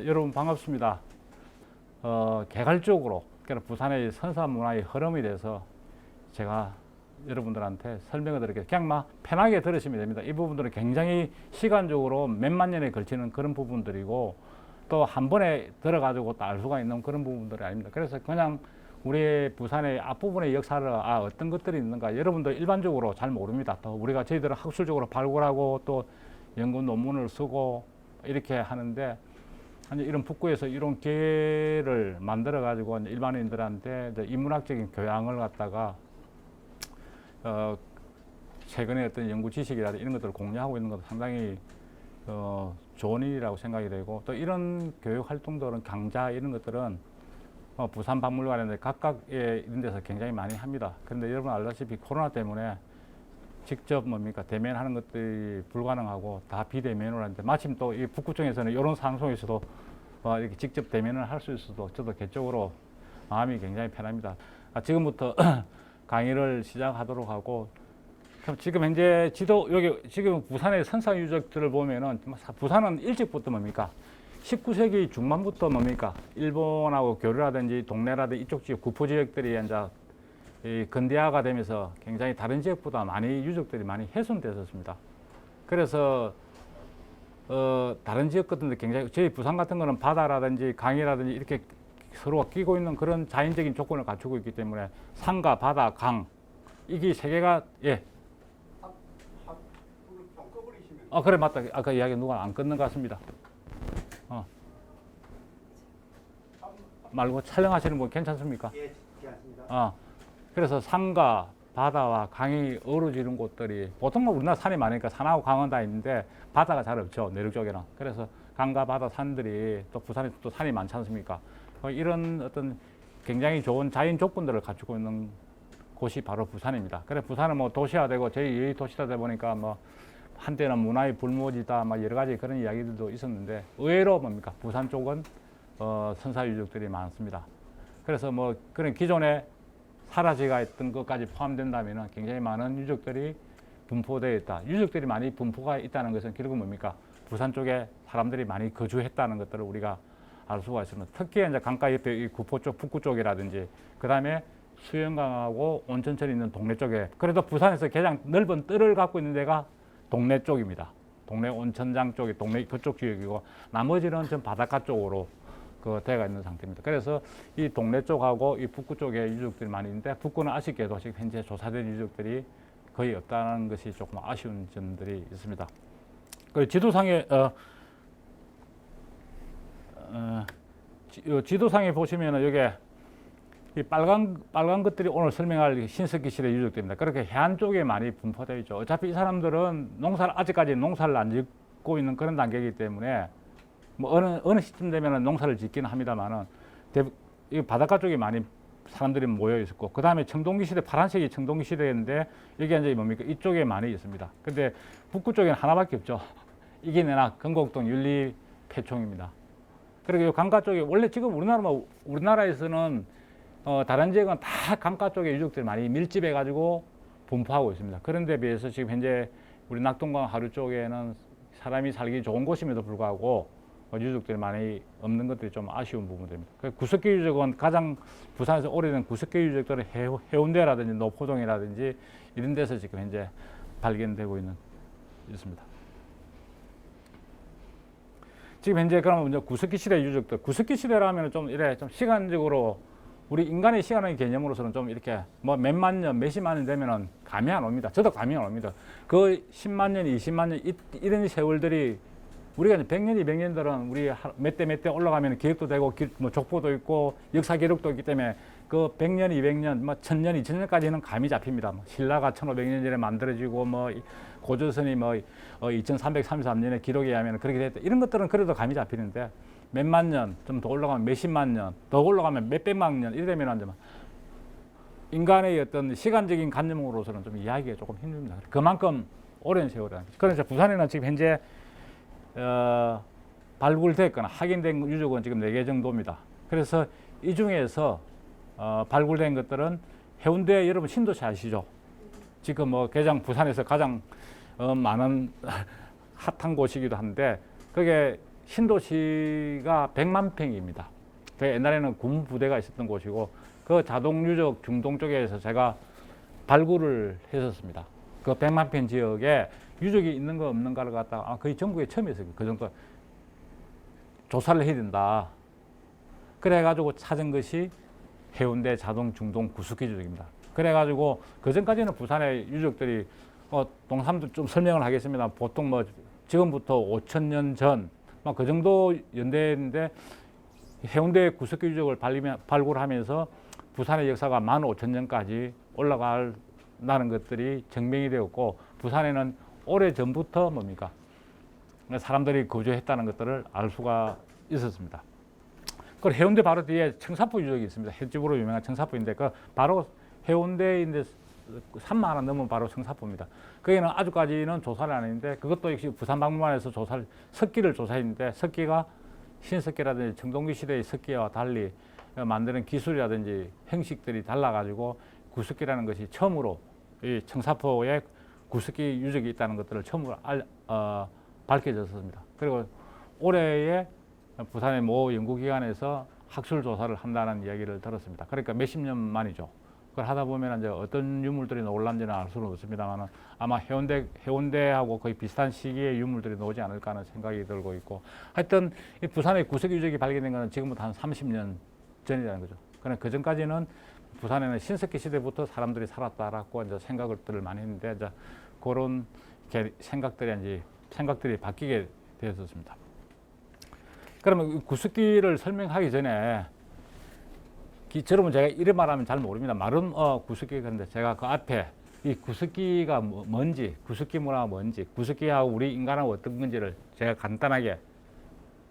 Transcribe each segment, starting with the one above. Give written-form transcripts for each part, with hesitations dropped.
여러분 반갑습니다. 개괄적으로 그러니까 부산의 선사 문화의 흐름에 대해서 제가 여러분들한테 설명을 드릴게요. 그냥 막 편하게 들으시면 됩니다. 이 부분들은 굉장히 시간적으로 몇만 년에 걸치는 그런 부분들이고 또 한 번에 들어가지고 또 알 수가 있는 그런 부분들이 아닙니다. 그래서 그냥 우리 부산의 앞부분의 역사를 어떤 것들이 있는가 여러분들 일반적으로 잘 모릅니다. 또 우리가 저희들은 학술적으로 발굴하고 또 연구 논문을 쓰고 이렇게 하는데 이런 북구에서 이런 기회를 만들어 가지고 일반인들한테 인문학적인 교양을 갖다가 최근에 어떤 연구 지식이라든지 이런 것들을 공유하고 있는 것도 상당히 좋은 일이라고 생각이 되고 또 이런 교육 활동들은 강좌 이런 것들은 부산 박물관에 각각의 이런 데서 굉장히 많이 합니다. 그런데 여러분 알다시피 코로나 때문에 직접 대면하는 것들이 불가능하고 다 비대면으로 하는데 마침 또 이 북구청에서는 이런 상황 속에서도 이렇게 직접 대면을 할 수 있어도 저도 개적으로 마음이 굉장히 편합니다. 지금부터 강의를 시작하도록 하고 그럼 지금 현재 여기 지금 부산의 선사 유적들을 보면은 부산은 일찍부터 19세기 중반부터 일본하고 교류라든지 동네라든지 이쪽 지역 구포 지역들이 이제 이 근대화가 되면서 굉장히 다른 지역보다 많이 유적들이 많이 훼손됐었습니다. 그래서 다른 지역 같은 데 굉장히 저희 부산 같은 거는 바다라든지 강이라든지 이렇게 서로가 끼고 있는 그런 자연적인 조건을 갖추고 있기 때문에 산과 바다, 강 이게 세 개가 그래 맞다. 아까 이야기 누가 안 끊는 것 같습니다. 말고 촬영하시는 분 괜찮습니까? 예, 괜찮습니다. 그래서 산과 바다와 강이 어우러지는 곳들이 보통 우리나라 산이 많으니까 산하고 강은 다 있는데 바다가 잘 없죠. 내륙 쪽에는. 그래서 강과 바다 산들이 또 부산에 또 산이 많지 않습니까? 이런 어떤 굉장히 좋은 자연 조건들을 갖추고 있는 곳이 바로 부산입니다. 그래 부산은 도시화되고 제2의 도시다 보니까 한때는 문화의 불모지다 여러 가지 그런 이야기들도 있었는데 의외로 부산 쪽은 선사 유적들이 많습니다. 그래서 그런 기존에 사라지가 있던 것까지 포함된다면 굉장히 많은 유적들이 분포되어 있다. 유적들이 많이 분포가 있다는 것은 결국은 부산 쪽에 사람들이 많이 거주했다는 것들을 우리가 알 수가 있습니다. 특히 이제 강가 옆에 이 구포 쪽, 북구 쪽이라든지 그 다음에 수영강하고 온천천이 있는 동네 쪽에 그래도 부산에서 가장 넓은 뜰을 갖고 있는 데가 동네 쪽입니다. 동네 온천장 쪽이 동네 그쪽 지역이고 나머지는 전 바닷가 쪽으로 대가 있는 상태입니다. 그래서 이 동네 쪽하고 이 북구 쪽에 유적들이 많이 있는데 북구는 아쉽게도 지금 현재 조사된 유적들이 거의 없다는 것이 조금 아쉬운 점들이 있습니다. 그 지도상에 지도상에 보시면은 여기 이 빨간 것들이 오늘 설명할 신석기 시대 유적들입니다. 그렇게 해안 쪽에 많이 분포되어 있죠. 어차피 이 사람들은 아직까지 농사를 안 짓고 있는 그런 단계이기 때문에 어느 시점 되면 농사를 짓기는 합니다만은 이 바닷가 쪽에 많이 사람들이 모여 있었고 그 다음에 청동기 시대 파란색이 청동기 시대인데 이게 이제 이쪽에 많이 있습니다. 근데 북구 쪽에는 하나밖에 없죠. 이게 건곡동 윤리폐총입니다. 그리고 이 강가 쪽에 원래 지금 우리나라에서는 다른 지역은 다 강가 쪽에 유적들이 많이 밀집해 가지고 분포하고 있습니다. 그런데 비해서 지금 현재 우리 낙동강 하류 쪽에는 사람이 살기 좋은 곳임에도 불구하고 유적들이 많이 없는 것들이 좀 아쉬운 부분들입니다. 구석기 유적은 가장 부산에서 오래된 구석기 유적들은 해운대라든지 노포동이라든지 이런 데서 지금 현재 발견되고 있습니다. 지금 현재 그러면 구석기 시대 유적들, 구석기 시대라면 좀 시간적으로 우리 인간의 시간의 개념으로서는 좀 이렇게 몇만 년, 몇십만 년 되면은 감이 안 옵니다. 저도 감이 안 옵니다. 그 10만 년, 20만 년 이런 세월들이 우리가 100년, 200년들은 우리 몇 대 올라가면 기획도 되고 족보도 있고 역사 기록도 있기 때문에 그 100년, 200년, 1000년, 2000년까지는 감이 잡힙니다. 신라가 1500년 전에 만들어지고 고조선이 2333년에 기록에 의하면 그렇게 됐다. 이런 것들은 그래도 감이 잡히는데 몇만 년, 좀 더 올라가면 몇십만 년, 더 올라가면 몇백만 년 이러면 인간의 어떤 시간적인 관념으로서는 좀 이해하기가 조금 힘듭니다. 그만큼 오랜 세월이라는 거죠. 그래서 부산에는 지금 현재 발굴됐거나 확인된 유적은 지금 4개 정도입니다. 그래서 이 중에서 발굴된 것들은 해운대 여러분 신도시 아시죠? 지금 부산에서 가장 많은 핫한 곳이기도 한데 그게 신도시가 100만 평입니다. 그 옛날에는 군 부대가 있었던 곳이고 그 자동 유적 중동 쪽에서 제가 발굴을 했었습니다. 그 100만 평 지역에 유적이 있는 거 없는가를 갖다가 거의 전국에 처음이었어요. 그 정도 조사를 해야 된다. 그래가지고 찾은 것이 해운대 자동 중동 구석기 유적입니다. 그래가지고 그 전까지는 부산의 유적들이 동사람도 좀 설명을 하겠습니다. 보통 뭐 지금부터 5,000년 전 막 그 정도 연대인데 해운대 구석기 유적을 발굴하면서 부산의 역사가 15,000년까지 올라간다는 것들이 증명이 되었고 부산에는 오래 전부터 뭡니까 사람들이 거주했다는 것들을 알 수가 있었습니다. 그 해운대 바로 뒤에 청사포 유적이 있습니다. 횟집으로 유명한 청사포인데 그 바로 해운대인데 산만 하나 넘으면 바로 청사포입니다. 거기는 아직까지는 조사를 안 했는데 그것도 역시 부산박물관에서 조사를 석기를 조사했는데 석기가 신석기라든지 청동기 시대의 석기와 달리 만드는 기술이라든지 형식들이 달라가지고 구석기라는 것이 처음으로 이 청사포에 구석기 유적이 있다는 것들을 처음으로 밝혀졌습니다. 그리고 올해에 부산의 모 연구기관에서 학술 조사를 한다는 이야기를 들었습니다. 그러니까 몇십 년 만이죠. 그걸 하다 보면 이제 어떤 유물들이 나올는지는 알 수는 없습니다만 아마 해운대하고 거의 비슷한 시기에 유물들이 나오지 않을까 하는 생각이 들고 있고 하여튼 이 부산의 구석 유적이 발견된 것은 지금부터 한 30년 전이라는 거죠. 그러나 그 전까지는 부산에는 신석기 시대부터 사람들이 살았다라고 이제 생각들을 많이 했는데 이제 그런 생각들이 바뀌게 되었습니다. 그러면 구석기를 설명하기 전에 여러분 제가 이래 말하면 잘 모릅니다. 말은 구석기 그런데 제가 그 앞에 이 구석기가 뭔지, 구석기 문화가 뭔지, 구석기하고 우리 인간하고 어떤 건지를 제가 간단하게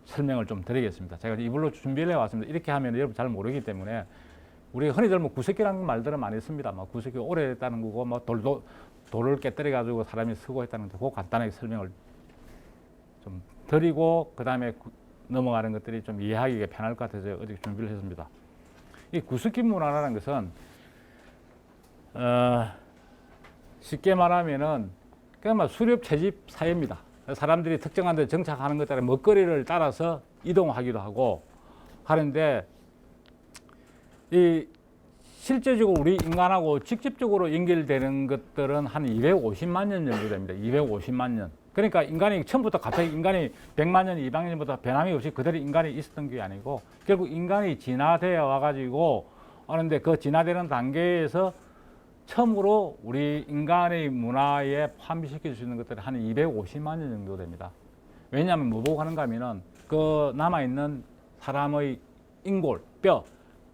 설명을 좀 드리겠습니다. 제가 이걸로 준비를 해왔습니다. 이렇게 하면 여러분 잘 모르기 때문에 우리 흔히들 뭐 구석기라는 말들은 많이 씁니다. 뭐 구석기 오래됐다는 거고 뭐 돌을 깨뜨려 가지고 사람이 쓰고 했다는 거 그거 간단하게 설명을 좀 드리고 그 다음에 넘어가는 것들이 좀 이해하기가 편할 것 같아서 어디 준비를 했습니다. 이 구석기 문화라는 것은 쉽게 말하면은 그냥 수렵 채집 사회입니다. 사람들이 특정한 데 정착하는 것 따라 먹거리를 따라서 이동하기도 하고 하는데 이 실제적으로 우리 인간하고 직접적으로 연결되는 것들은 한 250만 년 정도 됩니다. 250만 년. 그러니까 인간이 처음부터 갑자기 인간이 100만 년, 200만 년부터 변함이 없이 그대로 인간이 있었던 게 아니고 결국 인간이 진화되어 와가지고 하는데 그 진화되는 단계에서 처음으로 우리 인간의 문화에 포함시킬 수 있는 것들이 한 250만 년 정도 됩니다. 왜냐하면 뭐 보고 하는가 하면은 그 남아있는 사람의 인골,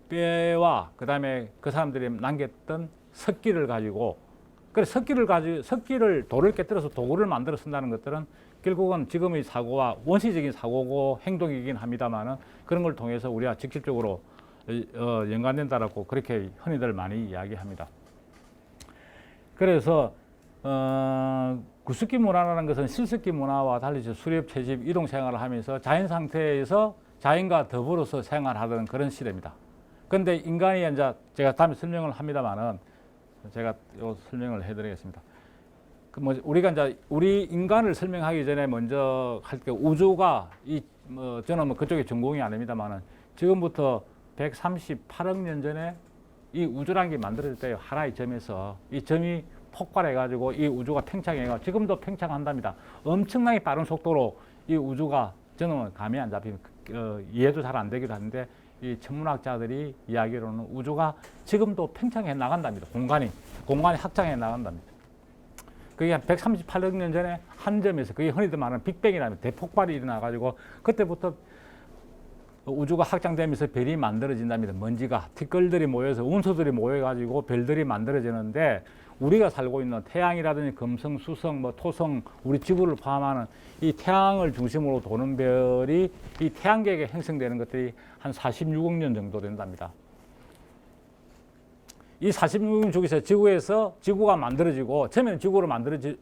뼈와 그 다음에 그 사람들이 남겼던 석기를 가지고 그래서 석기를 돌을 깨뜨려서 도구를 만들어 쓴다는 것들은 결국은 지금의 사고와 원시적인 사고고 행동이긴 합니다만은 그런 걸 통해서 우리가 직접적으로 연관된다라고 그렇게 흔히들 많이 이야기합니다. 그래서 구석기 문화라는 것은 실석기 문화와 달리 수렵, 채집, 이동 생활을 하면서 자연 상태에서 자연과 더불어서 생활하던 그런 시대입니다. 그런데 인간이 이제 제가 다음에 설명을 합니다만은 제가 요 설명을 해드리겠습니다. 우리가 이제 우리 인간을 설명하기 전에 먼저 할 때 우주가 저는 뭐 그쪽에 전공이 아닙니다만은 지금부터 138억 년 전에 이 우주라는 게 만들어질 때요 하나의 점에서 이 점이 폭발해가지고 이 우주가 팽창해가 지금도 팽창한답니다. 엄청나게 빠른 속도로 이 우주가 저는 감이 안 잡히면 이해도 잘 안 되기도 하는데 이 천문학자들이 이야기로는 우주가 지금도 팽창해 나간답니다. 공간이 확장해 나간답니다. 그게 한 138억 년 전에 한 점에서 그게 흔히들 말하는 빅뱅이라는 대폭발이 일어나가지고 그때부터 우주가 확장되면서 별이 만들어진답니다. 먼지가 티끌들이 모여서 운소들이 모여가지고 별들이 만들어지는데 우리가 살고 있는 태양이라든지 금성, 수성, 토성, 우리 지구를 포함하는 이 태양을 중심으로 도는 별이 이 태양계에 형성되는 것들이 한 46억 년 정도 된답니다. 이 46억 년 중에서 지구가 만들어지고 처음에는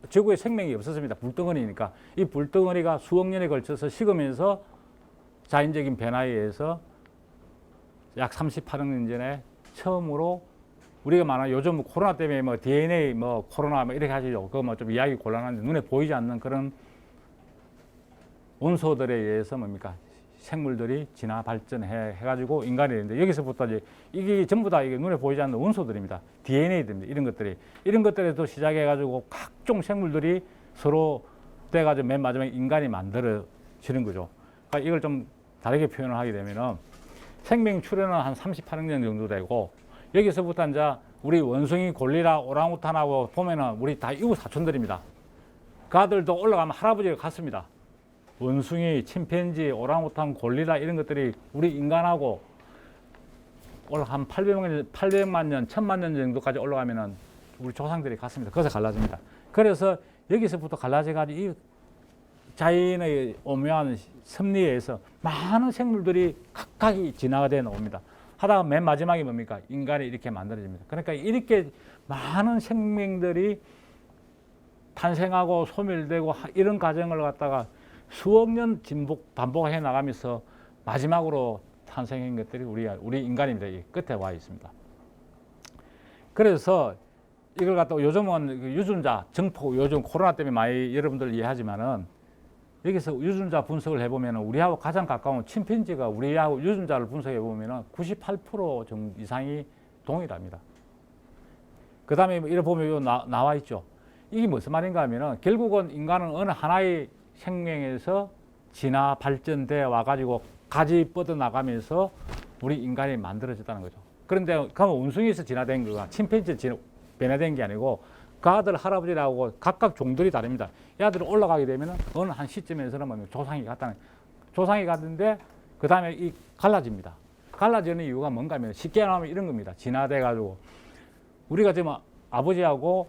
지구에 생명이 없었습니다. 불덩어리니까 이 불덩어리가 수억 년에 걸쳐서 식으면서 자연적인 변화에 의해서 약 38억 년 전에 처음으로 우리가 말하는 요즘 코로나 때문에 DNA 코로나 이렇게 하시죠. 그거 좀 이야기 곤란한데 눈에 보이지 않는 그런 원소들에 의해서 뭡니까? 생물들이 진화 발전해가지고 인간이 되는데 여기서부터 이제 이게 전부 다 이게 눈에 보이지 않는 원소들입니다. DNA들입니다. 이런 것들에서 시작해가지고 각종 생물들이 서로 돼가지고 맨 마지막에 인간이 만들어지는 거죠. 그러니까 이걸 좀 다르게 표현을 하게 되면은 생명 출현은 한 38억 년 정도 되고 여기서부터 이제 우리 원숭이, 골리라, 오랑우탄하고 보면은 우리 다 이웃 사촌들입니다. 그 아들도 올라가면 할아버지가 같습니다. 원숭이, 침팬지, 오랑우탄, 골리라 이런 것들이 우리 인간하고 한 800만 년, 1000만 년 정도까지 올라가면은 우리 조상들이 같습니다. 거기서 갈라집니다. 그래서 여기서부터 갈라져가지고 이 자연의 오묘한 섭리에 의해서 많은 생물들이 각각이 진화가 되어 나옵니다. 하다가 맨 마지막에 뭡니까? 인간이 이렇게 만들어집니다. 그러니까 이렇게 많은 생명들이 탄생하고 소멸되고 이런 과정을 갖다가 수억 년 반복해 나가면서 마지막으로 탄생한 것들이 우리 인간입니다. 이 끝에 와 있습니다. 그래서 이걸 갖다가 요즘은 유전자 정폭, 요즘 코로나 때문에 많이 여러분들 이해하지만은 여기서 유전자 분석을 해보면 우리하고 가장 가까운 침팬지가 우리하고 유전자를 분석해 보면 98% 이상이 동일합니다. 그 다음에 이래 보면 나와 있죠. 이게 무슨 말인가 하면은 결국은 인간은 어느 하나의 생명에서 진화 발전돼 와가지고 가지 뻗어 나가면서 우리 인간이 만들어졌다는 거죠. 그런데 그러면 원숭이에서 진화된 거가 침팬지 변화된 게 아니고 그 아들 할아버지라고 각각 종들이 다릅니다. 이 아들이 올라가게 되면 어느 한 시점에서는 조상이 같은데 그 다음에 이 갈라집니다. 갈라지는 이유가 뭔가 하면 쉽게 말하면 이런 겁니다. 진화돼 가지고 우리가 지금 아버지하고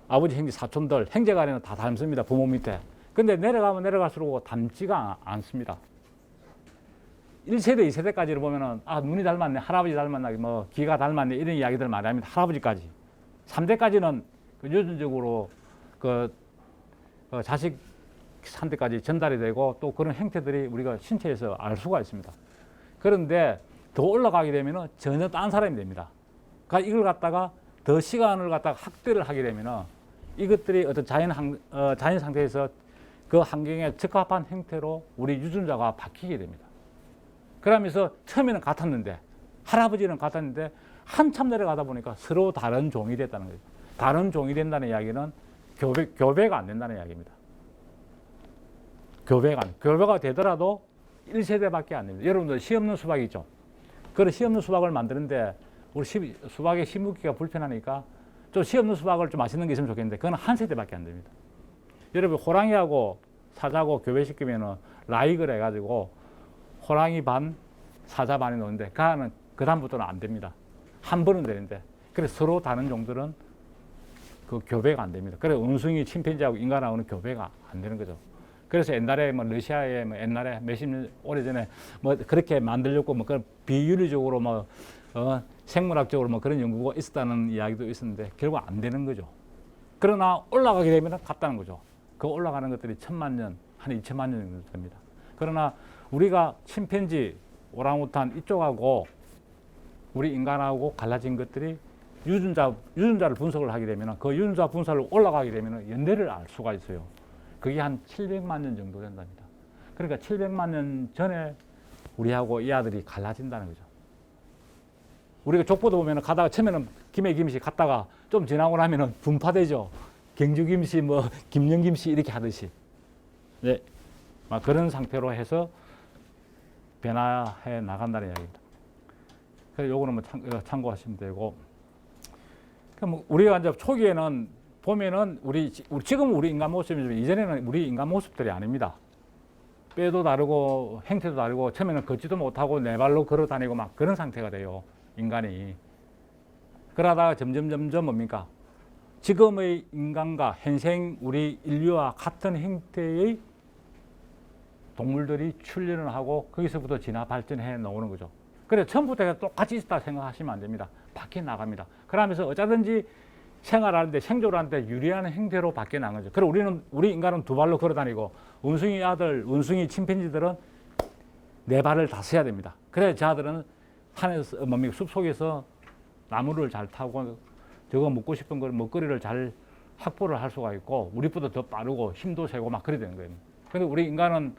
아버지 형제 사촌들 형제간에는 다 닮습니다. 부모 밑에. 근데 내려가면 내려갈수록 닮지가 않습니다. 1세대, 2세대까지를 보면은 눈이 닮았네, 할아버지 닮았네, 뭐 귀가 닮았네 이런 이야기들 많이 합니다. 할아버지까지. 3대까지는 유전적으로 자식 한테까지 전달이 되고 또 그런 형태들이 우리가 신체에서 알 수가 있습니다. 그런데 더 올라가게 되면은 전혀 딴 사람이 됩니다. 그러니까 이걸 갖다가 더 시간을 갖다가 확대를 하게 되면은 이것들이 어떤 자연 상태에서 그 환경에 적합한 형태로 우리 유전자가 바뀌게 됩니다. 그러면서 처음에는 같았는데 할아버지는 같았는데 한참 내려가다 보니까 서로 다른 종이 됐다는 거죠. 다른 종이 된다는 이야기는 교배가 안 된다는 이야기입니다. 교배가 되더라도 1세대밖에 안 됩니다. 여러분들 씨 없는 수박이 있죠. 그런 씨 없는 수박을 만드는데 우리 수박에 씨 묻기가 불편하니까 좀 씨 없는 수박을 좀 맛있는 게 있으면 좋겠는데 그건 한 세대밖에 안 됩니다. 여러분 호랑이하고 사자하고 교배시키면은 라익을 해가지고 호랑이 반, 사자 반이 노는데 그 다음부터는 안 됩니다. 한 번은 되는데 그래서 서로 다른 종들은 그 교배가 안 됩니다. 그래서 원숭이, 침팬지하고 인간하고는 교배가 안 되는 거죠. 그래서 옛날에 러시아에 옛날에 몇십 년 오래전에 그렇게 만들려고 그런 비윤리적으로 생물학적으로 그런 연구가 있었다는 이야기도 있었는데 결국 안 되는 거죠. 그러나 올라가게 되면 같다는 거죠. 그 올라가는 것들이 1000만 년, 한 2000만 년 정도 됩니다. 그러나 우리가 침팬지, 오랑우탄 이쪽하고 우리 인간하고 갈라진 것들이 유전자를 분석을 하게 되면 그 유전자 분석을 올라가게 되면 연대를 알 수가 있어요. 그게 한 700만 년 정도 된답니다. 그러니까 700만 년 전에 우리하고 이 아들이 갈라진다는 거죠. 우리가 족보도 보면 가다가 처음에는 김해김씨 갔다가 좀 지나고 나면 분파되죠. 경주김씨, 김영김씨 이렇게 하듯이. 네. 그런 상태로 해서 변화해 나간다는 이야기입니다. 그래서 요거는 참고하시면 되고. 우리가 이제 초기에는 보면은 지금 우리 인간 모습이지만 이전에는 우리 인간 모습들이 아닙니다. 뼈도 다르고 형태도 다르고 처음에는 걷지도 못하고 네 발로 걸어 다니고 그런 상태가 돼요. 인간이. 그러다가 점점 뭡니까? 지금의 인간과 현생 우리 인류와 같은 형태의 동물들이 출현을 하고 거기서부터 진화 발전해 나오는 거죠. 그래서 처음부터 똑같이 있다 생각하시면 안 됩니다. 바뀌어 나갑니다. 그러면서 어쩌든지 생활하는데 생존하는데 유리한 형태로 바뀌어 나간 거죠. 그리고 우리 인간은 두 발로 걸어 다니고 원숭이 침팬지들은 네 발을 다 써야 됩니다. 그래야 저들은 산에서 숲속에서 나무를 잘 타고 저거 먹고 싶은 걸 먹거리를 잘 확보를 할 수가 있고 우리보다 더 빠르고 힘도 세고 그래야 되는 거예요. 근데 우리 인간은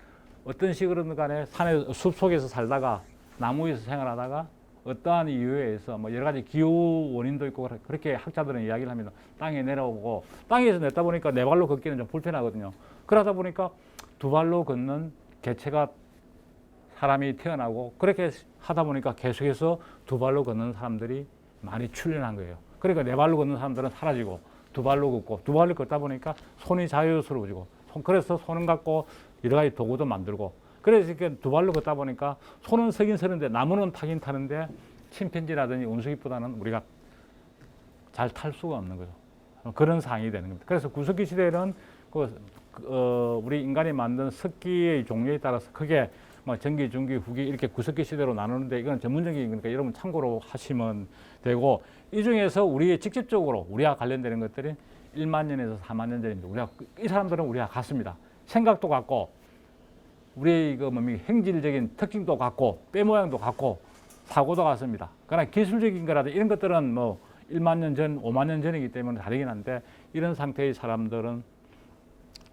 어떤 식으로든 간에 산에 숲 속에서 살다가 나무 위에서 생활하다가 어떠한 이유에 의해서 뭐 여러 가지 기후 원인도 있고 그렇게 학자들은 이야기를 합니다. 땅에 내려오고 땅에서 냈다 보니까 네 발로 걷기는 좀 불편하거든요. 그러다 보니까 두 발로 걷는 개체가 사람이 태어나고 그렇게 하다 보니까 계속해서 두 발로 걷는 사람들이 많이 출현한 거예요. 그러니까 네 발로 걷는 사람들은 사라지고 두 발로 걷고 두 발로 걷다 보니까 손이 자유스러워지고 그래서 손을 갖고 여러 가지 도구도 만들고 그래서 이렇게 두 발로 걷다 보니까 손은 서긴 서는데 나무는 타긴 타는데 침팬지라든지 원숭이보다는 우리가 잘 탈 수가 없는 거죠. 그런 상황이 되는 겁니다. 그래서 구석기 시대에는 우리 인간이 만든 석기의 종류에 따라서 크게 뭐 전기, 중기, 후기 이렇게 구석기 시대로 나누는데 이건 전문적인 거니까 여러분 참고로 하시면 되고 이 중에서 우리의 직접적으로 우리와 관련되는 것들이 1만 년에서 4만 년 전입니다. 우리가 이 사람들은 우리와 같습니다. 생각도 같고 우리의 행질적인 특징도 같고 뼈 모양도 같고 사고도 같습니다. 그러나 기술적인 거라든지 이런 것들은 뭐 1만 년 전, 5만 년 전이기 때문에 다르긴 한데 이런 상태의 사람들은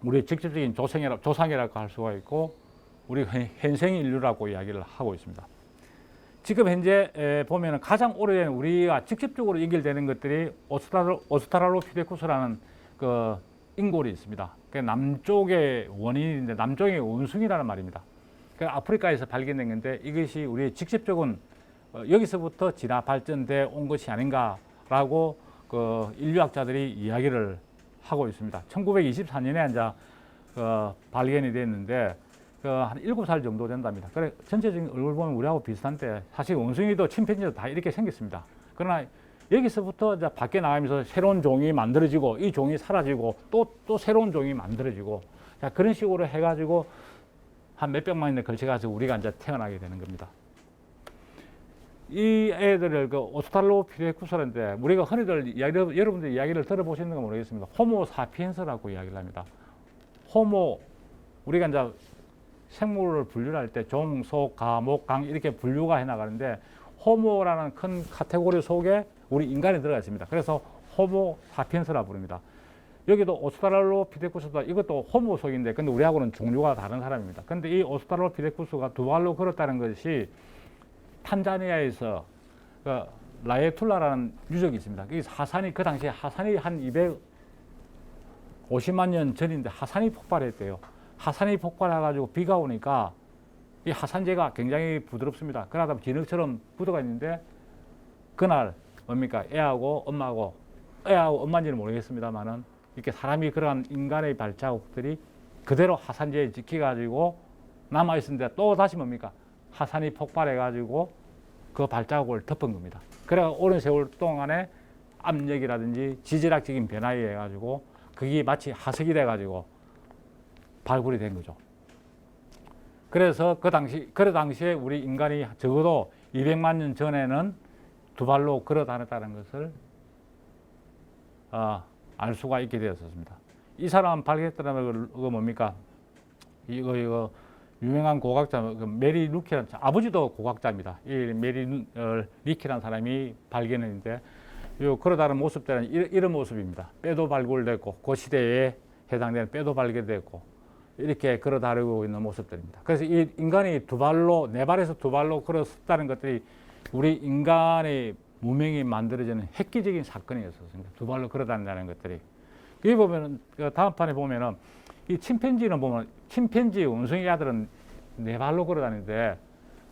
우리의 직접적인 조상이라고 할 수가 있고 우리 현생 인류라고 이야기를 하고 있습니다. 지금 현재 보면 가장 오래된 우리가 직접적으로 연결되는 것들이 오스트랄로피테쿠스라는 그 인골이 있습니다. 그 남쪽의 원인인데 남쪽의 원숭이라는 말입니다. 그 아프리카에서 발견된 건데 이것이 우리의 직접적인 여기서부터 진화 발전돼 온 것이 아닌가라고 그 인류학자들이 이야기를 하고 있습니다. 1924년에 이제 발견이 됐는데 한 7살 정도 된답니다. 그래 전체적인 얼굴 보면 우리하고 비슷한데 사실 원숭이도 침팬지도 다 이렇게 생겼습니다. 그러나 여기서부터 이제 밖에 나가면서 새로운 종이 만들어지고 이 종이 사라지고 또 새로운 종이 만들어지고 자, 그런 식으로 해가지고 한 몇백만 년에 걸쳐가서 우리가 이제 태어나게 되는 겁니다. 이 애들을 그 오스트랄로피테쿠스인데 우리가 흔히들 여러분들 이야기를 들어보시는 건 모르겠습니다. 호모 사피엔스라고 이야기를 합니다. 호모 우리가 이제 생물을 분류할 때 종, 속, 가, 목, 강 이렇게 분류가 해 나가는데 호모라는 큰 카테고리 속에 우리 인간이 들어가 있습니다. 그래서 호모 사피엔스라 부릅니다. 여기도 오스트랄로피테쿠스도 이것도 호모 속인데 근데 우리하고는 종류가 다른 사람입니다. 근데 이 오스트랄로피테쿠스가 두 발로 걸었다는 것이 탄자니아에서 그 라에툴라라는 유적이 있습니다. 이 하산이 그 당시에 하산이 한 250만 년 전인데 하산이 폭발했대요. 하산이 폭발해가지고 비가 오니까 이 하산재가 굉장히 부드럽습니다. 그러다 보면 진흙처럼 굳어가 있는데 그날 뭡니까? 애하고 엄마인지는 모르겠습니다만은 이렇게 사람이 그러한 인간의 발자국들이 그대로 하산재에 찍혀가지고 남아있었는데 또 다시 뭡니까? 하산이 폭발해가지고 그 발자국을 덮은 겁니다. 그래가 오랜 세월 동안에 압력이라든지 지질학적인 변화에 의해 가지고 그게 마치 화석이 돼가지고 발굴이 된 거죠. 그래서 그 당시에 우리 인간이 적어도 200만 년 전에는 두 발로 걸어 다녔다는 것을 알 수가 있게 되었습니다. 이 사람 발견했다는 거 뭡니까? 이거 유명한 고고학자 메리 루키라는 아버지도 고고학자입니다. 이 메리 루키라는 사람이 발견했는데 걸어 다니는 모습들은 이런 모습입니다. 뼈도 발굴됐고 그 시대에 해당되는 뼈도 발견됐고 이렇게 걸어 다니고 있는 모습들입니다. 그래서 이 인간이 두 발로 네 발에서 두 발로 걸었다는 것들이 우리 인간의 문명이 만들어지는 획기적인 사건이었습니다. 두 발로 걸어 다닌다는 것들이. 여기 보면은 다음 판에 보면은 이 침팬지는 보면 침팬지 원숭이 아들은 네 발로 걸어 다니는데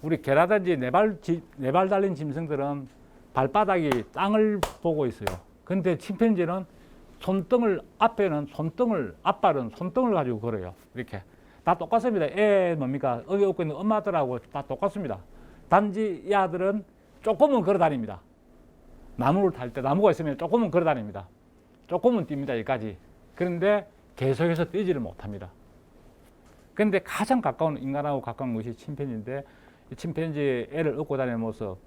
우리 개라든지 네 발 달린 짐승들은 발바닥이 땅을 보고 있어요. 근데 침팬지는 앞발은 손등을 가지고 걸어요. 이렇게. 다 똑같습니다. 뭡니까? 어기 업고 있는 엄마들하고 다 똑같습니다. 단지 이 아들은 조금은 걸어 다닙니다. 나무를 탈 때 나무가 있으면 조금은 걸어 다닙니다. 조금은 뜁니다. 여기까지. 그런데 계속해서 뛰지를 못합니다. 그런데 가장 가까운 인간하고 가까운 것이 침팬지인데 이 침팬지 애를 업고 다니는 모습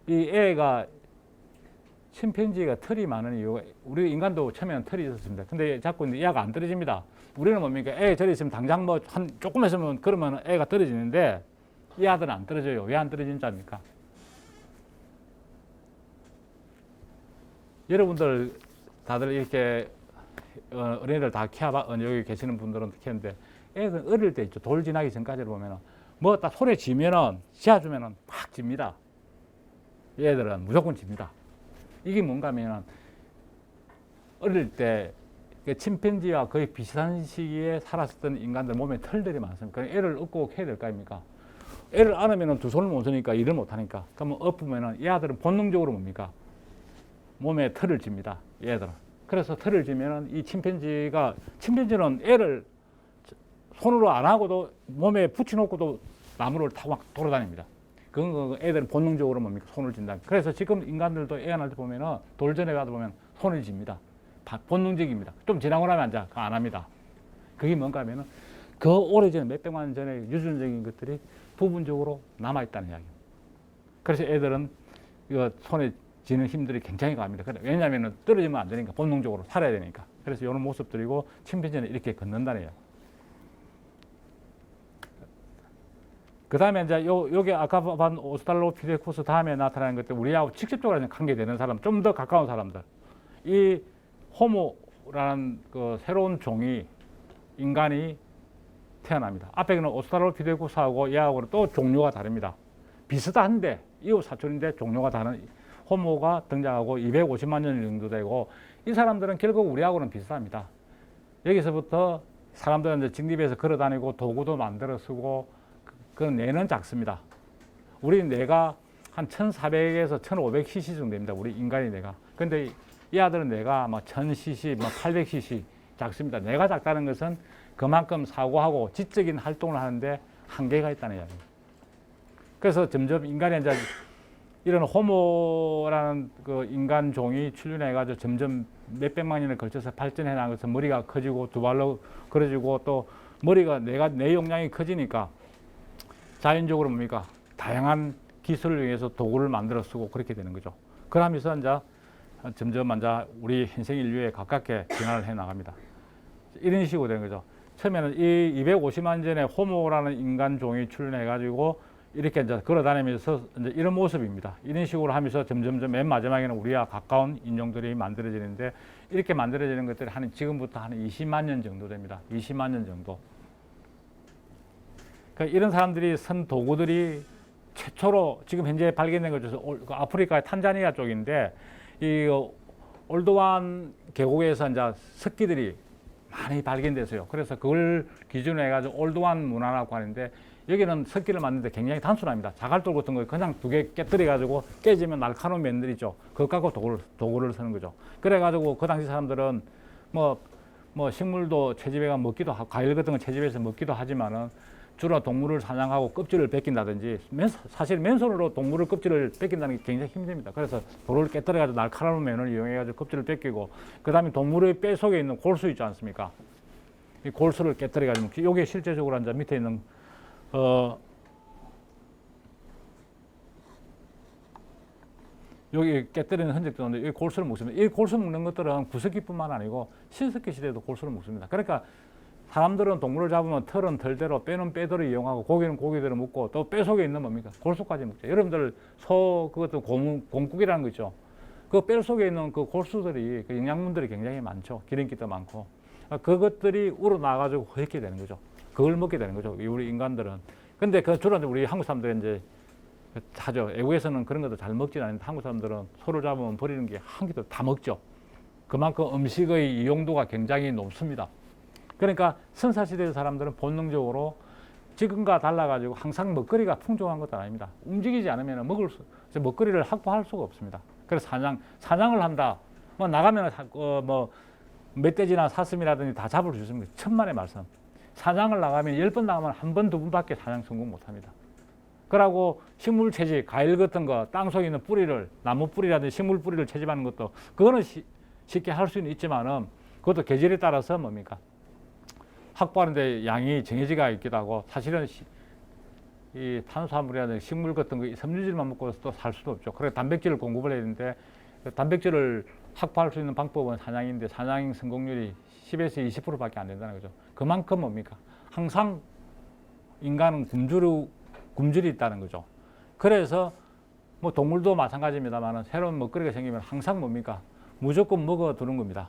이 애가 침팬지가 털이 많은 이유가 우리 인간도 처음에는 털이 있었습니다. 근데 자꾸 애가 안 떨어집니다. 우리는 뭡니까? 애 저리 있으면 당장 뭐 한 조금 있으면 그러면 애가 떨어지는데 이 아들은 안 떨어져요. 왜 안 떨어진 줄 압니까? 여러분들 다들 이렇게 어린이들 다 여기 계시는 분들은 키웠는데 애들 어릴 때 있죠. 돌 지나기 전까지를 보면은 뭐 딱 손에 쥐면은 쥐어주면은 팍 집니다. 얘들은 무조건 집니다. 이게 뭔가 하면은 어릴 때 침팬지와 거의 비슷한 시기에 살았었던 인간들 몸에 털들이 많습니다. 애를 업고 해야 될 거 아닙니까? 애를 안으면 두 손을 못 쓰니까 일을 못 하니까. 그러면 엎으면은 이 아들은 본능적으로 뭡니까? 몸에 털을 집니다. 얘들은. 그래서 털을 지면은 이 침팬지는 애를 손으로 안 하고도 몸에 붙여놓고도 나무를 타고 막 돌아다닙니다. 그건 애들은 본능적으로 뭡니까? 손을 진다. 그래서 지금 인간들도 애 안할 때 보면은 돌전에 가다 보면 손을 집니다. 본능적입니다. 좀 지나고 나면 이제 안 합니다. 그게 뭔가 하면은 그 오래전에 몇백만 년 전에 유전적인 것들이 부분적으로 남아있다는 이야기입니다. 그래서 애들은 이거 손에 쥐는 힘들이 굉장히 강합니다. 왜냐하면 떨어지면 안 되니까 본능적으로 살아야 되니까. 그래서 이런 모습들이고 침팬지는 이렇게 걷는다는 이야기. 그 다음에 이제 요게 아까 본 오스트랄로피테쿠스 다음에 나타나는 것들 우리하고 직접적으로 관계되는 사람, 좀 더 가까운 사람들. 이 호모라는 그 새로운 종이 인간이 태어납니다. 앞에는 오스트랄로피테쿠스하고 얘하고는 또 종류가 다릅니다. 비슷한데 이웃 사촌인데 종류가 다른 호모가 등장하고 250만 년 정도 되고 이 사람들은 결국 우리하고는 비슷합니다. 여기서부터 사람들은 이제 직립해서 걸어 다니고 도구도 만들어 쓰고 그 뇌는 작습니다. 우리 뇌가 한 1400에서 1500cc 정도 됩니다. 우리 인간의 뇌가. 근데 이 아들은 뇌가 막 1000cc, 막 800cc 작습니다. 뇌가 작다는 것은 그만큼 사고하고 지적인 활동을 하는데 한계가 있다는 이야기입니다. 그래서 점점 인간의 이제 이런 호모라는 그 인간 종이 출현해가지고 점점 몇백만 년에 걸쳐서 발전해 나가서 머리가 커지고 두 발로 걸어지고 또 머리가 뇌 용량이 커지니까 자연적으로 뭡니까? 다양한 기술을 이용해서 도구를 만들어 쓰고 그렇게 되는 거죠. 그러면서 이제 점점 이제 우리 현생 인류에 가깝게 진화를 해 나갑니다. 이런 식으로 되는 거죠. 처음에는 이 250만 전에 호모라는 인간 종이 출현해가지고 이렇게 이제 걸어 다니면서 이제 이런 모습입니다. 이런 식으로 하면서 점점점 맨 마지막에는 우리와 가까운 인종들이 만들어지는데 이렇게 만들어지는 것들이 지금부터 한 20만 년 정도 됩니다. 20만 년 정도. 그러니까 이런 사람들이 쓴 도구들이 최초로 지금 현재 발견된 것에서 아프리카의 탄자니아 쪽인데 이 올드완 계곡에서 이제 석기들이 많이 발견됐어요. 그래서 그걸 기준으로 해가지고 올드완 문화라고 하는데 여기는 석기를 만드는데 굉장히 단순합니다. 자갈돌 같은 거 그냥 두 개 깨뜨려가지고 깨지면 날카로운 면들 있죠. 그거 갖고 도구를 쓰는 거죠. 그래가지고 그 당시 사람들은 뭐 식물도 채집해가 먹기도 하고 과일 같은 거 채집해서 먹기도 하지만은 주로 동물을 사냥하고 껍질을 벗긴다든지 사실 맨손으로 동물의 껍질을 벗긴다는 게 굉장히 힘듭니다. 그래서 돌을 깨뜨려가지고 날카로운 면을 이용해가지고 껍질을 벗기고 그 다음에 동물의 뼈 속에 있는 골수 있지 않습니까? 이 골수를 깨뜨려가지고 이게 실제적으로 이제 밑에 있는 여기 깨뜨리는 흔적도 있는데 이 골수를 먹습니다. 이 골수 먹는 것들은 구석기뿐만 아니고 신석기 시대에도 골수를 먹습니다. 그러니까 사람들은 동물을 잡으면 털은 털대로 뼈는 뼈대로 이용하고 고기는 고기대로 먹고 또 뼈 속에 있는 뭡니까? 골수까지 먹죠. 여러분들 그것도 곰국이라는 거 있죠. 그 뼈 속에 있는 그 골수들이 그 영양분들이 굉장히 많죠. 기름기도 많고 그것들이 우러나가지고 그렇게 되는 거죠. 그걸 먹게 되는 거죠. 우리 인간들은. 근데 그 주로 우리 한국 사람들은 이제 하죠. 외국에서는 그런 것도 잘 먹지는 않는데 한국 사람들은 소를 잡으면 버리는 게 한 개도 다 먹죠. 그만큼 음식의 이용도가 굉장히 높습니다. 그러니까 선사시대의 사람들은 본능적으로 지금과 달라가지고 항상 먹거리가 풍족한 것도 아닙니다. 움직이지 않으면 먹거리를 확보할 수가 없습니다. 그래서 사냥을 한다. 뭐 나가면 멧돼지나 사슴이라든지 다 잡을 수 있습니다. 천만의 말씀. 사냥을 나가면 10번 나가면 한 번, 두 번밖에 사냥 성공 못 합니다. 그러고 식물 채집, 과일 같은 거, 땅 속에 있는 뿌리를, 나무 뿌리라든지 식물 뿌리를 채집하는 것도 그거는 쉽게 할 수는 있지만은 그것도 계절에 따라서 뭡니까? 확보하는데 양이 정해지가 있기도 하고 사실은 이 탄수화물이라든지 식물 같은 거 섬유질만 먹고 또 살 수도 없죠. 그래서 단백질을 공급을 해야 되는데 단백질을 확보할 수 있는 방법은 사냥인데 사냥 성공률이 10에서 20%밖에 안 된다는 거죠. 그만큼 뭡니까? 항상 인간은 굶주리 있다는 거죠. 그래서 뭐 동물도 마찬가지입니다만 새로운 먹거리가 생기면 항상 뭡니까? 무조건 먹어두는 겁니다.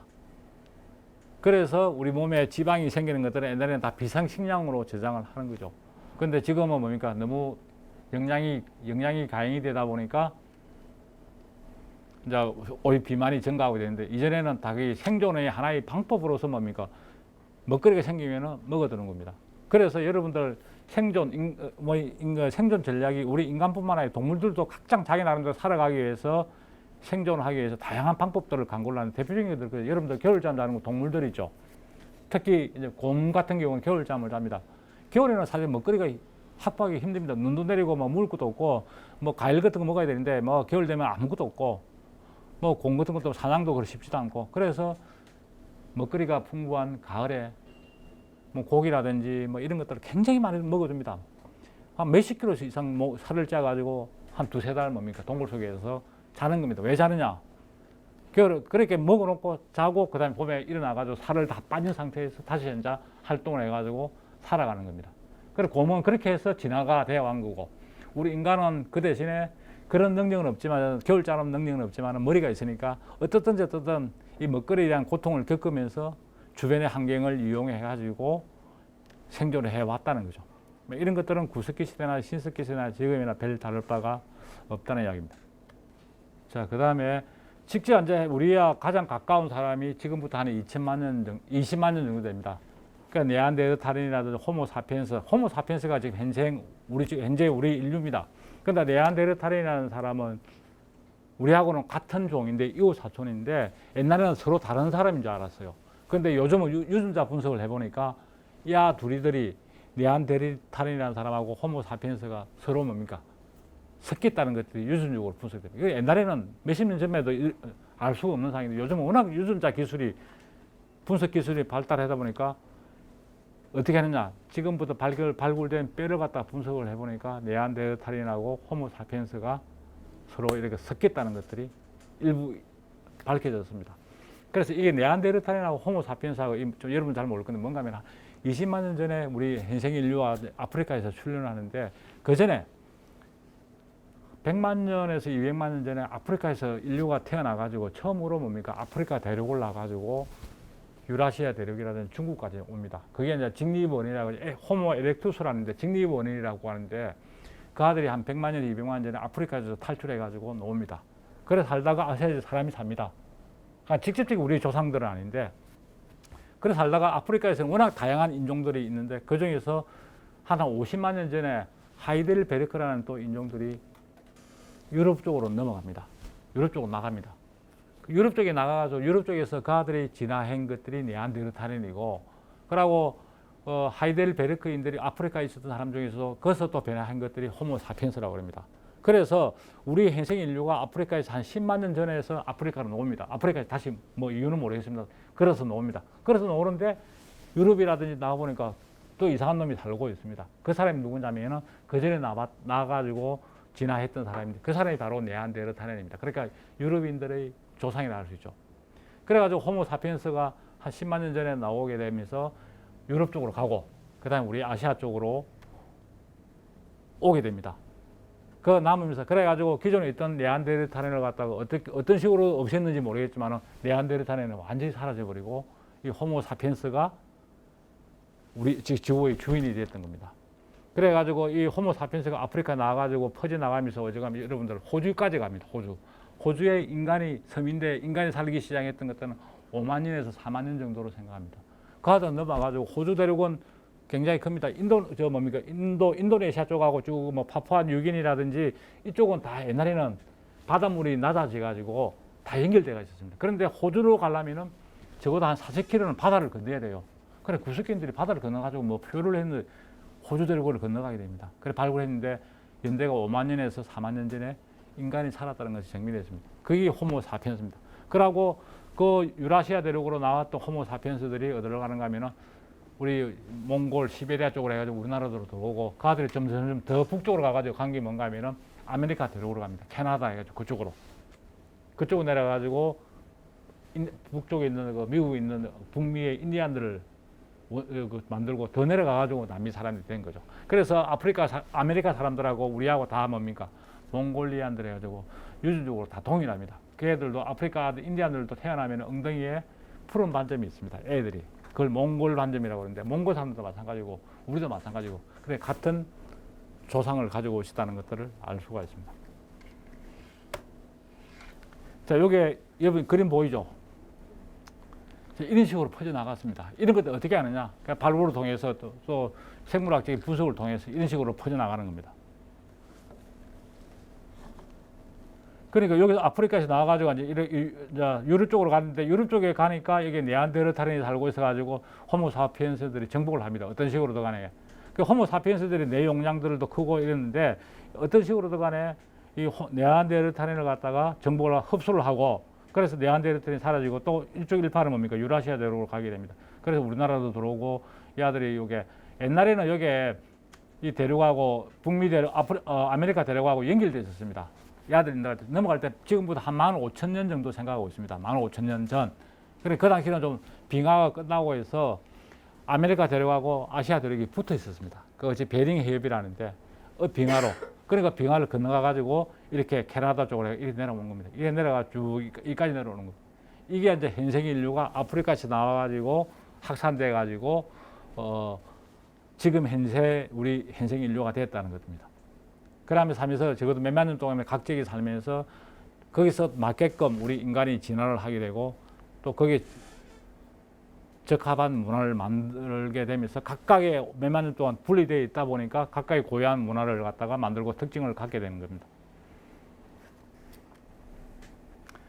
그래서 우리 몸에 지방이 생기는 것들은 옛날에는 다 비상식량으로 저장을 하는 거죠. 근데 지금은 뭡니까? 너무 영양이 가행이 되다 보니까 이제 오히 비만이 증가하게 되는데, 이전에는 닭이 생존의 하나의 방법으로서 뭡니까? 먹거리가 생기면은 먹어드는 겁니다. 그래서 여러분들 생존 전략이 우리 인간뿐만 아니라 동물들도 각장 자기 나름대로 살아가기 위해서 생존을 하기 위해서 다양한 방법들을 강구를 하는 대표적인 것들, 여러분들 겨울잠 자는 거 동물들 있죠. 특히 이제 곰 같은 경우는 겨울잠을 잡니다. 겨울에는 사실 먹거리가 확보하기 힘듭니다. 눈도 내리고 뭐 먹을 것도 없고 뭐 과일 같은 거 먹어야 되는데 뭐 겨울 되면 아무것도 없고 뭐 곰 같은 것도 사냥도 그렇게 쉽지도 않고, 그래서 먹거리가 풍부한 가을에 뭐 고기라든지 뭐 이런 것들을 굉장히 많이 먹어줍니다. 한 몇십 킬로 이상 살을 쪄가지고 한 두세 달 뭡니까? 동굴 속에서 자는 겁니다. 왜 자느냐? 그렇게 먹어놓고 자고 그 다음에 봄에 일어나가지고 살을 다 빠진 상태에서 다시 이제 활동을 해가지고 살아가는 겁니다. 그래서 곰은 그렇게 해서 진화가 되어 간 거고, 우리 인간은 그 대신에 그런 능력은 없지만, 겨울잠 능력은 없지만 머리가 있으니까 어떻든 이 먹거리에 대한 고통을 겪으면서 주변의 환경을 이용해 가지고 생존을 해왔다는 거죠. 이런 것들은 구석기 시대나 신석기 시대나 지금이나 별 다를 바가 없다는 이야기입니다. 자, 그 다음에 직접 이제 우리와 가장 가까운 사람이 지금부터 한 20만 년 정도 됩니다. 그러니까 네안데르탈인이라든지 호모사피엔스가 지금 현재 우리 인류입니다. 그런데 네안데르탈인이라는 사람은 우리하고는 같은 종인데 이웃 사촌인데 옛날에는 서로 다른 사람인 줄 알았어요. 그런데 요즘은 유전자 분석을 해보니까 이 둘이들이 네안데르탈인이라는 사람하고 호모사피엔스가 서로 뭡니까? 섞였다는 것들이 유전적으로 분석됩니다. 옛날에는 몇십 년 전에도 알 수가 없는 상황인데 요즘은 워낙 유전자 기술이 분석 기술이 발달하다 보니까 어떻게 하느냐? 지금부터 발굴된 뼈를 갖다 분석을 해보니까 네안데르탈인하고 호모사피엔스가 서로 이렇게 섞였다는 것들이 일부 밝혀졌습니다. 그래서 이게 네안데르탈인하고 호모사피엔스하고 여러분 잘 모를 건데 뭔가 하면 20만 년 전에 우리 현생 인류가 아프리카에서 출현을 하는데, 그 전에 100만 년에서 200만 년 전에 아프리카에서 인류가 태어나가지고 처음으로 뭡니까? 아프리카 대륙을 나가지고 유라시아 대륙이라든지 중국까지 옵니다. 그게 이제 직립원인이라고, 호모 에렉투스라는데 직립원인이라고 하는데, 그 아들이 한 100만 년, 200만 년 전에 아프리카에서 탈출해가지고 나옵니다. 그래서 살다가 아시아에서 사람이 삽니다. 그러니까 직접적인 우리 조상들은 아닌데, 그래서 살다가 아프리카에서는 워낙 다양한 인종들이 있는데, 그 중에서 한 50만 년 전에 하이델베르크라는 또 인종들이 유럽 쪽으로 넘어갑니다. 유럽 쪽으로 나갑니다. 유럽 쪽에 나가가지고 유럽 쪽에서 그 아들이 진화한 것들이 네안데르탈인이고, 그러고 하이델베르크인들이 아프리카에 있었던 사람 중에서 거기서 또 변화한 것들이 호모사피엔스라고 합니다. 그래서 우리 현생 인류가 아프리카에서 한 10만 년 전에서 아프리카로 나옵니다. 아프리카에 다시 뭐 이유는 모르겠습니다. 그래서 나옵니다. 그래서 나오는데 유럽이라든지 나가보니까 또 이상한 놈이 살고 있습니다. 그 사람이 누구냐면은 그 전에 나가지고 진화했던 사람인데, 그 사람이 바로 네안데르탈인입니다. 그러니까 유럽인들의 조상이라 할 수 있죠. 그래가지고 호모사피엔스가 한 10만 년 전에 나오게 되면서 유럽 쪽으로 가고, 그 다음에 우리 아시아 쪽으로 오게 됩니다. 그 남으면서, 그래가지고 기존에 있던 네안데르탈인을 갖다가 어떤 식으로 없앴는지 모르겠지만 네안데르탈인은 완전히 사라져버리고 이 호모사피엔스가 우리 지구의 주인이 됐던 겁니다. 그래가지고 이 호모사피엔스가 아프리카 나가가지고 퍼져나가면서 어지간하면 여러분들 호주까지 갑니다. 호주에 인간이 서민대 인간이 살기 시작했던 것들은 5만 년에서 4만 년 정도로 생각합니다. 그 하다 넘어가지고 호주 대륙은 굉장히 큽니다. 인도네시아 쪽하고 쭉 뭐 파푸아 뉴기니라든지 이쪽은 다 옛날에는 바닷물이 낮아져가지고 다 연결되어 있었습니다. 그런데 호주로 가려면은 적어도 한 40km는 바다를 건너야 돼요. 그래 구석기인들이 바다를 건너가지고 뭐 표를 했는데 호주 대륙을 건너가게 됩니다. 그래 발굴했는데 연대가 5만 년에서 4만 년 전에 인간이 살았다는 것이 증명됐습니다. 그게 호모사피엔스입니다. 그러고 그 유라시아 대륙으로 나왔던 호모사피엔스들이 어디로 가는가 하면은 우리 몽골, 시베리아 쪽으로 해가지고 우리나라로 들어오고, 그 아들이 점점 더 북쪽으로 가가지고 간 게 뭔가 하면은 아메리카 대륙으로 갑니다. 캐나다 해가지고 그쪽으로 내려가지고 북쪽에 있는 그 미국에 있는 북미의 인디안들을 만들고 더 내려가가지고 남미 사람이 된 거죠. 그래서 아메리카 사람들하고 우리하고 다 뭡니까? 몽골리안들 해가지고 유전적으로 다 동일합니다. 그 애들도 아프리카 인디안들도 태어나면 엉덩이에 푸른 반점이 있습니다. 애들이. 그걸 몽골 반점이라고 그러는데 몽골 사람들도 마찬가지고 우리도 마찬가지고 그래 같은 조상을 가지고 있다는 것들을 알 수가 있습니다. 자, 요게 여러분 그림 보이죠? 이런 식으로 퍼져나갔습니다. 이런 것들 어떻게 하느냐? 그러니까 발굴을 통해서 또 생물학적인 분석을 통해서 이런 식으로 퍼져나가는 겁니다. 그러니까 여기서 아프리카에서 나와가지고 이제 유럽 쪽으로 갔는데 유럽 쪽에 가니까 여기 네안데르탈인이 살고 있어가지고 호모사피엔스들이 정복을 합니다. 어떤 식으로든 간에. 그 호모사피엔스들이 뇌 용량들도 크고 이랬는데 어떤 식으로든 간에 이 네안데르탈인을 갖다가 정복을 흡수를 하고 그래서 네안데르탈인이 사라지고 또 이쪽 일파는 뭡니까? 유라시아 대륙으로 가게 됩니다. 그래서 우리나라도 들어오고 이 아들이 이게 옛날에는 여기에 이 대륙하고 북미 대륙, 아메리카 대륙하고 연결되어 있었습니다. 이 아들이 넘어갈 때 지금보다 한 15,000년 정도 생각하고 있습니다. 15,000년 전. 그래 그 당시는 좀 빙하가 끝나고 해서 아메리카 대륙하고 아시아 대륙이 붙어 있었습니다. 그것이 베링 해협이라는데 빙하로. 그러니까 빙하를 건너가 가지고 이렇게 캐나다 쪽으로 이렇게 내려오는 겁니다. 이게 내려가 쭉 여기까지 내려오는 겁니다. 이게 이제 현생 인류가 아프리카에서 나와 가지고 확산돼 가지고 지금 현재 우리 현생 인류가 됐다는 것입니다. 그러면서 하면서 적어도 몇만 년 동안 각지에 살면서 거기서 맞게끔 우리 인간이 진화를 하게 되고 또 거기에 적합한 문화를 만들게 되면서 각각의 몇만 년 동안 분리되어 있다 보니까 각각의 고유한 문화를 갖다가 만들고 특징을 갖게 되는 겁니다.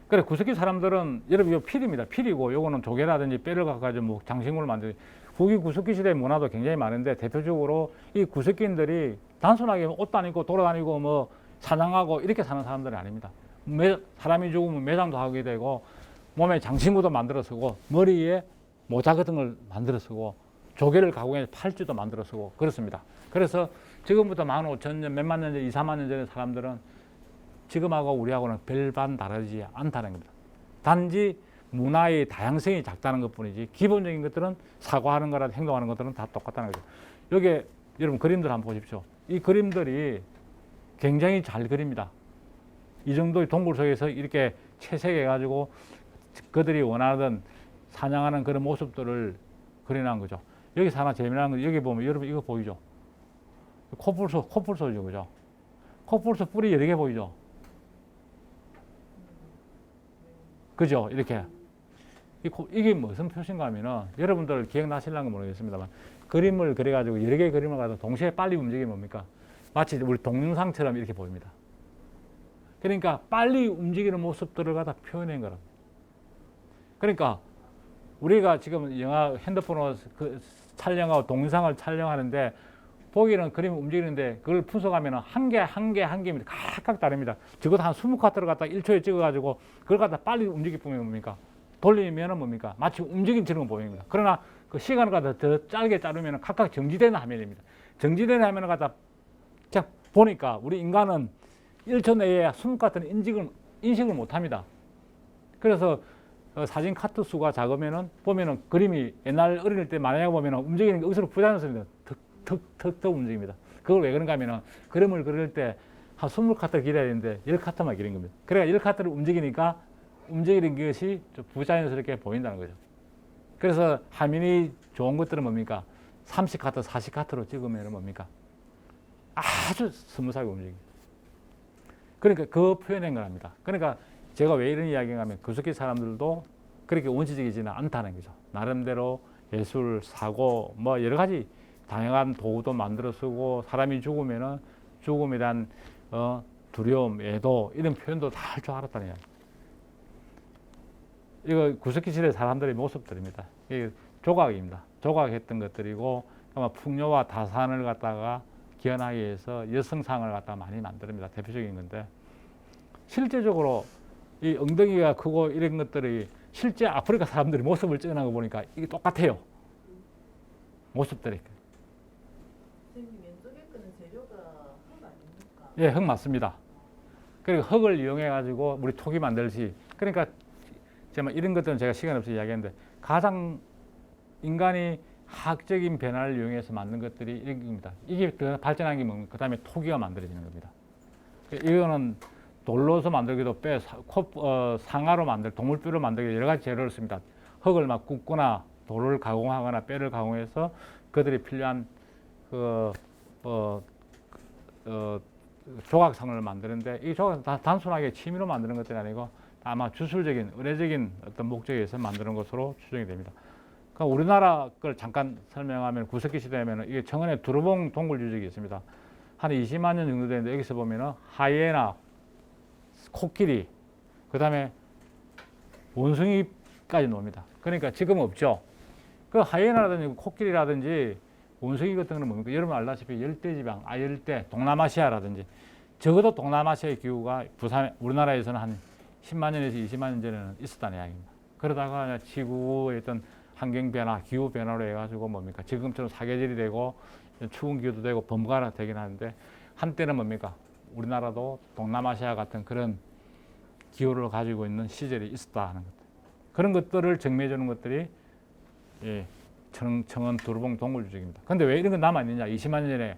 그래 구석기 사람들은 여러분 이거 필입니다. 필이고 요거는 조개라든지 뼈를 갖가지고 뭐 장식물을 만들. 후기 구석기 시대 문화도 굉장히 많은데 대표적으로 이 구석기인들이 단순하게 옷 다니고 돌아다니고 뭐 사냥하고 이렇게 사는 사람들이 아닙니다. 사람이 죽으면 매장도 하게 되고 몸에 장식물도 만들어 쓰고 머리에 모자 같은 걸 만들어 쓰고 조개를 가공해서 팔찌도 만들어 쓰고 그렇습니다. 그래서 지금부터 15,000년, 몇만 년 전, 2, 3만 년 전의 사람들은 지금하고 우리하고는 별반 다르지 않다는 겁니다. 단지 문화의 다양성이 작다는 것뿐이지 기본적인 것들은 사고하는 거나 행동하는 것들은 다 똑같다는 거죠. 여기 여러분 그림들 한번 보십시오. 이 그림들이 굉장히 잘 그립니다. 이 정도의 동굴 속에서 이렇게 채색해가지고 그들이 원하던 사냥하는 그런 모습들을 그려놓은 거죠. 여기서 하나 재미난 건 여기 보면 여러분 이거 보이죠? 코뿔소죠, 그죠? 코뿔소 뿔이 여러 개 보이죠? 그죠? 이렇게. 이게 무슨 표시인가 하면은 여러분들 기억나실랑가 모르겠습니다만 그림을 그려가지고 여러 개의 그림을 가지고 동시에 빨리 움직이면 뭡니까? 마치 우리 동영상처럼 이렇게 보입니다. 그러니까 빨리 움직이는 모습들을 갖다 표현한 거랍니다. 그러니까 우리가 지금 영화 핸드폰으로 촬영하고 동영상을 촬영하는데 보기는 그림이 움직이는데 그걸 분석하면 한 개입니다. 각각 다릅니다. 적어도 한 20카트를 갖다 1초에 찍어가지고 그걸 갖다 빨리 움직이 보면 뭡니까? 돌리면 뭡니까? 마치 움직임처럼 보입니다. 그러나 그 시간을 갖다 더 짧게 자르면 각각 정지되는 화면입니다. 정지되는 화면을 갖다 자 보니까 우리 인간은 1초 내에 20카트는 인식을 못 합니다. 그래서 사진 카트 수가 작으면은 보면은 그림이 옛날 어릴 때 만약에 보면은 움직이는 게 의수로 부자연스럽습니다. 턱 움직입니다. 그걸 왜 그런가 하면은 그림을 그릴 때 한 20카트를 그려야 되는데 10카트만 그린 겁니다. 그러니까 10카트를 움직이니까 움직이는 것이 좀 부자연스럽게 보인다는 거죠. 그래서 화면이 좋은 것들은 뭡니까? 30카트, 40카트로 찍으면 뭡니까? 아주 스무스하게 움직입니다. 그러니까 그 표현한 거랍니다. 그러니까 제가 왜 이런 이야기를 하면 구석기 사람들도 그렇게 원시적이지는 않다는 거죠. 나름대로 예술, 사고, 뭐 여러 가지 다양한 도구도 만들어 쓰고 사람이 죽으면은 죽음에 대한 두려움, 애도 이런 표현도 다 할 줄 알았다는 이야기. 이거 구석기 시대 사람들의 모습들입니다. 이게 조각입니다. 조각했던 것들이고 아마 풍요와 다산을 갖다가 기원하기 위해서 여성상을 갖다가 많이 만듭니다. 대표적인 건데 실제적으로 이 엉덩이가 크고 이런 것들이 실제 아프리카 사람들이 모습을 찍어놓은 거 보니까 이게 똑같아요. 모습들이. 선생님 왼쪽에 거는 재료가 흙 아닙니까? 예, 흙 맞습니다. 그리고 흙을 이용해 가지고 우리 톡이 만들듯이 그러니까 제가 이런 것들은 제가 시간 없이 이야기했는데 가장 인간이 화학적인 변화를 이용해서 만든 것들이 이런 겁니다. 이게 더 발전한 게 뭡니까? 그 다음에 토기가 만들어지는 겁니다. 이거는 돌로서 만들기도 상아로 만들, 동물뼈로 만들기 여러 가지 재료를 씁니다. 흙을 막 굽거나 돌을 가공하거나 뼈를 가공해서 그들이 필요한 그 조각상을 만드는데 이 조각 다 단순하게 취미로 만드는 것들이 아니고 아마 주술적인 의례적인 어떤 목적에 의해서 만드는 것으로 추정이 됩니다. 그러니까 우리나라 걸 잠깐 설명하면 구석기 시대에는 이게 청원에 두루봉 동굴 유적이 있습니다. 한 20만 년 정도 되는데 여기서 보면은 하이에나, 코끼리, 그 다음에 원숭이까지 나옵니다. 그러니까 지금은 없죠. 그 하이에나라든지 코끼리라든지 원숭이 같은 거는 뭡니까? 여러분 알다시피 열대지방, 아열대, 동남아시아라든지 적어도 동남아시아의 기후가 우리나라에서는 한 10만 년에서 20만 년 전에는 있었다는 이야기입니다. 그러다가 지구의 어떤 환경 변화, 기후 변화로 해가지고 뭡니까? 지금처럼 사계절이 되고 추운 기후도 되고 범가가 되긴 하는데 한때는 뭡니까? 우리나라도 동남아시아 같은 그런 기후를 가지고 있는 시절이 있었다 하는 것. 그런 것들을 증명해 주는 것들이 예, 청원 두루봉 동굴 유적입니다. 근데 왜 이런 건 남아 있느냐? 20만 년 전에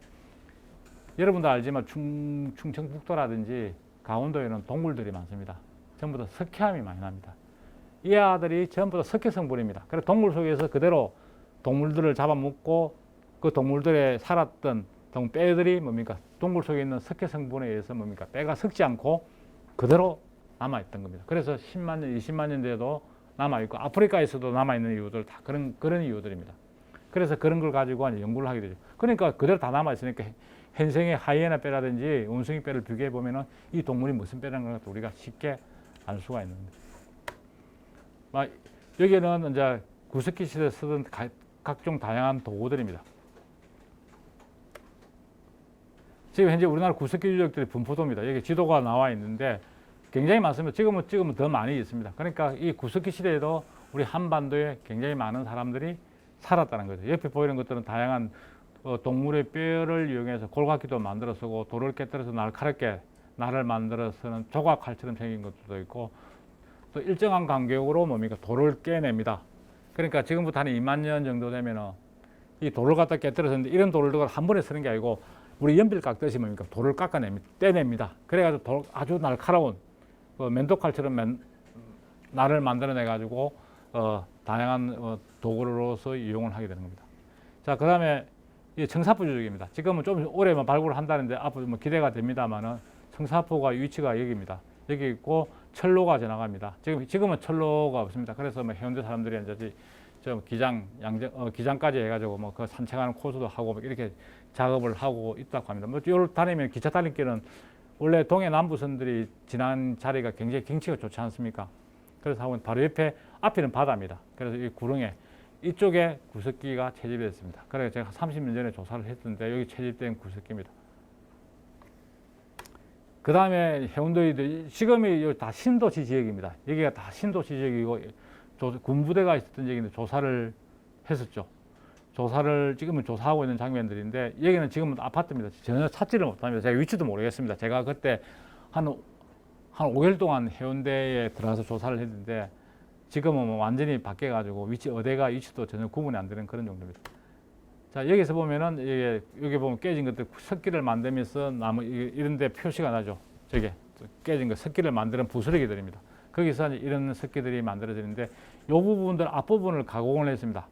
여러분도 알지만 충청북도라든지 강원도에는 동굴들이 많습니다. 전부 다 석회암이 많이 납니다. 이 아들이 전부 다 석회 성분입니다. 그래서 동굴 속에서 그대로 동물들을 잡아먹고 그 동물들에 살았던 뼈들이 뭡니까? 동굴 속에 있는 석회 성분에 의해서 뭡니까? 뼈가 썩지 않고 그대로 남아있던 겁니다. 그래서 10만 년, 20만 년 돼도 남아있고 아프리카에서도 남아있는 이유들 다 그런 이유들입니다. 그래서 그런 걸 가지고 연구를 하게 되죠. 그러니까 그대로 다 남아있으니까 현생의 하이에나 뼈라든지 원숭이 뼈를 비교해 보면은 이 동물이 무슨 뼈라는 것도 우리가 쉽게 알 수가 있는 거예요. 여기는 이제 구석기 시대에 쓰던 각종 다양한 도구들입니다. 지금 현재 우리나라 구석기 유적들이 분포도입니다. 여기 지도가 나와 있는데 굉장히 많습니다. 지금은 더 많이 있습니다. 그러니까 이 구석기 시대에도 우리 한반도에 굉장히 많은 사람들이 살았다는 거죠. 옆에 보이는 것들은 다양한 동물의 뼈를 이용해서 골각기도 만들어 쓰고 돌을 깨뜨려서 날카롭게 날을 만들어 쓰는 조각칼처럼 생긴 것도 있고 또 일정한 간격으로 뭡니까? 돌을 깨냅니다. 그러니까 지금부터 한 2만 년 정도 되면은 이 돌을 갖다 깨뜨려서는데 이런 돌을 한 번에 쓰는 게 아니고 우리 연필 깎듯이 뭡니까? 돌을 깎아냅니다. 떼냅니다. 그래가지고 아주 날카로운 면도칼처럼 날을 만들어내 가지고 다양한 도구로서 이용을 하게 되는 겁니다. 자, 그 다음에 청사포 유적입니다. 지금은 좀 오래만 발굴을 한다는데 앞으로 뭐 기대가 됩니다만은 청사포가 위치가 여기입니다. 여기 있고 철로가 지나갑니다. 지금은 철로가 없습니다. 그래서 뭐 해운대 사람들이 이제 좀 기장까지 해가지고 뭐 그 산책하는 코스도 하고 뭐 이렇게 작업을 하고 있다고 합니다. 뭐 여기 다니면 기차 타림길은 원래 동해 남부선들이 지난 자리가 굉장히 경치가 좋지 않습니까? 그래서 하고 바로 옆에 앞에는 바다입니다. 그래서 이 구릉에 이쪽에 구석기가 채집이 됐습니다. 그래서 제가 30년 전에 조사를 했던데 여기 채집된 구석기입니다. 그 다음에 해운도에 지금이 다 신도시 지역입니다. 여기가 다 신도시 지역이고 군부대가 있었던 지역인데 조사를 했었죠. 지금은 조사하고 있는 장면들인데 여기는 지금은 아파트입니다. 전혀 찾지를 못합니다. 제가 위치도 모르겠습니다. 제가 그때 한 5개월 동안 해운대에 들어가서 조사를 했는데 지금은 뭐 완전히 바뀌어가지고 어디가 위치도 전혀 구분이 안 되는 그런 정도입니다. 자, 여기서 보면은 여기 보면 깨진 것들 석기를 만들면서 나무 이런 데 표시가 나죠. 저게 깨진 거 석기를 만드는 부스러기들입니다. 거기서 이런 석기들이 만들어지는데 이 부분들 앞부분을 가공을 했습니다.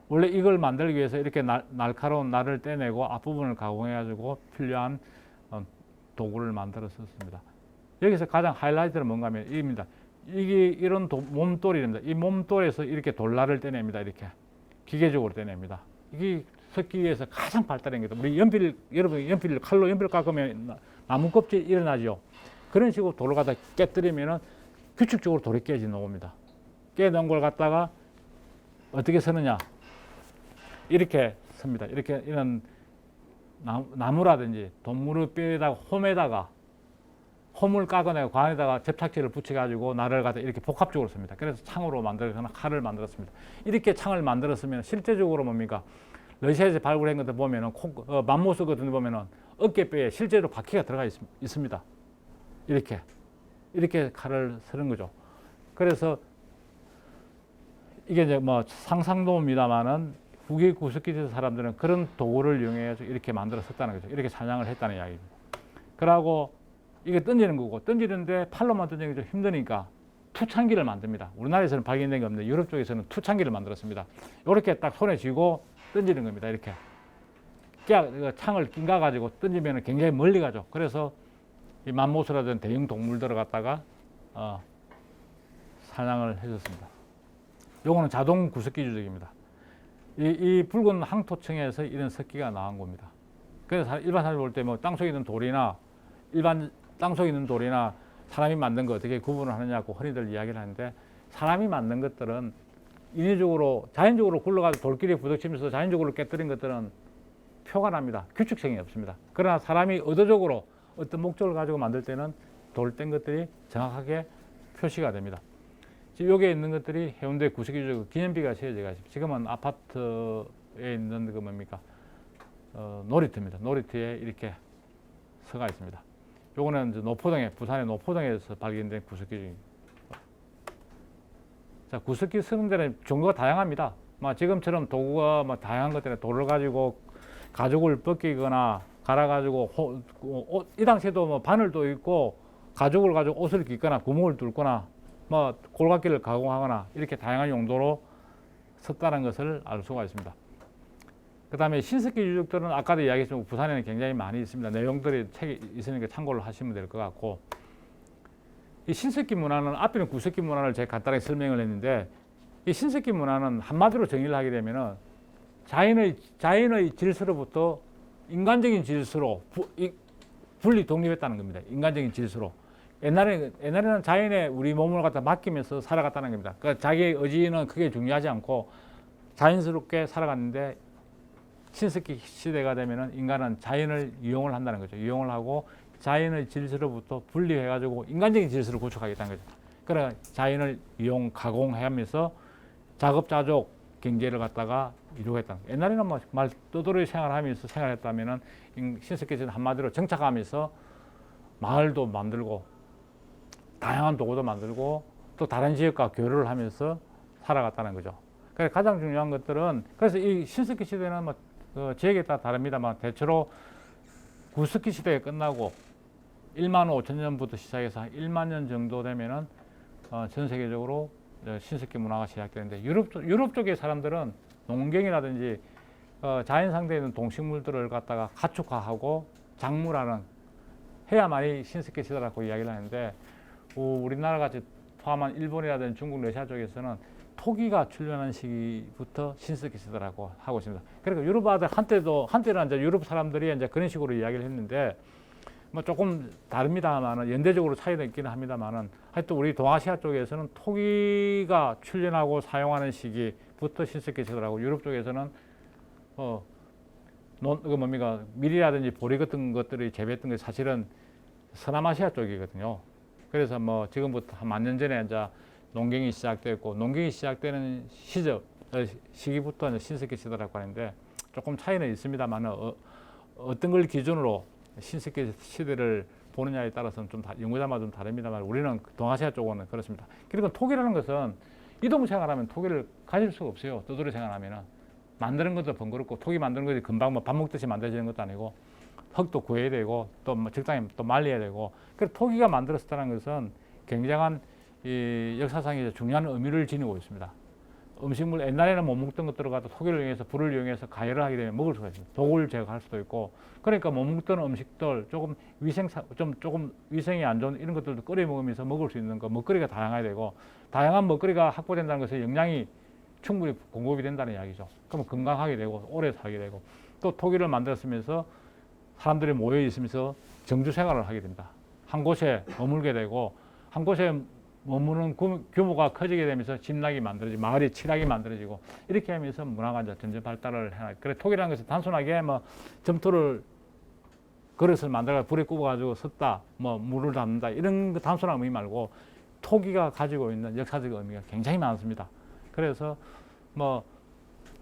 원래 이걸 만들기 위해서 이렇게 날카로운 날을 떼내고 앞부분을 가공해가지고 필요한 도구를 만들어 썼습니다. 여기서 가장 하이라이트는 뭔가 하면 이겁니다. 이게 이런 몸돌이입니다. 이 몸돌에서 이렇게 돌날을 떼냅니다. 이렇게 기계적으로 떼냅니다. 이게 석기에서 가장 발달한 게 우리 여러분 칼로 연필 깎으면 나무 껍질 일어나죠. 그런 식으로 돌을 갖다 깨뜨리면은 규칙적으로 돌이 깨져 나옵니다. 깨놓은 걸 갖다가 어떻게 쓰느냐? 이렇게 씁니다. 이렇게 이런 나무라든지 동물의 뼈에다가 홈을 깎아내고 관에다가 접착제를 붙여가지고 날을 갖다 이렇게 복합적으로 씁니다. 그래서 창으로 만들거나 칼을 만들었습니다. 이렇게 창을 만들었으면 실제적으로 뭡니까? 러시아에서 발굴한 것들 보면은 맘모스 같은 데 보면은 어깨뼈에 실제로 바퀴가 들어가 있습니다. 이렇게 칼을 쓰는 거죠. 그래서 이게 이제 뭐 상상도입니다만은 후기 구석기 시대 사람들은 그런 도구를 이용해서 이렇게 만들었었다는 거죠. 이렇게 사냥을 했다는 이야기입니다. 그러고 이게 던지는 거고 던지는데 팔로만 던지는 게 좀 힘드니까 투창기를 만듭니다. 우리나라에서는 발견된 게 없는데 유럽 쪽에서는 투창기를 만들었습니다. 이렇게 딱 손에 쥐고 던지는 겁니다. 이렇게 창을 낑가 가지고 던지면 굉장히 멀리 가죠. 그래서 이 맘모스라든 대형 동물들을 갖다가 사냥을 했었습니다. 요거는 자동 구석기 주적입니다. 이 붉은 항토층에서 이런 석기가 나온 겁니다. 그래서 일반 사람이 볼 때 뭐 땅속에 있는 돌이나 일반 땅속에 있는 돌이나 사람이 만든 거 어떻게 구분을 하느냐고 흔히들 이야기를 하는데, 사람이 만든 것들은 인위적으로 자연적으로 굴러가서 돌끼리에 부딪히면서 자연적으로 깨뜨린 것들은 표가 납니다. 규칙성이 없습니다. 그러나 사람이 의도적으로 어떤 목적을 가지고 만들 때는 돌 뗀 것들이 정확하게 표시가 됩니다. 지금 여기에 있는 것들이 해운대 구석기 기념비가 세워져가 지금은 아파트에 있는 그 뭡니까 놀이터입니다. 놀이터에 이렇게 서가 있습니다. 요거는 이제 노포동에, 부산의 노포동에서 발견된 구석기입니다. 자, 구석기 쓰는 데는 종류가 다양합니다. 지금처럼 도구가 다양한 것 때문에 돌을 가지고 가죽을 벗기거나 갈아가지고 이 당시에도 바늘도 있고 가죽을 가지고 옷을 깃거나 구멍을 뚫거나 골각기를 가공하거나 이렇게 다양한 용도로 썼다는 것을 알 수가 있습니다. 그 다음에 신석기 유적들은 아까도 이야기했지만 부산에는 굉장히 많이 있습니다. 내용들이 책에 있으니까 참고를 하시면 될 것 같고, 이 신석기 문화는 앞에는 구석기 문화를 제가 간단하게 설명을 했는데, 이 신석기 문화는 한마디로 정의를 하게 되면은 자연의 질서로부터 인간적인 질서로 분리 독립했다는 겁니다. 인간적인 질서로. 옛날에는 자연에 우리 몸을 갖다 맡기면서 살아갔다는 겁니다. 그러니까 자기의 의지는 크게 중요하지 않고 자연스럽게 살아갔는데, 신석기 시대가 되면은 인간은 자연을 이용을 한다는 거죠. 이용을 하고 자연의 질서로부터 분리해가지고 인간적인 질서를 구축하겠다는 거죠. 그래 자연을 이용, 가공하면서 자급자족 경제를 갖다가 이루겠다는 거예요. 옛날에는 말 떠돌이 생활하면서 생활했다면은 신석기 시대는 한마디로 정착하면서 마을도 만들고 다양한 도구도 만들고 또 다른 지역과 교류를 하면서 살아갔다는 거죠. 그래서 가장 중요한 것들은, 그래서 이 신석기 시대는 지역에 따라 다릅니다만 대체로 구석기 시대가 끝나고 1만 5천 년부터 시작해서 한 1만 년 정도 되면은 전 세계적으로 신석기 문화가 시작되는데, 유럽 쪽의 사람들은 농경이라든지 자연 상대에 있는 동식물들을 갖다가 가축화하고 작물화는 해야만이 신석기 시대라고 이야기를 하는데, 우리나라 같이 포함한 일본이라든지 중국, 러시아 쪽에서는 토기가 출현한 시기부터 신석기 시대라고 하고 있습니다. 그러니까 유럽 아들 한때는 이제 유럽 사람들이 이제 그런 식으로 이야기를 했는데, 조금 다릅니다만은 연대적으로 차이가 있기는 합니다만은, 하여튼 우리 동아시아 쪽에서는 토기가 출현하고 사용하는 시기부터 신석기 시대라고, 유럽 쪽에서는 밀이라든지 보리 같은 것들이 재배했던 게 사실은 서남아시아 쪽이거든요. 그래서 지금부터 한 1000년 전에 이제 농경이 시작됐고, 농경이 시작되는 시기부터 신석기 시대라고 하는데, 조금 차이는 있습니다만 어떤 걸 기준으로 신석기 시대를 보느냐에 따라서는 좀 연구자마다 좀 다릅니다만, 우리는 동아시아 쪽은 그렇습니다. 그리고 토기라는 것은 이동 생활하면 토기를 가질 수가 없어요. 떠돌이 생활하면은 만드는 것도 번거롭고, 토기 만드는 것이 금방 밥 먹듯이 만들어지는 것도 아니고, 흙도 구해야 되고 또 적당히 또 말려야 되고, 그래서 토기가 만들었다는 것은 굉장한 이 역사상에 중요한 의미를 지니고 있습니다. 음식물, 옛날에는 못 먹던 것들을 갖다 토기를 이용해서, 불을 이용해서 가열을 하게 되면 먹을 수가 있습니다. 독을 제거할 수도 있고, 그러니까 못 먹던 음식들 조금 위생이 안 좋은 이런 것들도 끓여 먹으면서 먹을 수 있는 거, 먹거리가 다양해야 되고, 다양한 먹거리가 확보된다는 것은 영양이 충분히 공급이 된다는 이야기죠. 그러면 건강하게 되고 오래 살게 되고, 또 토기를 만들었으면서 사람들이 모여 있으면서 정주 생활을 하게 됩니다. 한 곳에 머물게 되고, 한 곳에 머무는 규모가 커지게 되면서 집락이 만들어지고 마을이 칠락이 만들어지고, 이렇게 하면서 문화가 이제 점점 발달을 해나. 그래 토기라는 것은 단순하게 점토를 그릇을 만들어 불에 굽어가지고 섰다, 물을 담는다 이런 단순한 의미 말고, 토기가 가지고 있는 역사적 의미가 굉장히 많습니다. 그래서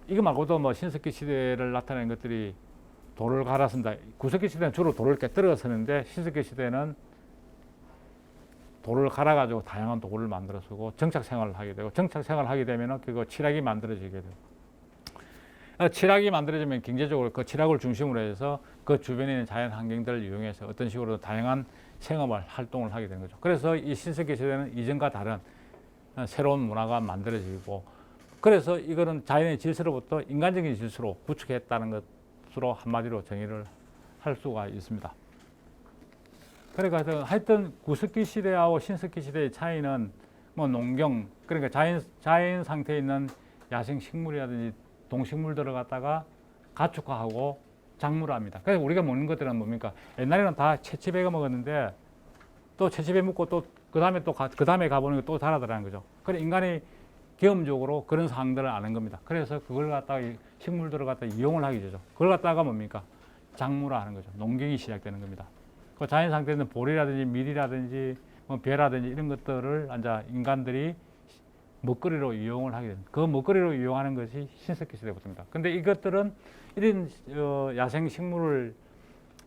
이거 말고도 신석기 시대를 나타내는 것들이 돌을 갈아 쓴다. 구석기 시대는 주로 돌을 깨뜨려 쓰는데, 신석기 시대는 돌을 갈아가지고 다양한 도구를 만들어 쓰고 정착 생활을 하게 되고, 정착 생활을 하게 되면 그거 칠학이 만들어지게 돼요. 칠학이 만들어지면 경제적으로 그 칠학을 중심으로 해서 그 주변에 있는 자연 환경들을 이용해서 어떤 식으로 다양한 생업을 활동을 하게 되는 거죠. 그래서 이 신석기 시대는 이전과 다른 새로운 문화가 만들어지고 그래서 이거는 자연의 질서로부터 인간적인 질서로 구축했다는 것으로 한마디로 정의를 할 수가 있습니다. 그러니까 하여튼 구석기 시대하고 신석기 시대의 차이는 뭐 농경 그러니까 자연 상태에 있는 야생 식물이라든지 동식물들을 갖다가 가축화하고 작물화합니다. 그래서 우리가 먹는 것들은 뭡니까? 옛날에는 다 채취배가 먹었는데 또 채취배 먹고 또 그 다음에 가보는 게 또 자라더라는 거죠. 그래 인간이 경험적으로 그런 상황들을 아는 겁니다. 그래서 그걸 갖다가 식물들을 갖다가 이용을 하게 되죠. 그걸 갖다가 뭡니까? 작물화하는 거죠. 농경이 시작되는 겁니다. 그 자연 상태에는 보리라든지 밀이라든지 뭐 벼라든지 이런 것들을 이제 인간들이 먹거리로 이용을 하게 됩니다. 그 먹거리로 이용하는 것이 신석기 시대부터입니다. 근데 이것들은 이런 야생 식물을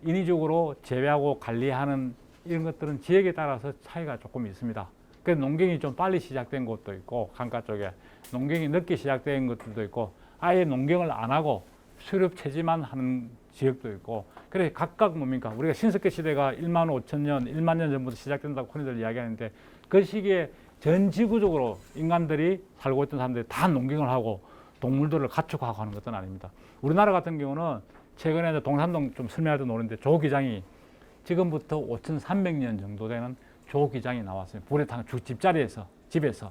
인위적으로 재배하고 관리하는 이런 것들은 지역에 따라서 차이가 조금 있습니다. 그래서 농경이 좀 빨리 시작된 곳도 있고 강가 쪽에 농경이 늦게 시작된 것들도 있고 아예 농경을 안 하고 수렵 채지만 하는 지역도 있고 그래서 각각 뭡니까? 우리가 신석기 시대가 1만 5천 년, 1만 년 전부터 시작된다고 흔히들 이야기하는데 그 시기에 전 지구적으로 인간들이 살고 있던 사람들이 다 농경을 하고 동물들을 가축하고 하는 것은 아닙니다. 우리나라 같은 경우는 최근에 동산동 좀 설명하던 노는데 조기장이 지금부터 5,300년 정도 되는 조기장이 나왔어요. 불에 탄 집에서.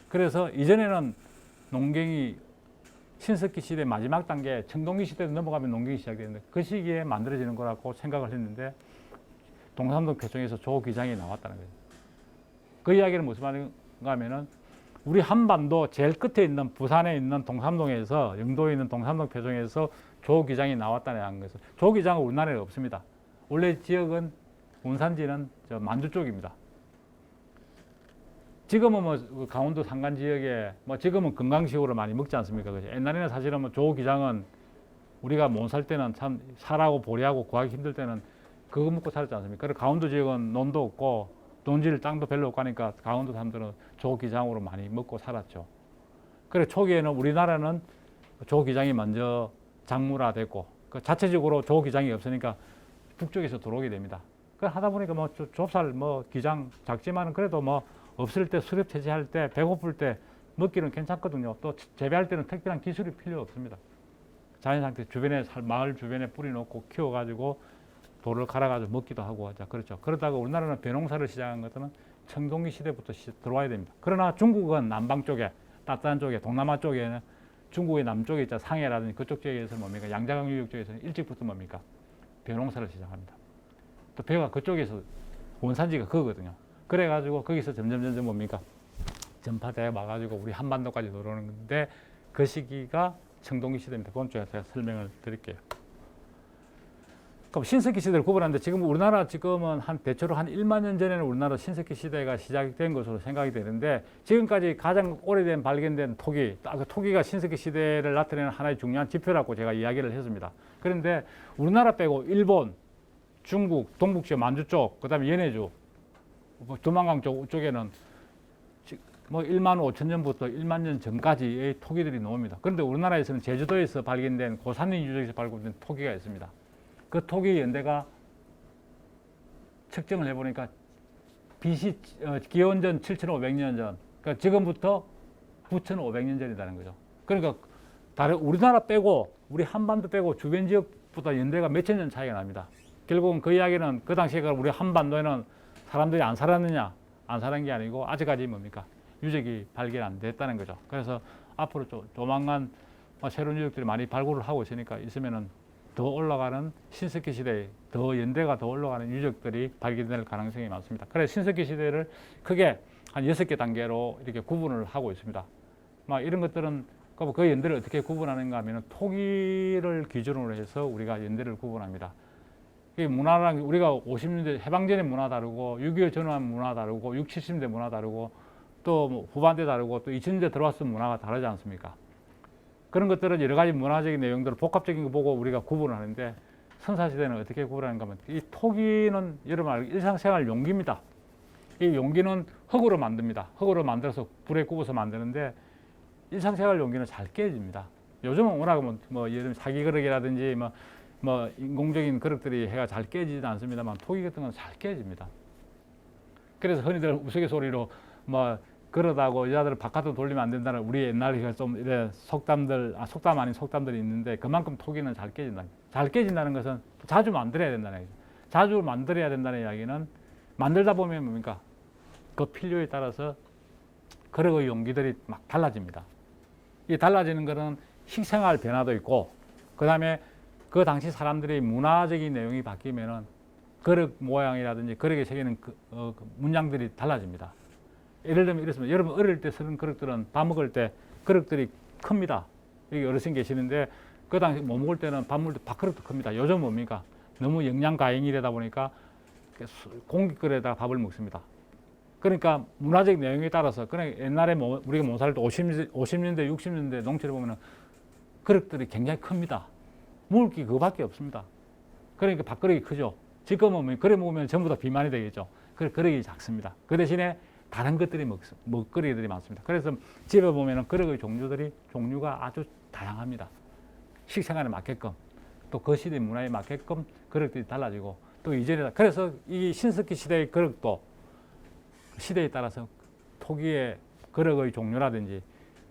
그래서 이전에는 농경이 신석기 시대 마지막 단계 청동기 시대로 넘어가면 농경이 시작되는데 그 시기에 만들어지는 거라고 생각을 했는데 동산동 표정에서 조기장이 나왔다는 거예요. 그 이야기는 무슨 말인가 하면은 우리 한반도 제일 끝에 있는 부산에 있는 동삼동에서 영도에 있는 동삼동 표정에서 조기장이 나왔다는 거예요. 조기장은 우리나라에 없습니다. 원래 지역은 원산지는 만주 쪽입니다. 지금은 뭐 강원도 산간 지역에 뭐 지금은 건강식으로 많이 먹지 않습니까? 그죠? 옛날에는 사실은 뭐 조기장은 우리가 못 살 때는 참 살하고 보리하고 구하기 힘들 때는 그거 먹고 살았지 않습니까? 그리고 강원도 지역은 논도 없고 논질 땅도 별로 없고 하니까 강원도 사람들은 조기장으로 많이 먹고 살았죠. 그래 초기에는 우리나라는 조기장이 먼저 작물화됐고 그 자체적으로 조기장이 없으니까 북쪽에서 들어오게 됩니다. 그 하다 보니까 뭐 좁쌀 뭐 기장 작지만은 그래도 뭐 없을 때 수렵 채취할 때 배고플 때 먹기는 괜찮거든요. 또 재배할 때는 특별한 기술이 필요 없습니다. 자연 상태 주변에 마을 주변에 뿌려놓고 키워가지고 돌을 갈아가지고 먹기도 하고 하자 그렇죠. 그러다가 우리나라는 벼농사를 시작한 것들은 청동기 시대부터 들어와야 됩니다. 그러나 중국은 남방 쪽에 따뜻한 쪽에 동남아 쪽에는 중국의 남쪽에 있자 상해라든지 그쪽 지역에서 뭡니까 양자강 유역 쪽에서는 일찍부터 뭡니까 벼농사를 시작합니다. 또 벼가 그쪽에서 원산지가 그거거든요. 그래가지고 거기서 점점 뭡니까 전파돼 와가지고 우리 한반도까지 들어오는 건데 그 시기가 청동기 시대입니다. 그건 제가 설명을 드릴게요. 그럼 신석기 시대를 구분하는데 지금 우리나라 지금은 대체로 한 1만 년 전에는 우리나라 신석기 시대가 시작된 것으로 생각이 되는데 지금까지 가장 오래된 발견된 토기, 그 토기가 신석기 시대를 나타내는 하나의 중요한 지표라고 제가 이야기를 했습니다. 그런데 우리나라 빼고 일본, 중국, 동북지역 만주 쪽, 그다음에 연해주, 두만강 쪽에는 뭐 1만 5천 년부터 1만 년 전까지의 토기들이 나옵니다. 그런데 우리나라에서는 제주도에서 발견된 고산림 유적에서 발견된 토기가 있습니다. 그 토기 연대가 측정을 해보니까 BC 기원전 7,500년 전, 그러니까 지금부터 9,500년 전이라는 거죠. 그러니까 다른 우리나라 빼고 우리 한반도 빼고 주변 지역보다 연대가 몇천 년 차이가 납니다. 결국은 그 이야기는 그 당시에 우리 한반도에는 사람들이 안 살았느냐, 안 살은 게 아니고 아직까지 뭡니까 유적이 발견 안 됐다는 거죠. 그래서 앞으로 조만간 새로운 유적들이 많이 발굴을 하고 있으면은 더 올라가는 신석기 시대에 더 연대가 더 올라가는 유적들이 발견될 가능성이 많습니다. 그래서 신석기 시대를 크게 한 6개 단계로 이렇게 구분을 하고 있습니다. 이런 것들은 그 연대를 어떻게 구분하는가 하면 토기를 기준으로 해서 우리가 연대를 구분합니다. 이 문화랑 우리가 50년대 해방전의 문화 다르고 6.25 전후한 문화 다르고 60, 70년대 문화 다르고 또 후반대 다르고 또 2000년대 들어왔을 문화가 다르지 않습니까? 그런 것들은 여러 가지 문화적인 내용들을 복합적인 거 보고 우리가 구분을 하는데 선사시대는 어떻게 구분하는가 하면 이 토기는 여러분 알고 일상생활 용기입니다. 이 용기는 흙으로 만듭니다. 흙으로 만들어서 불에 굽어서 만드는데 일상생활 용기는 잘 깨집니다. 요즘은 워낙 뭐 예를 들면 사기 그릇이라든지 뭐 인공적인 그릇들이 해가 잘 깨지지는 않습니다만 토기 같은 건 잘 깨집니다. 그래서 흔히들 우스갯소리로 뭐 그러다고 여자들을 바깥으로 돌리면 안 된다는 우리 옛날에 좀 이래 속담들, 속담 아닌 속담들이 있는데 그만큼 토기는 잘 깨진다. 잘 깨진다는 것은 자주 만들어야 된다는 얘기죠. 자주 만들어야 된다는 이야기는 만들다 보면 뭡니까? 그 필요에 따라서 그릇의 용기들이 막 달라집니다. 이 달라지는 것은 식생활 변화도 있고, 그 다음에 그 당시 사람들의 문화적인 내용이 바뀌면은 그릇 모양이라든지 그릇에 새기는 그 문양들이 달라집니다. 예를 들면 이렇습니다. 여러분 어릴 때 쓰는 그릇들은 밥 먹을 때 그릇들이 큽니다. 여기 어르신 계시는데 그 당시 뭐 먹을 때는 밥 먹을 때 밥그릇도 큽니다. 요즘 뭡니까? 너무 영양 가행이라다 보니까 공깃그릇에다가 밥을 먹습니다. 그러니까 문화적 내용에 따라서 그냥 옛날에 우리가 못 살 때 50년대, 60년대 농촌에 보면은 그릇들이 굉장히 큽니다. 먹을 게 그거밖에 없습니다. 그러니까 밥그릇이 크죠. 지금은 그래 먹으면 전부 다 비만이 되겠죠. 그릇이 작습니다. 그 대신에 다른 것들이 먹거리들이 많습니다. 그래서 집에 보면은 그릇의 종류가 아주 다양합니다. 식생활에 맞게끔 또 그 시대 문화에 맞게끔 그릇들이 달라지고 또 이전에 그래서 이 신석기 시대의 그릇도 시대에 따라서 토기의 그릇의 종류라든지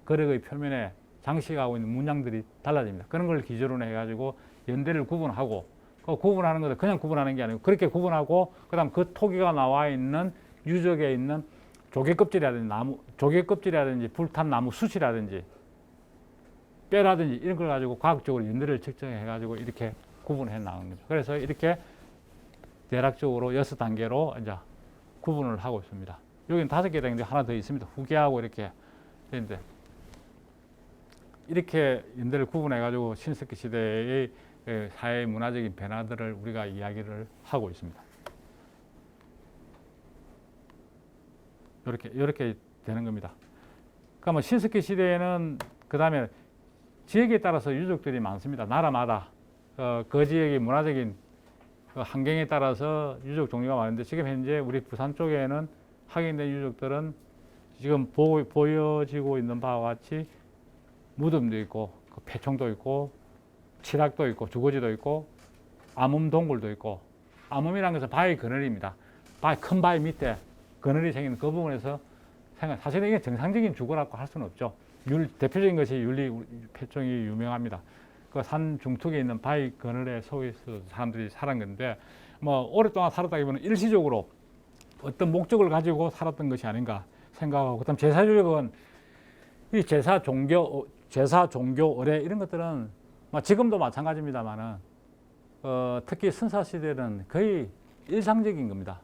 그릇의 표면에 장식하고 있는 문양들이 달라집니다. 그런 걸 기준으로 해가지고 연대를 구분하고 그 구분하는 것도 그냥 구분하는 게 아니고 그렇게 구분하고 그다음 그 토기가 나와 있는 유적에 있는 조개 껍질이라든지 불탄 나무 숯이라든지 뼈라든지 이런 걸 가지고 과학적으로 연대를 측정해 가지고 이렇게 구분해 나가는 거죠. 그래서 이렇게 대략적으로 6단계로 이제 구분을 하고 있습니다. 여기는 5개 되는데 하나 더 있습니다. 후계하고 이렇게 되는데 이렇게 연대를 구분해 가지고 신석기 시대의 사회 문화적인 변화들을 우리가 이야기를 하고 있습니다. 이렇게 되는 겁니다. 그러니까 뭐 신석기 시대에는 그 다음에 지역에 따라서 유적들이 많습니다. 나라마다 그 지역의 문화적인 환경에 따라서 유적 종류가 많은데 지금 현재 우리 부산 쪽에는 확인된 유적들은 지금 보여지고 있는 바와 같이 무덤도 있고 폐총도 있고 칠학도 있고 주거지도 있고 암음 동굴도 있고 암음이라는 것은 바위 그늘입니다. 큰 바위 밑에 그늘이 생긴 그 부분에서 사실은 이게 정상적인 주거라고 할 수는 없죠. 대표적인 것이 율리 폐총이 유명합니다. 그 산 중턱에 있는 바위 그늘에 속에서 사람들이 살은 건데 뭐 오랫동안 살았다기보다는 일시적으로 어떤 목적을 가지고 살았던 것이 아닌가 생각하고 그다음 제사주력은 이 제사 종교 의례 이런 것들은 지금도 마찬가지입니다만은 특히 선사 시대는 거의 일상적인 겁니다.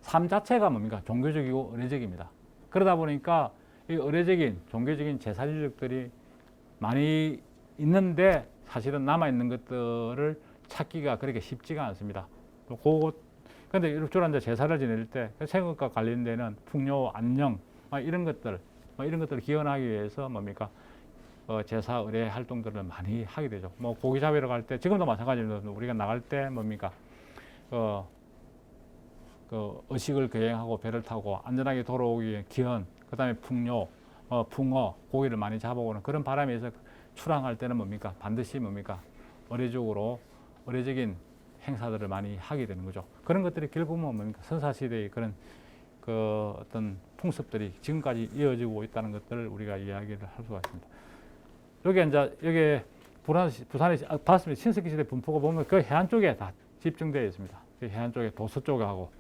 삶 자체가 뭡니까? 종교적이고 의례적입니다. 그러다 보니까 이 의례적인 종교적인 제사주력들이 많이 있는데 사실은 남아있는 것들을 찾기가 그렇게 쉽지가 않습니다. 그런데 주로 이제 제사를 지낼 때 생업과 관련되는 풍요, 안녕 이런 것들을 기원하기 위해서 뭡니까? 제사 의례 활동들을 많이 하게 되죠. 뭐 고기 잡으러 갈 때 지금도 마찬가지입니다. 우리가 나갈 때 뭡니까? 그 의식을 거행하고 배를 타고 안전하게 돌아오기 위해 기원, 그다음에 풍요, 붕어, 고기를 많이 잡아오는 그런 바람에서 출항할 때는 뭡니까? 반드시 뭡니까? 의례적인 행사들을 많이 하게 되는 거죠. 그런 것들이 결국은 뭡니까? 선사시대의 그런 그 어떤 풍습들이 지금까지 이어지고 있다는 것들을 우리가 이야기를 할 수가 있습니다. 여기 부산에 봤습니다. 신석기 시대 분포가 보면 그 해안 쪽에 다 집중되어 있습니다. 그 해안 쪽에 도서 쪽하고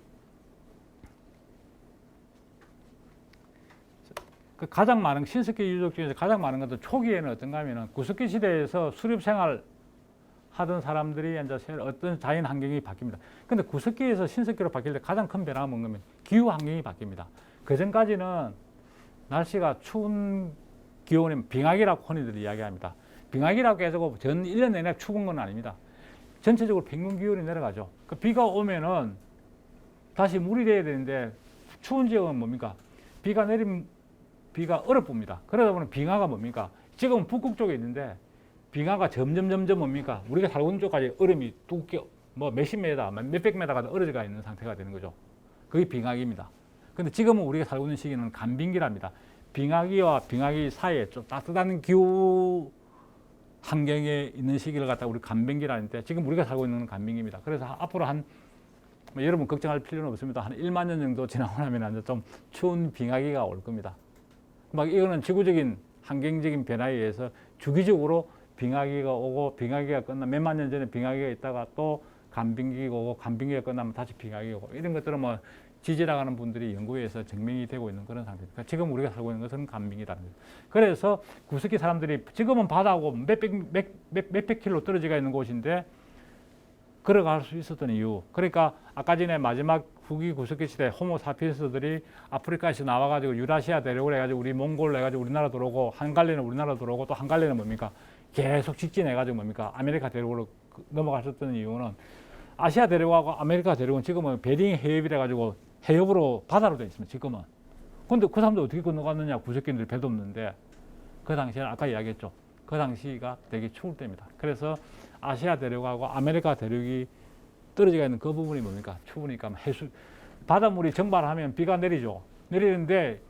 그 가장 많은 신석기 유적 중에서 가장 많은 것은 초기에는 어떤가 하면은 구석기 시대에서 수렵 생활 하던 사람들이 이제 어떤 자연 환경이 바뀝니다. 근데 구석기에서 신석기로 바뀔 때 가장 큰 변화가 뭔가 기후 환경이 바뀝니다. 그 전까지는 날씨가 추운 기온이 빙하기라고 흔히들 이야기합니다. 빙하기라고 해서 전 1년 내내 추운 건 아닙니다. 전체적으로 평균 기온이 내려가죠. 그 비가 오면은 다시 물이 돼야 되는데 추운 지역은 뭡니까? 비가 얼어붙습니다. 그러다 보면 빙하가 뭡니까? 지금 북극 쪽에 있는데 빙하가 점점 뭡니까? 우리가 살고 있는 쪽까지 얼음이 두께 몇십 메다, 몇백 메다가 얼어가 있는 상태가 되는 거죠. 그게 빙하기입니다. 근데 지금은 우리가 살고 있는 시기는 간빙기랍니다. 빙하기와 빙하기 사이에 좀 따뜻한 기후 환경에 있는 시기를 갖다가 우리 간빙기라는데 지금 우리가 살고 있는 간빙기입니다. 그래서 앞으로 한 뭐 여러분 걱정할 필요는 없습니다. 한 1만 년 정도 지나고 나면 이제 좀 추운 빙하기가 올 겁니다. 막 이거는 지구적인 환경적인 변화에 의해서 주기적으로 빙하기가 오고 빙하기가 끝나면 몇만 년 전에 빙하기가 있다가 또 간빙기가 오고 간빙기가 끝나면 다시 빙하기가 오고 이런 것들은 뭐 지질학하는 분들이 연구해서 증명이 되고 있는 그런 상태입니다. 그러니까 지금 우리가 살고 있는 것은 간빙이라는 거죠. 그래서 구석기 사람들이 지금은 바다하고 몇백 킬로 떨어져 있는 곳인데 걸어갈 수 있었던 이유. 그러니까 아까 전에 마지막 후기 구석기 시대 호모사피엔스들이 아프리카에서 나와가지고 유라시아 대륙을 해가지고 우리 몽골 해가지고 우리나라 들어오고 한갈래는 우리나라 들어오고 또 한갈래는 뭡니까? 계속 직진해가지고 뭡니까? 아메리카 대륙으로 넘어가셨던 이유는 아시아 대륙하고 아메리카 대륙은 지금은 베링 해협이라 가지고 해협으로 바다로 되어 있습니다. 지금은. 근데 그 사람들 어떻게 건너갔느냐? 구석기인들 배도 없는데 그 당시에는 아까 이야기했죠. 그 당시가 되게 추울 때입니다. 그래서 아시아 대륙하고 아메리카 대륙이 떨어져 있는 그 부분이 뭡니까? 추우니까 해수 바닷물이 증발하면 비가 내리죠. 내리는데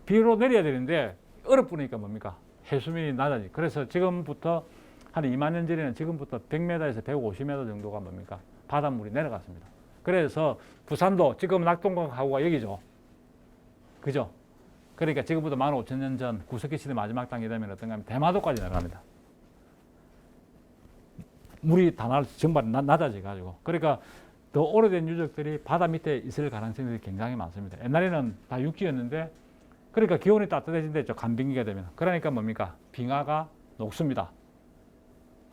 비로 내려야 되는데 얼어붙으니까 뭡니까? 해수면이 낮아지. 그래서 지금부터 한 2만 년 전에는 지금부터 100m에서 150m 정도가 뭡니까? 바닷물이 내려갔습니다. 그래서 부산도 지금 낙동강하고가 여기죠. 그죠? 그러니까 지금부터 15,000년 전 구석기 시대 마지막 단계 되면 어떤가 하면 대마도까지 내려갑니다. 물이 다 증발이 낮아져 가지고. 그러니까 더 오래된 유적들이 바다 밑에 있을 가능성이 굉장히 많습니다. 옛날에는 다 육지였는데 그러니까 기온이 따뜻해진대죠. 간빙기가 되면. 그러니까 뭡니까? 빙하가 녹습니다.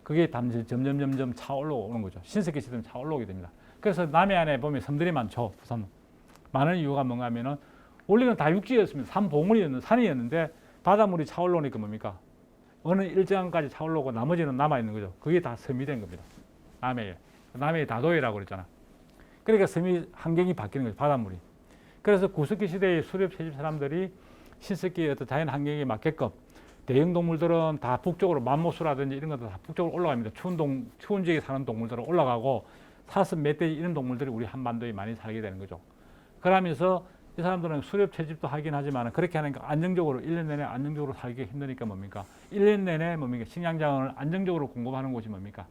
그게 점점 차올라오는 거죠. 신석기 시대는 차올라오게 됩니다. 그래서 남해안에 보면 섬들이 많죠. 부산. 많은 이유가 뭔가 하면은 원래는 다 육지였습니다. 산이었는데 바닷물이 차올라오니까 뭡니까? 어느 일정까지 차올라오고 나머지는 남아있는 거죠. 그게 다 섬이 된 겁니다. 남해의 다도해라고 그랬잖아. 그러니까 섬이 환경이 바뀌는 거죠. 바닷물이. 그래서 구석기 시대의 수렵 채집 사람들이 신석기의 어떤 자연 환경에 맞게끔 대형 동물들은 다 북쪽으로 맘모스라든지 이런 것들 다 북쪽으로 올라갑니다. 추운 지역에 사는 동물들은 올라가고 사슴, 멧돼지 이런 동물들이 우리 한반도에 많이 살게 되는 거죠. 그러면서 이 사람들은 수렵 채집도 하긴 하지만 그렇게 하니까 안정적으로 1년 내내 안정적으로 살기 힘드니까 뭡니까? 1년 내내 뭡니까? 식량자원을 안정적으로 공급하는 곳이 뭡니까?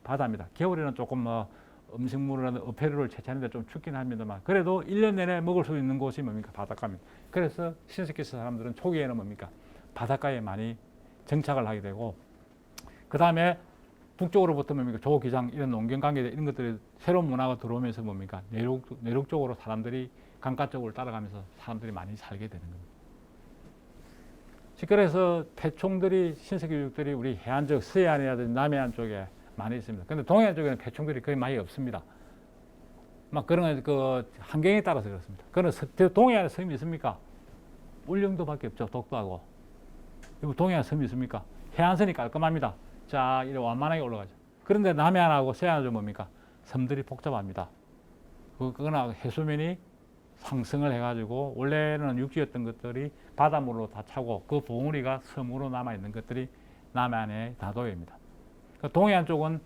바다입니다. 겨울에는 조금 뭐 음식물이나 어패류를 채취하는데 좀 춥긴 합니다만 그래도 1년 내내 먹을 수 있는 곳이 뭡니까? 바닷가입니다. 그래서 신석기 사람들은 초기에는 뭡니까? 바닷가에 많이 정착을 하게 되고 그 다음에 북쪽으로부터 뭡니까? 조기장 이런 농경 관계 이런 것들이 새로운 문화가 들어오면서 뭡니까? 내륙 쪽으로 사람들이 강가 쪽으로 따라가면서 사람들이 많이 살게 되는 겁니다. 그래서 폐총들이 신석기 유적들이 우리 해안 쪽 서해안이라든지 남해안 쪽에 많이 있습니다. 근데 동해안 쪽에는 폐총들이 거의 많이 없습니다. 막 그런 그 환경에 따라서 그렇습니다. 그런 동해안에 섬이 있습니까? 울릉도밖에 없죠. 독도하고. 동해안 섬이 있습니까? 해안선이 깔끔합니다. 자, 이렇게 완만하게 올라가죠. 그런데 남해안하고 서해안은 뭡니까? 섬들이 복잡합니다. 그거나 해수면이 상승을 해가지고 원래는 육지였던 것들이 바닷물로 다 차고 그 봉우리가 섬으로 남아있는 것들이 남해안의 다도해입니다. 그러니까 동해안 쪽은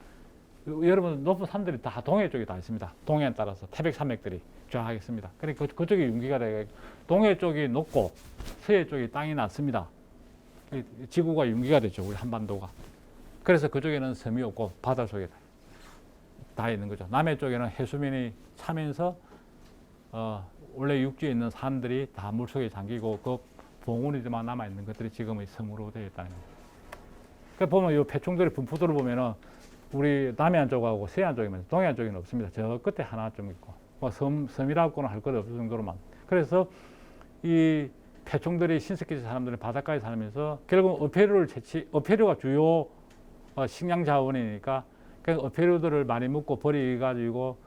여러분 높은 산들이 다 동해 쪽에 다 있습니다. 동해안 따라서 태백산맥들이 쫙 있습니다. 그러니까 그쪽이 융기가 되고 동해 쪽이 높고 서해 쪽이 땅이 낮습니다. 지구가 융기가 되죠. 우리 한반도가. 그래서 그쪽에는 섬이 없고 바다 속에 다 있는 거죠. 남해 쪽에는 해수면이 차면서 원래 육지에 있는 산들이 다 물속에 잠기고 그 봉우리들만 남아있는 것들이 지금의 섬으로 되어 있다는 거예요. 그러니까 보면 이 폐총들의 분포도를 보면은 우리 남해안 쪽하고 서해안 쪽이면 동해안 쪽에는 없습니다. 저 끝에 하나 좀 있고 뭐 섬이라고는 할 것 없을 정도로만. 그래서 이 폐총들이 신석기 사람들은 바닷가에 살면서 결국 어패류가 주요 식량 자원이니까 그 어패류들을 많이 먹고 버려가지고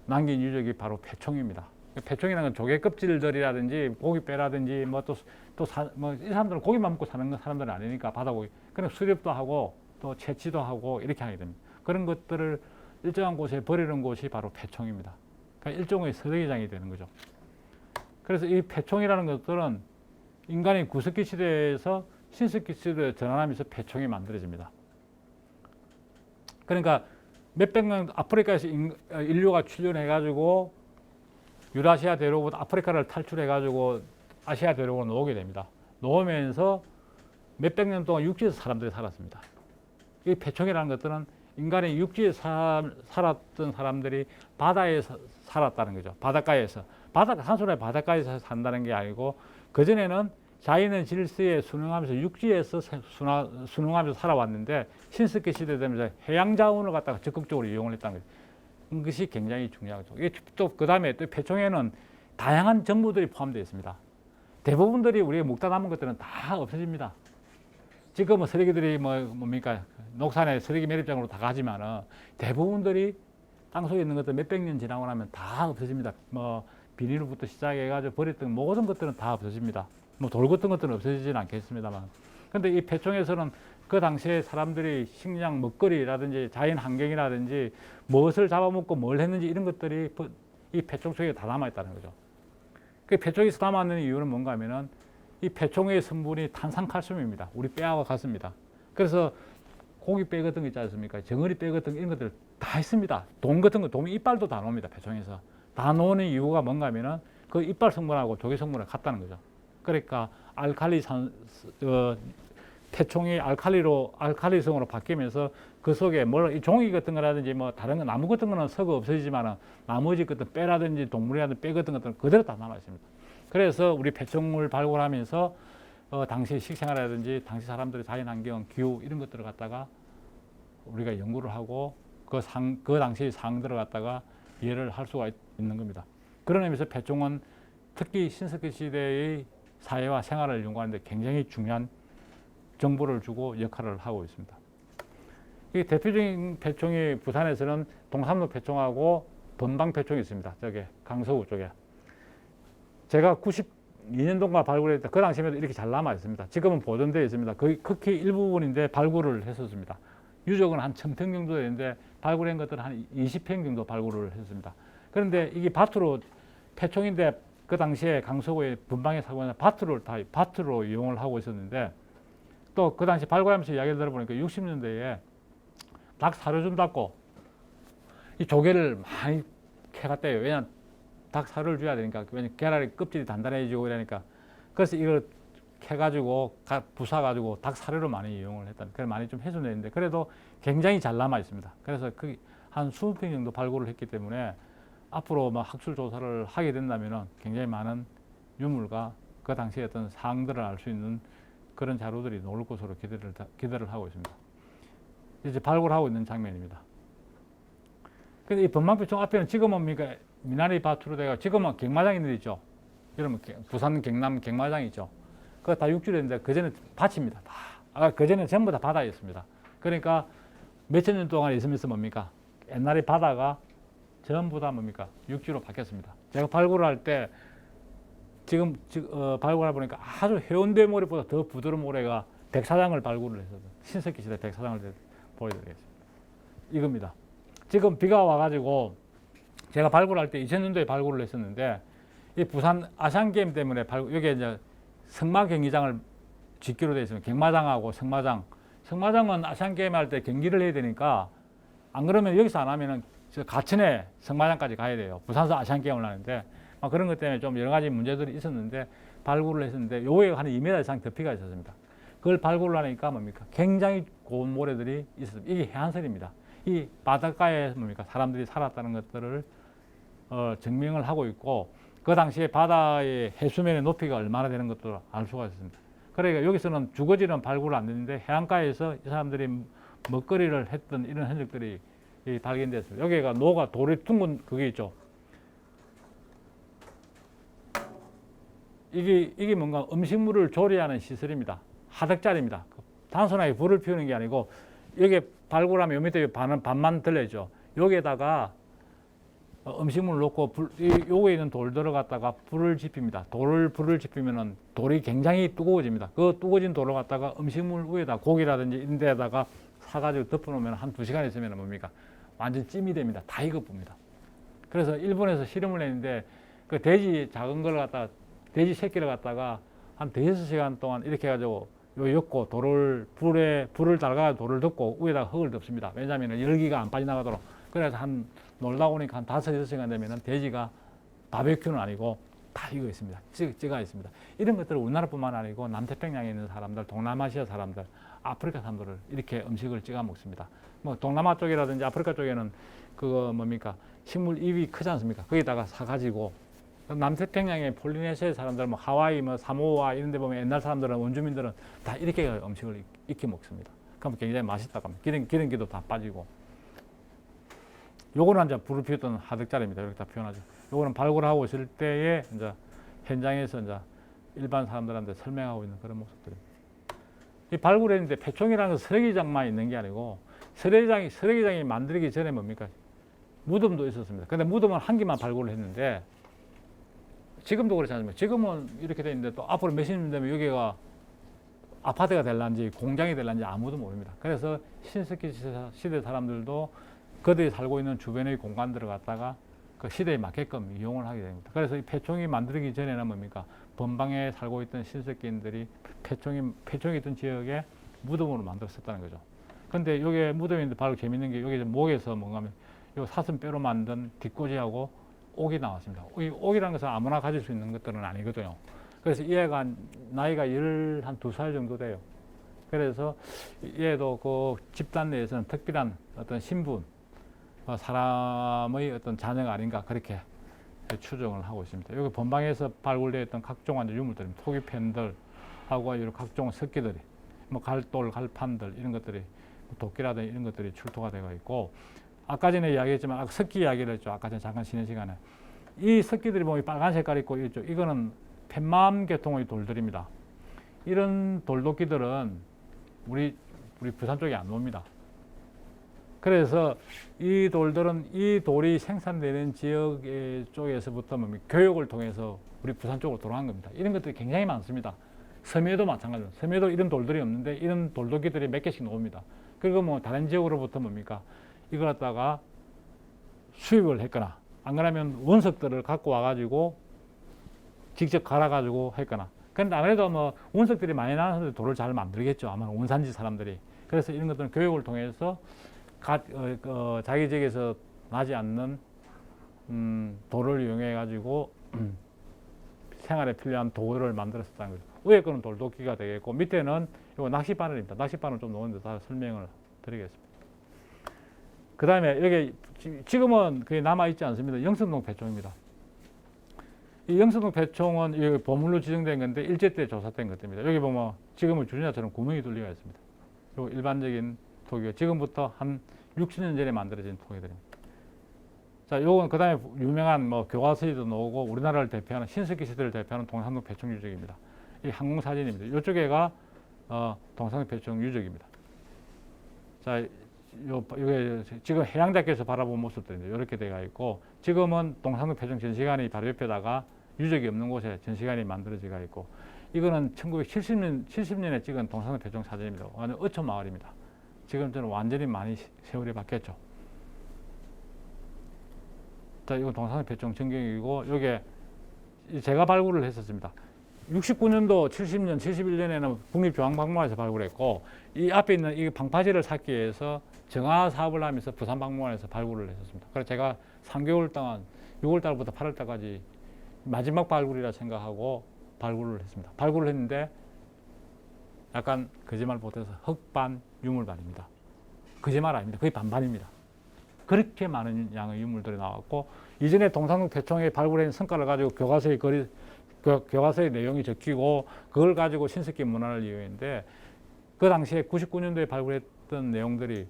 남긴 유적이 바로 폐총입니다. 폐총이라는 건 조개 껍질들이라든지 고기뼈라든지 이 사람들은 고기만 먹고 사는 사람들은 아니니까 바다고기. 그럼 수렵도 하고 또 채취도 하고 이렇게 하게 됩니다. 그런 것들을 일정한 곳에 버리는 곳이 바로 폐총입니다. 그러니까 일종의 서대기장이 되는 거죠. 그래서 이 폐총이라는 것들은 인간의 구석기 시대에서 신석기 시대에 전환하면서 폐총이 만들어집니다. 그러니까 몇백 년 아프리카에서 인류가 출현해가지고 유라시아 대륙부터 아프리카를 탈출해가지고 아시아 대륙으로 나오게 됩니다. 나오면서 몇백 년 동안 육지에서 사람들이 살았습니다. 이 폐총이라는 것들은 인간의 육지에 살았던 사람들이 바다에 살았다는 거죠. 바닷가에서. 산소라의 바닷가에서 산다는 게 아니고 그전에는 자연의 질서에 순응하면서 육지에서 순응하면서 살아왔는데 신석기 시대 되면서 해양 자원을 갖다가 적극적으로 이용을 했다는 거죠. 그것이 굉장히 중요하죠. 또 그다음에 또 폐총에는 다양한 정보들이 포함되어 있습니다. 대부분들이 우리가 먹다 남은 것들은 다 없어집니다. 지금은 쓰레기들이 뭡니까 녹산에 쓰레기 매립장으로 다 가지만은 대부분들이 땅속에 있는 것들 몇백 년 지나고 나면 다 없어집니다. 비닐부터 시작해가지고 버렸던 모든 것들은 다 없어집니다. 돌 같은 것들은 없어지지는 않겠습니다만. 근데 이 폐총에서는 그 당시에 사람들이 식량, 먹거리라든지 자연 환경이라든지 무엇을 잡아먹고 뭘 했는지 이런 것들이 이 폐총 속에 다 남아있다는 거죠. 그 폐총에서 남아있는 이유는 뭔가 하면은 이 폐총의 성분이 탄산칼슘입니다. 우리 뼈와 같습니다. 그래서 고기 뼈 같은 거 있지 않습니까? 정어리 뼈 같은 거 이런 것들 다 있습니다. 돔 같은 거, 돔 이빨도 다 나옵니다. 폐총에서. 다 나오는 이유가 뭔가 하면은 그 이빨 성분하고 조개 성분을 같다는 거죠. 그러니까 폐총이 알칼리성으로 바뀌면서 그 속에 이 종이 같은 거라든지 다른 거 나무 같은 거는 썩어 없어지지만 나머지 것들 뼈라든지 동물이라든지 뼈 같은 것들은 그대로 다 남아 있습니다. 그래서 우리 폐총을 발굴하면서 당시 식생활이라든지 당시 사람들의 자연환경, 기후 이런 것들을 갖다가 우리가 연구를 하고 그 당시의 상들을 갖다가 이해를 할 수가 있는 겁니다. 그런 의미에서 폐총은 특히 신석기 시대의 사회와 생활을 연구하는데 굉장히 중요한 정보를 주고 역할을 하고 있습니다. 이 대표적인 폐총이 부산에서는 동삼로 폐총하고 번방 폐총이 있습니다. 저기 강서구 쪽에. 제가 92년도인가 발굴했을 때 그 당시에도 이렇게 잘 남아 있습니다. 지금은 보존되어 있습니다. 거의 극히 일부분인데 발굴을 했었습니다. 유적은 한 1000평 정도 되는데 발굴한 것들은 한 20평 정도 발굴을 했습니다. 그런데 이게 밭으로 폐총인데 그 당시에 강서구의 분방에 사고는 밭으로 이용을 하고 있었는데 또 그 당시 발굴하면서 이야기를 들어보니까 60년대에 닭 사료 준다고 이 조개를 많이 캐갔대요. 왜냐하면 닭 사료를 줘야 되니까. 왜냐하면 계란의 껍질이 단단해지고 이러니까. 그래서 이걸 캐가지고 부숴가지고 닭 사료를 많이 이용을 했다. 그래 많이 좀 훼손됐는데 그래도 굉장히 잘 남아 있습니다. 그래서 한 20평 정도 발굴을 했기 때문에 앞으로 학술 조사를 하게 된다면은 굉장히 많은 유물과 그 당시의 어떤 사항들을 알 수 있는 그런 자료들이 나올 것으로 기대를 하고 있습니다. 이제 발굴하고 있는 장면입니다. 근데 이 번방표총 앞에는 지금은 미나리 밭으로 돼가 지금은 갱마장 있는 데 있죠. 여러분 부산 경남 갱마장 있죠. 그거 다 육지였는데 그전에 밭입니다. 그전에 전부 다 바다였습니다. 그러니까 몇천 년 동안 있으면서 옛날에 바다가 전부 다 육지로 바뀌었습니다. 제가 발굴을 할 때 지금 발굴해 보니까 아주 해운대 모래보다 더 부드러운 모래가 백사장을 발굴을 했어요. 신석기 시대 백사장을 보여드리겠습니다. 이겁니다. 지금 비가 와가지고 제가 발굴할 때 2000년도에 발굴을 했었는데 이 부산 아시안게임 때문에 여기 이제 승마 경기장을 짓기로 되어 있습니다. 경마장하고 승마장. 승마장은 아시안게임 할 때 경기를 해야 되니까 안 그러면 여기서 안 하면은 가천에 승마장까지 가야 돼요. 부산에서 아시안게임을 하는데 그런 것 때문에 좀 여러 가지 문제들이 있었는데 발굴을 했었는데 요에 한 2m 이상 덮이가 있었습니다. 그걸 발굴을 하니까 굉장히 고운 모래들이 있었습니다. 이게 해안선입니다. 이 바닷가에 사람들이 살았다는 것들을 증명을 하고 있고 그 당시에 바다의 해수면의 높이가 얼마나 되는 것도 알 수가 있습니다. 그러니까 여기서는 주거지는 발굴을 안 됐는데 해안가에서 이 사람들이 먹거리를 했던 이런 흔적들이 발견됐습니다. 여기가 노가 돌이 둥근 그게 있죠. 이게 뭔가 음식물을 조리하는 시설입니다. 하덕자리입니다. 단순하게 불을 피우는 게 아니고 여기 발굴하면 요 밑에 반만 들려있죠. 여기에다가 음식물을 놓고 요거에 있는 돌들을 갖다가 불을 지핍니다. 불을 지피면은 돌이 굉장히 뜨거워집니다. 그 뜨거워진 돌을 갖다가 음식물 위에다 고기라든지 이런 데다가 사가지고 덮어놓으면 한 2시간 있으면 완전 찜이 됩니다. 다 익어봅니다. 그래서 일본에서 실험을 했는데 그 돼지 작은 걸 갖다가 돼지 새끼를 갖다가 한 5-6시간 동안 이렇게 해가지고 엮고 불을 달가서 돌을 덮고 위에다가 흙을 덮습니다. 왜냐하면 열기가 안 빠져나가도록. 그래서 놀다 보니까 한 5-6시간 되면은 돼지가 바베큐는 아니고 다 익어 있습니다. 찌가 있습니다. 이런 것들을 우리나라뿐만 아니고 남태평양에 있는 사람들, 동남아시아 사람들, 아프리카 사람들을 이렇게 음식을 찍어 먹습니다. 뭐 동남아 쪽이라든지 아프리카 쪽에는 그거 뭡니까 식물 잎이 크지 않습니까? 거기다가 사가지고 남태평양의 폴리네시아 사람들, 뭐 하와이, 뭐 사모아 이런 데 보면 옛날 사람들은 원주민들은 다 이렇게 음식을 익혀 먹습니다. 그럼 굉장히 맛있다고 합니다. 기름기도 다 빠지고. 요거는 이제 불을 피웠던 하득자리입니다. 이렇게 다 표현하죠. 요거는 발굴하고 있을 때에 이제 현장에서 이제 일반 사람들한테 설명하고 있는 그런 모습들입니다. 이 발굴했는데 패총이라는 건 쓰레기장만 있는 게 아니고 쓰레기장이 만들기 전에 뭡니까? 무덤도 있었습니다. 근데 무덤은 한 개만 발굴을 했는데 지금도 그렇지 않습니까? 지금은 이렇게 돼 있는데 또 앞으로 몇십 년 되면 여기가 아파트가 될란지 공장이 될란지 아무도 모릅니다. 그래서 신석기 시대 사람들도 그들이 살고 있는 주변의 공간들을 갖다가 그 시대에 맞게끔 이용을 하게 됩니다. 그래서 이 패총이 만들기 전에는 뭡니까? 번방에 살고 있던 신석기인들이 패총이 있던 지역에 무덤으로 만들었었다는 거죠. 근데 여기 무덤인데 바로 재밌는 게 여기 목에서 뭔가 하면 요 사슴뼈로 만든 뒷꽂이하고 옥이 나왔습니다. 이 옥이라는 것은 아무나 가질 수 있는 것들은 아니거든요. 그래서 이 애가 나이가 12살 정도 돼요. 그래서 얘도 그 집단 내에서는 특별한 어떤 신분, 사람의 어떤 자녀가 아닌가 그렇게 추정을 하고 있습니다. 여기 본방에서 발굴되었던 각종 유물들입니다. 토기펜들하고 이런 각종 석기들이, 뭐 갈돌, 갈판들 이런 것들이 도끼라든지 이런 것들이 출토가 되어 있고, 아까 전에 이야기했지만 석기 이야기를 했죠. 아까 전에 잠깐 쉬는 시간에 이 석기들이 보면 빨간 색깔 있고 있죠. 이거는 펜맘 계통의 돌들입니다. 이런 돌도끼들은 우리 부산 쪽에 안 놉니다. 그래서 이 돌들은 이 돌이 생산되는 지역 쪽에서부터 교육을 통해서 우리 부산 쪽으로 돌아간 겁니다. 이런 것들이 굉장히 많습니다. 섬에도 마찬가지로 섬에도 이런 돌들이 없는데 이런 돌도끼들이 몇 개씩 나옵니다. 그리고 뭐 다른 지역으로부터 뭡니까 이걸 갖다가 수입을 했거나 안 그러면 원석들을 갖고 와가지고 직접 갈아가지고 했거나. 그런데 아무래도 뭐 원석들이 많이 나와서 돌을 잘 만들겠죠. 아마 원산지 사람들이. 그래서 이런 것들은 교육을 통해서 자기 지역에서 나지 않는 돌을 이용해 가지고 생활에 필요한 도구를 만들었다는 거죠. 위에 거는 돌도끼가 되겠고 밑에는 이거 낚싯바늘입니다. 낚싯바늘 좀 놓은데 다 설명을 드리겠습니다. 그 다음에 여기 지금은 그게 남아있지 않습니다. 영선동 패총입니다. 이 영선동 패총은 이 보물로 지정된 건데 일제 때 조사된 것들입니다. 여기 보면 지금은 주전자처럼 구멍이 뚫려가 있습니다. 요 일반적인 토기가 지금부터 한 60년 전에 만들어진 토기들입니다. 자, 요건 그 다음에 유명한 뭐 교과서에도 나오고 우리나라를 대표하는 신석기 시대를 대표하는 동산동 패총 유적입니다. 이 항공사진입니다. 이쪽에가 동산동 패총 유적입니다. 자, 요게 지금 해양대학교에서 바라본 모습들인데 이렇게 되어 있고 지금은 동산동 패총 전시관이 바로 옆에다가 유적이 없는 곳에 전시관이 만들어지가 있고 이거는 1970년에 찍은 동산동 패총 사진입니다. 완전 어촌 마을입니다. 지금 저는 완전히 많이 세월이 바뀌었죠. 자, 이건 동산동 패총 전경이고 이게 제가 발굴을 했었습니다. 69년도, 70년, 71년에는 국립중앙박물관에서 발굴했고 이 앞에 있는 이 방파제를 찾기 위해서 정화 사업을 하면서 부산박물관에서 발굴을 했었습니다. 그래서 제가 3개월 동안 6월 달부터 8월 달까지 마지막 발굴이라 생각하고 발굴을 했습니다. 발굴을 했는데 약간 거짓말 못해서 흑반 유물반입니다. 거짓말 아닙니다. 거의 반반입니다. 그렇게 많은 양의 유물들이 나왔고 이전에 동산동 패총에 발굴한 성과를 가지고 교과서의 내용이 적히고 그걸 가지고 신석기 문화를 이용했는데 그 당시에 99년도에 발굴했던 내용들이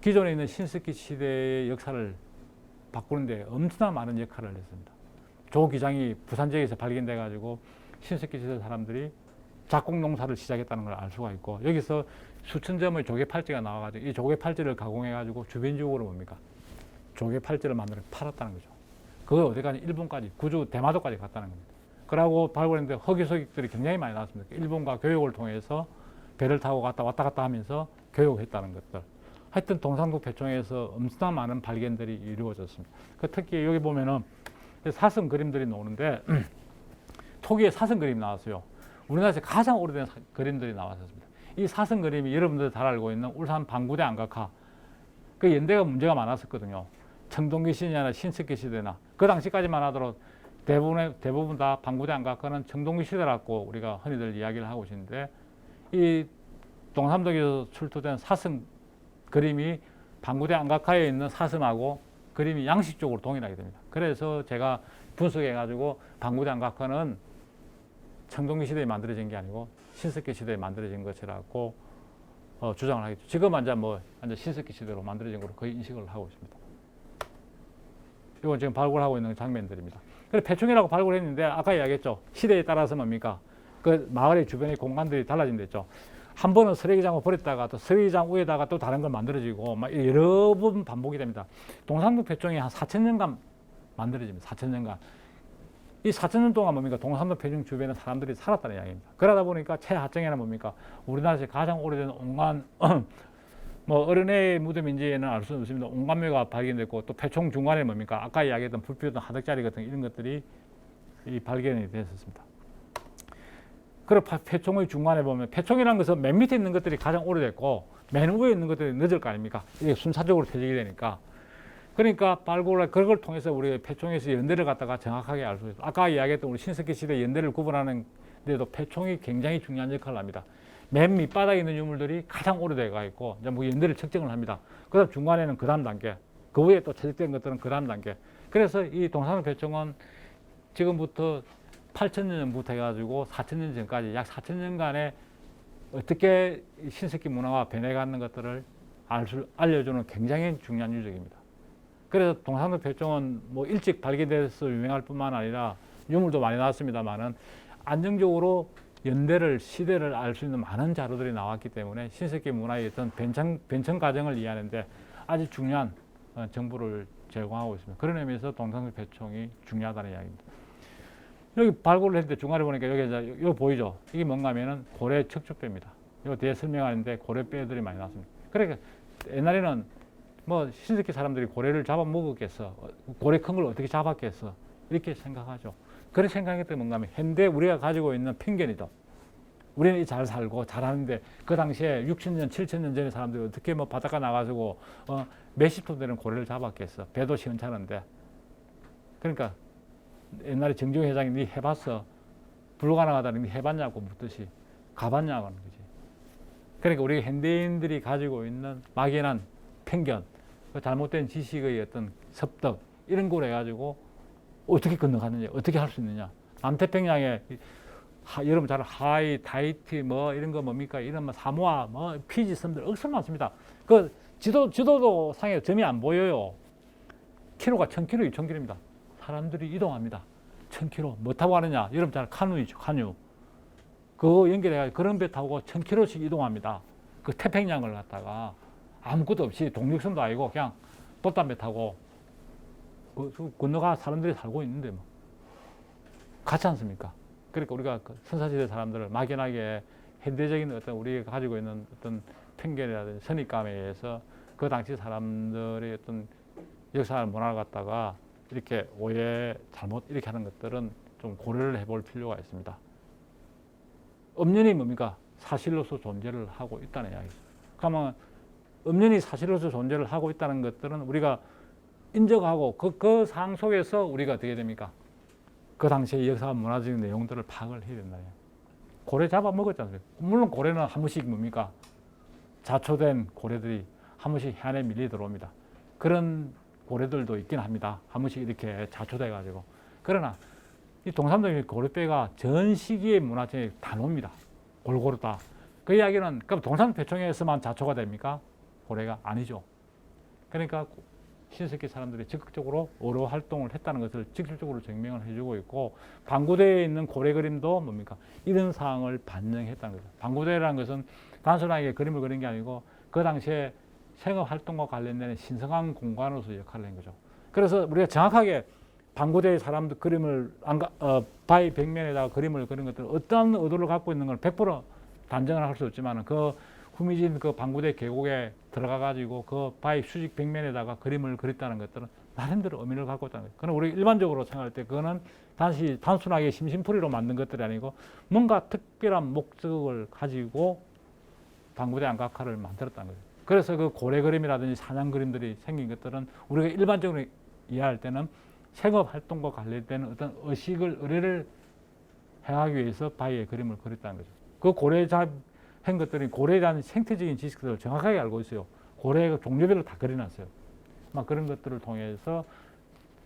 기존에 있는 신석기 시대의 역사를 바꾸는데 엄청난 많은 역할을 했습니다. 조 기장이 부산 지역에서 발견돼 가지고 신석기 시대 사람들이 작곡 농사를 시작했다는 걸 알 수가 있고 여기서 수천 점의 조개 팔찌가 나와가지고 이 조개 팔찌를 가공해가지고 주변 지역으로 뭡니까 조개 팔찌를 만들어 팔았다는 거죠. 그걸 어디까지 일본까지 구주 대마도까지 갔다는 겁니다. 그러고 발굴했는데 허기소식들이 굉장히 많이 나왔습니다. 일본과 교육을 통해서 배를 타고 왔다 갔다 하면서 교육했다는 것들. 하여튼 동산동 패총에서 엄청난 많은 발견들이 이루어졌습니다. 특히 여기 보면은 사슴 그림들이 나오는데 토기에 사슴 그림이 나왔어요. 우리나라에서 가장 오래된 그림들이 나왔습니다. 이 사슴 그림이 여러분들 잘 알고 있는 울산 방구대 안각화. 그 연대가 문제가 많았었거든요. 청동기 시대나 신석기 시대나 그 당시까지만 하더라도 대부분 다 방구대 안각화는 청동기 시대라고 우리가 흔히들 이야기를 하고 있는데 이 동삼동에서 출토된 사슴 그림이 방구대 안각화에 있는 사슴하고 그림이 양식적으로 동일하게 됩니다. 그래서 제가 분석해가지고 방구대 안각화는 청동기 시대에 만들어진 게 아니고 신석기 시대에 만들어진 것이라고 주장을 하겠죠. 지금 완전 신석기 시대로 만들어진 걸로 거의 인식을 하고 있습니다. 이건 지금 발굴하고 있는 장면들입니다. 그래서 폐총이라고 발굴했는데 아까 이야기했죠. 시대에 따라서 뭡니까? 그 마을의 주변의 공간들이 달라진댔죠. 한 번은 쓰레기장을 버렸다가 또 쓰레기장 위에다가 또 다른 걸 만들어지고 막 여러 번 반복이 됩니다. 동산동 폐총이 한 4,000년간 만들어집니다. 4,000년간. 이 4,000년 동안 뭡니까? 동산동 폐총 주변에 사람들이 살았다는 이야기입니다. 그러다 보니까 최하층에는 뭡니까? 우리나라에서 가장 오래된 온간 뭐 어른의 무덤인지는 알 수는 없습니다. 온감묘가 발견됐고 또 폐총 중간에 뭡니까? 아까 이야기했던 불 피우던 하덕자리 같은 이런 것들이 발견이 됐었습니다. 그리고 폐총의 중간에 보면 폐총이라는 것은 맨 밑에 있는 것들이 가장 오래됐고 맨 위에 있는 것들이 늦을 거 아닙니까? 이게 순차적으로 퇴적이 되니까. 그러니까 그걸 통해서 우리 폐총에서 연대를 갖다가 정확하게 알 수 있어요. 아까 이야기했던 우리 신석기 시대 연대를 구분하는 데도 폐총이 굉장히 중요한 역할을 합니다. 맨 밑바닥에 있는 유물들이 가장 오래돼가 있고 이제 뭐 연대를 측정을 합니다. 그다음 중간에는 그 다음 단계, 그 위에 또 퇴적된 것들은 그 다음 단계. 그래서 이 동산동 폐총은 지금부터 8,000년 전부터 해가지고 4,000년 전까지 약 4,000년간에 어떻게 신석기 문화가 변해가는 것들을 알려주는 굉장히 중요한 유적입니다. 그래서 동산동 폐총은 뭐 일찍 발견돼서 유명할 뿐만 아니라 유물도 많이 나왔습니다만은 안정적으로 연대를 시대를 알 수 있는 많은 자료들이 나왔기 때문에 신석기 문화의 어떤 변천 과정을 이해하는데 아주 중요한 정보를 제공하고 있습니다. 그런 의미에서 동산동 폐총이 중요하다는 이야기입니다. 여기 발굴을 했는데 중간에 보니까 여기 이제 이거 보이죠? 이게 뭔가 하면은 고래 척추뼈입니다. 이거 뒤에 설명하는데 고래뼈들이 많이 나왔습니다. 그러니까 옛날에는 뭐 신석기 사람들이 고래를 잡아먹었겠어. 고래 큰 걸 어떻게 잡았겠어. 이렇게 생각하죠. 그런 생각했던 뭔가 하면 현대 우리가 가지고 있는 편견이죠. 우리는 잘 살고 잘하는데 그 당시에 6,000년, 7,000년 전의 사람들이 어떻게 뭐 바닷가 나가지고 몇십 톤 되는 고래를 잡았겠어. 배도 시원찮은데. 그러니까 옛날에 정종 회장이 니 해봤어? 불가능하다니 니 해봤냐고 묻듯이 가봤냐고 하는 거지. 그러니까 우리 현대인들이 가지고 있는 막연한 편견, 그 잘못된 지식의 어떤 습득 이런 걸 해가지고 어떻게 건너가느냐, 어떻게 할 수 있느냐. 남태평양에 여러분 잘 하와이, 타이티 뭐 이런 거 뭡니까? 이런 뭐 사모아, 뭐 피지 섬들 억수로 많습니다. 그 지도도 상에 점이 안 보여요. 키로가 1,000km, 2,000km입니다. 사람들이 이동합니다. 1,000km. 뭐 타고 가느냐? 여러분 잘 카누이죠, 카누. 그거 연결해가지고 그런 배 타고 1,000km씩 이동합니다. 그 태평양을 갖다가 아무것도 없이 독립선도 아니고 그냥 돛담배 타고 건너가 사람들이 살고 있는데 뭐 같지 않습니까? 그러니까 우리가 그 선사시대 사람들을 막연하게 현대적인 어떤 우리가 가지고 있는 어떤 편견이라든지 선입감에 의해서 그 당시 사람들의 어떤 역사 문화를 갖다가 이렇게 오해, 잘못 이렇게 하는 것들은 좀 고려를 해볼 필요가 있습니다. 음연이 뭡니까? 사실로서 존재를 하고 있다는 이야기죠. 그러면 음연이 사실로서 존재를 하고 있다는 것들은 우리가 인정하고 그 상황 속에서 우리가 어떻게 됩니까? 그 당시의 역사 문화적인 내용들을 파악을 해야 된다. 고래 잡아먹었지 않습니까? 물론 고래는 한 번씩 뭡니까? 자초된 고래들이 한 번씩 해안에 밀려 들어옵니다. 그런 고래들도 있긴 합니다. 한 번씩 이렇게 자초돼가지고. 그러나 이 동산동의 고래뼈가 전 시기의 문화적인 다 놉니다. 골고루 다. 그 이야기는 그럼 동산동 폐총에서만 자초가 됩니까? 고래가 아니죠. 그러니까 신석기 사람들이 적극적으로 어로 활동을 했다는 것을 직접적으로 증명을 해주고 있고 방구대에 있는 고래 그림도 뭡니까? 이런 사항을 반영했다는 거죠. 방구대라는 것은 단순하게 그림을 그린 게 아니고 그 당시에 생업 활동과 관련된 신성한 공간으로서 역할을 한 거죠. 그래서 우리가 정확하게 방구대의 사람들 그림을 바위 벽면에다가 그림을 그린 것들 어떤 의도를 갖고 있는 걸 100% 단정을 할 수 없지만 그 후미진 그 방구대 계곡에 들어가 가지고 그 바위 수직 벽면에다가 그림을 그렸다는 것들은 나름대로 의미를 갖고 있다는 거예요. 그러나 우리 일반적으로 생각할 때 그거는 단순하게 심심풀이로 만든 것들이 아니고 뭔가 특별한 목적을 가지고 방구대 안각화를 만들었다는 거예요. 그래서 그 고래 그림이라든지 사냥 그림들이 생긴 것들은 우리가 일반적으로 이해할 때는 생업 활동과 관련된 어떤 의뢰를 행하기 위해서 바위에 그림을 그렸다는 거죠. 그 고래 한 것들이 고래에 대한 생태적인 지식들을 정확하게 알고 있어요. 고래의 종류별로 다 그려놨어요. 막 그런 것들을 통해서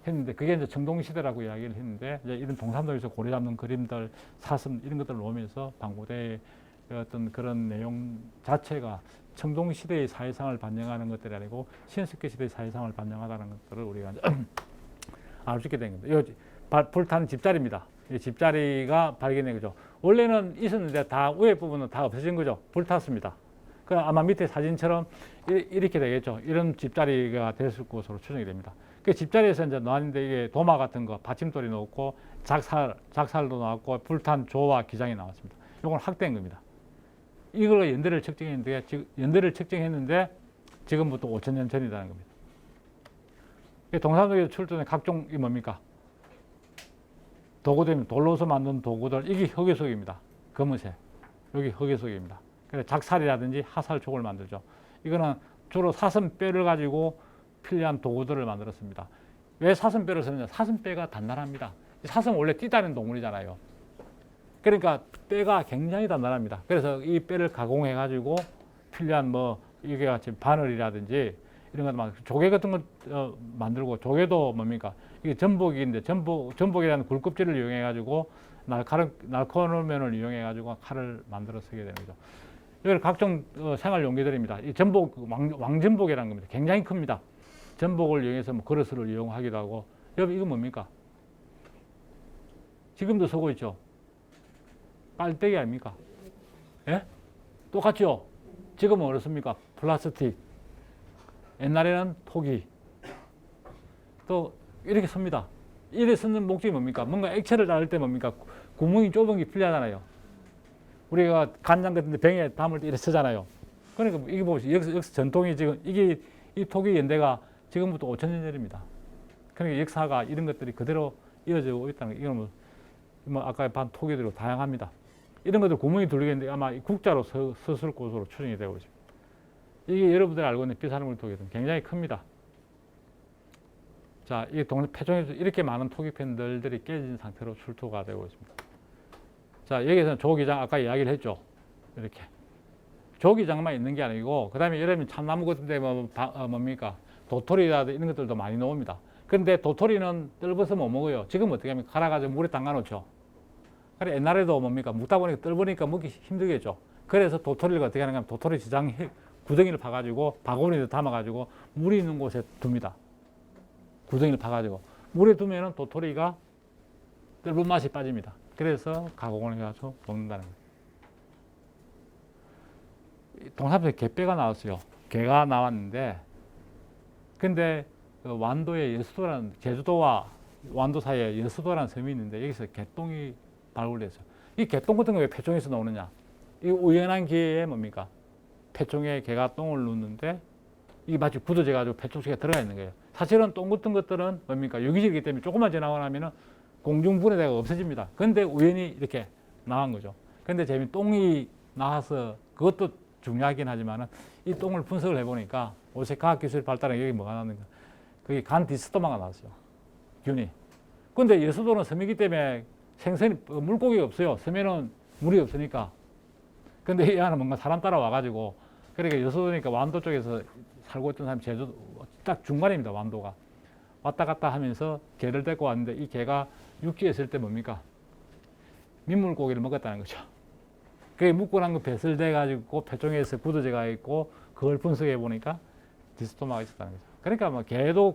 했는데 그게 이제 청동시대라고 이야기를 했는데 이제 이런 동산도에서 고래 잡는 그림들, 사슴 이런 것들을 놓으면서 방고대의 어떤 그런 내용 자체가 청동시대의 사회상을 반영하는 것들이 아니고 신석기 시대의 사회상을 반영하다는 것들을 우리가 알 수 있게 된 겁니다. 이 불타는 집자리입니다. 이 집자리가 발견된 거죠. 원래는 있었는데 다 위에 부분은 다 없어진 거죠. 불탔습니다. 그 아마 밑에 사진처럼 이렇게 되겠죠. 이런 집자리가 됐을 것으로 추정이 됩니다. 그 집자리에서 이제 나왔는데 이게 도마 같은 거, 받침돌이 넣고 작살도 나왔고 불탄 조와 기장이 나왔습니다. 이건 확대한 겁니다. 이걸로 연대를 측정했는데 지금부터 5,000년 전이라는 겁니다. 동산도에서 출土된 각종 이 뭡니까? 도구들입니다. 돌로서 만든 도구들, 이게 흑요석입니다. 검은색, 여기 흑요석입니다. 그래서 작살이라든지 하살촉을 만들죠. 이거는 주로 사슴뼈를 가지고 필요한 도구들을 만들었습니다. 왜 사슴뼈를 쓰느냐? 사슴뼈가 단단합니다. 사슴은 원래 뛰다니는 동물이잖아요. 그러니까 뼈가 굉장히 단단합니다. 그래서 이 뼈를 가공해 가지고 필요한 뭐 이게 같이 바늘이라든지 이런 것도 조개 같은 거 만들고, 조개도 뭡니까? 이게 전복인데 전복이라는 굴껍질을 이용해 가지고 날카로운 면을 이용해 가지고 칼을 만들어 쓰게 되는 거죠. 이걸 각종 생활 용기들입니다. 이 전복 왕전복이라는 겁니다. 굉장히 큽니다. 전복을 이용해서 뭐 그릇을 이용하기도 하고. 여러분 이거 뭡니까? 지금도 쓰고 있죠. 빨대기 아닙니까? 예? 똑같죠? 지금은 어떻습니까? 플라스틱. 옛날에는 토기. 또 이렇게 씁니다. 이래 쓰는 목적이 뭡니까? 뭔가 액체를 따를 때 뭡니까? 구멍이 좁은 게 필요하잖아요. 우리가 간장 같은 데 병에 담을 때 이렇게 쓰잖아요. 그러니까 이게 보시죠. 여기서 전통이 지금 이게 이 토기 연대가 지금부터 5,000년 전입니다. 그러니까 역사가 이런 것들이 그대로 이어지고 있다는 거. 이건 뭐 아까 반 토기들로 다양합니다. 이런 것들 구멍이 뚫리겠는데 아마 국자로 썼을 것으로 추정이 되고 있습니다. 이게 여러분들이 알고 있는 비산물 토기는 굉장히 큽니다. 자, 이 폐종에서 이렇게 많은 토기팬들이 깨진 상태로 출토가 되고 있습니다. 자, 여기서는 조기장 아까 이야기를 했죠. 이렇게 조기장만 있는 게 아니고 그다음에 여러분 참나무 같은 데 뭡니까? 도토리라든지 이런 것들도 많이 나옵니다. 그런데 도토리는 뜰버서 못 먹어요. 지금 어떻게 하면 갈아가지고 물에 담가 놓죠. 그래 옛날에도 뭡니까? 묵다 보니까 뜰보니까 먹기 힘들겠죠. 그래서 도토리를 어떻게 하는가 하면 도토리 지장 구덩이를 파가지고 바구니에 담아가지고 물이 있는 곳에 둡니다. 구덩이를 파가지고 물에 두면은 도토리가 뜰본 맛이 빠집니다. 그래서 가공을 해가지고 먹는다는 거예요. 동사무소에 개뼈가 나왔어요. 개가 나왔는데, 근데 그 완도에 여수도라는, 제주도와 완도 사이에 여수도라는 섬이 있는데 여기서 개똥이 발굴됐어요. 이 개똥 같은 거 왜 폐종에서 나오느냐? 이 우연한 기회에 뭡니까? 폐종에 개가 똥을 누는데 이게 마치 굳어져가지고 폐종 속에 들어가 있는 거예요. 사실은 똥 같은 것들은 뭡니까? 유기질이기 때문에 조금만 지나고 나면은 공중분해되고 없어집니다. 근데 우연히 이렇게 나온 거죠. 근데 재미 똥이 나와서 그것도 중요하긴 하지만은 이 똥을 분석을 해보니까 요새 과학기술이 발달한 여기 뭐가 나왔는가? 그게 간 디스토마가 나왔어요. 균이. 근데 여수도는 섬이기 때문에 생선이 물고기가 없어요. 섬에는 물이 없으니까. 근데 이 안에 뭔가 사람 따라와가지고 그러니까 여수도니까 완도 쪽에서 살고 있던 사람이 제주도 딱 중간입니다. 완도가. 왔다 갔다 하면서 개를 데리고 왔는데 이 개가 육지에 있을 때 뭡니까? 민물고기를 먹었다는 거죠. 그게 묵고 난 거 배설돼 가지고 폐종에서 굳어져가 있고 그걸 분석해 보니까 디스토마가 있었다는 거죠. 그러니까 뭐 개도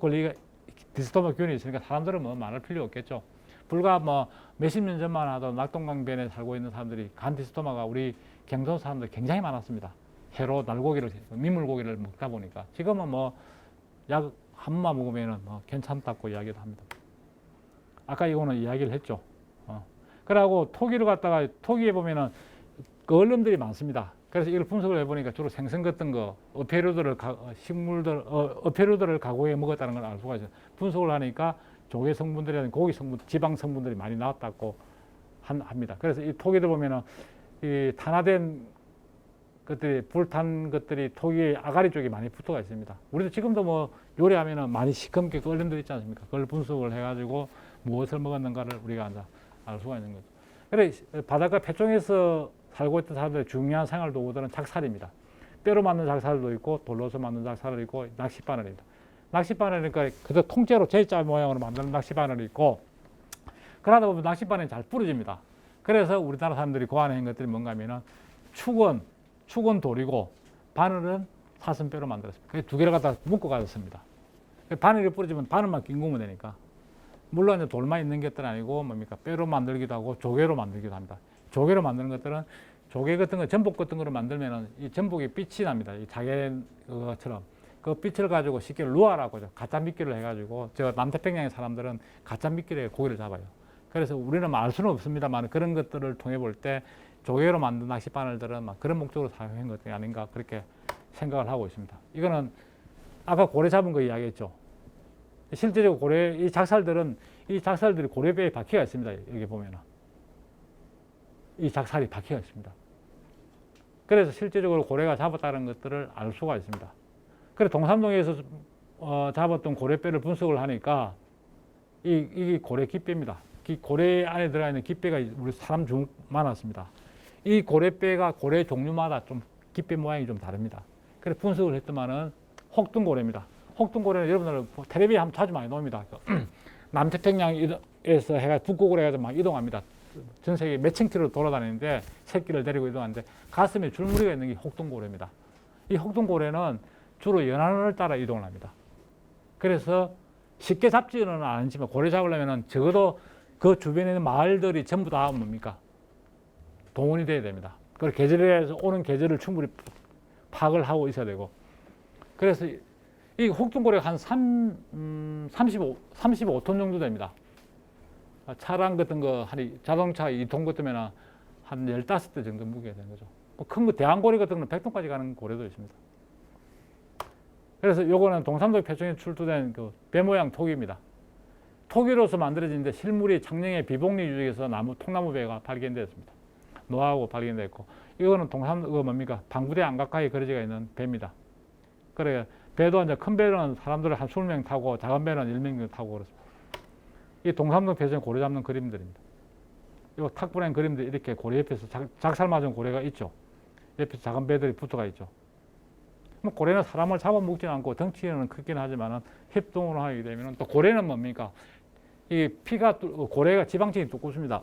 디스토마 균이 있으니까 사람들은 뭐 말할 필요 없겠죠. 불과 뭐 몇십 년 전만 하도 낙동강변에 살고 있는 사람들이 간 디스토마가 우리 경상 사람들 굉장히 많았습니다. 해로 민물고기를 먹다 보니까 지금은 뭐 약 한 마 먹으면은 뭐 괜찮다고 이야기도 합니다. 아까 이거는 이야기를 했죠. 그러고 토기를 갖다가 토기에 보면은 그 얼음들이 많습니다. 그래서 이걸 분석을 해보니까 주로 생선 같은 거, 어패류들을 가공해 먹었다는 걸 알 수가 있어요. 분석을 하니까 조개 성분들이나 고기 성분, 지방 성분들이 많이 나왔다고 합니다. 그래서 이 토기들 보면은 이 탄화된 것들이 불탄 것들이 토기의 아가리 쪽에 많이 붙어가 있습니다. 우리도 지금도 뭐 요리하면은 많이 시커멓게 그 얼음들 있지 않습니까? 그걸 분석을 해가지고 무엇을 먹었는가를 우리가 알 수가 있는 거죠. 그래 바닷가 폐종에서 살고 있던 사람들의 중요한 생활 도구들은 작살입니다. 뼈로 만든 작살도 있고 돌로서 만든 작살도 있고 낚싯바늘입니다. 낚싯바늘이니까 그저 통째로 J자 모양으로 만드는 낚싯바늘이 있고 그러다 보면 낚싯바늘이 잘 부러집니다. 그래서 우리나라 사람들이 고안한 것들이 뭔가 하면은 축은 돌이고 바늘은 사슴뼈로 만들었습니다. 두 개를 갖다 묶어 가졌습니다. 바늘이 부러지면 바늘만 낑기면 되니까. 물론 이제 돌만 있는 것들은 아니고 뭡니까 뼈로 만들기도 하고 조개로 만들기도 합니다. 조개로 만드는 것들은 조개 같은 거 전복 같은 거를 만들면은 이 전복이 빛이 납니다. 이 자개처럼 그 빛을 가지고 쉽게 루아라고 하죠. 가짜 미끼를 해가지고 저 남태평양의 사람들은 가짜 미끼로 고기를 잡아요. 그래서 우리는 알 수는 없습니다만 그런 것들을 통해 볼 때 조개로 만든 낚싯바늘들은 막 그런 목적으로 사용한 것이 아닌가 그렇게 생각을 하고 있습니다. 이거는 아까 고래 잡은 거 이야기했죠. 실제적으로 고래 이 작살들이 고래뼈에 바퀴가 있습니다. 여기 보면은 이 작살이 바퀴가 있습니다. 그래서 실제적으로 고래가 잡았다는 것들을 알 수가 있습니다. 그래서 동삼동에서 잡았던 고래뼈를 분석을 하니까 이 고래 깃뼈입니다. 고래 안에 들어가 있는 깃뼈가 우리 사람 중 많았습니다. 이 고래뼈가 고래 종류마다 좀 깃뼈 모양이 좀 다릅니다. 그래서 분석을 했더만은 혹등고래입니다. 혹등고래는 여러분들 텔레비에 한번 자주 많이 나옵니다. 남태평양에서 해가 북극으로 해가지고 막 이동합니다. 전 세계 몇천 킬로 돌아다니는데 새끼를 데리고 이동하는데 가슴에 줄무늬가 있는 게 혹등고래입니다. 이 혹등고래는 주로 연안을 따라 이동을 합니다. 그래서 쉽게 잡지는 않지만 고래 잡으려면 적어도 그 주변에 있는 마을들이 전부 다 뭡니까? 동원이 돼야 됩니다. 그리고 계절에서 오는 계절을 충분히 파악을 하고 있어야 되고 그래서 이 혹등고래가 한 35톤 정도 됩니다. 차량 같은 거, 자동차 2톤 같으면 한 15대 정도 무게가 되는 거죠. 큰 거, 대왕고래 같은 거는 100톤까지 가는 고래도 있습니다. 그래서 요거는 동삼도 표층에 출토된 그 배 모양 토기입니다. 토기로서 만들어진데 실물이 창녕의 비복리 유적에서 통나무배가 발견되었습니다. 노하고 발견됐고, 이거는 뭡니까? 방부대 안가까이 거리지가 있는 배입니다. 그래, 배도 이제 큰 배는 사람들 한 20명 타고, 작은 배는 1명 타고 그렇습니다. 이 동삼동 표정에 고래 잡는 그림들입니다. 이 탁분한 그림들 이렇게 고래 옆에서 작살 맞은 고래가 있죠. 옆에서 작은 배들이 붙어가 있죠. 뭐 고래는 사람을 잡아먹지는 않고 덩치는 크긴 하지만 협동으로 하게 되면 또 고래는 뭡니까? 이 피가 고래가 지방층이 두껍습니다.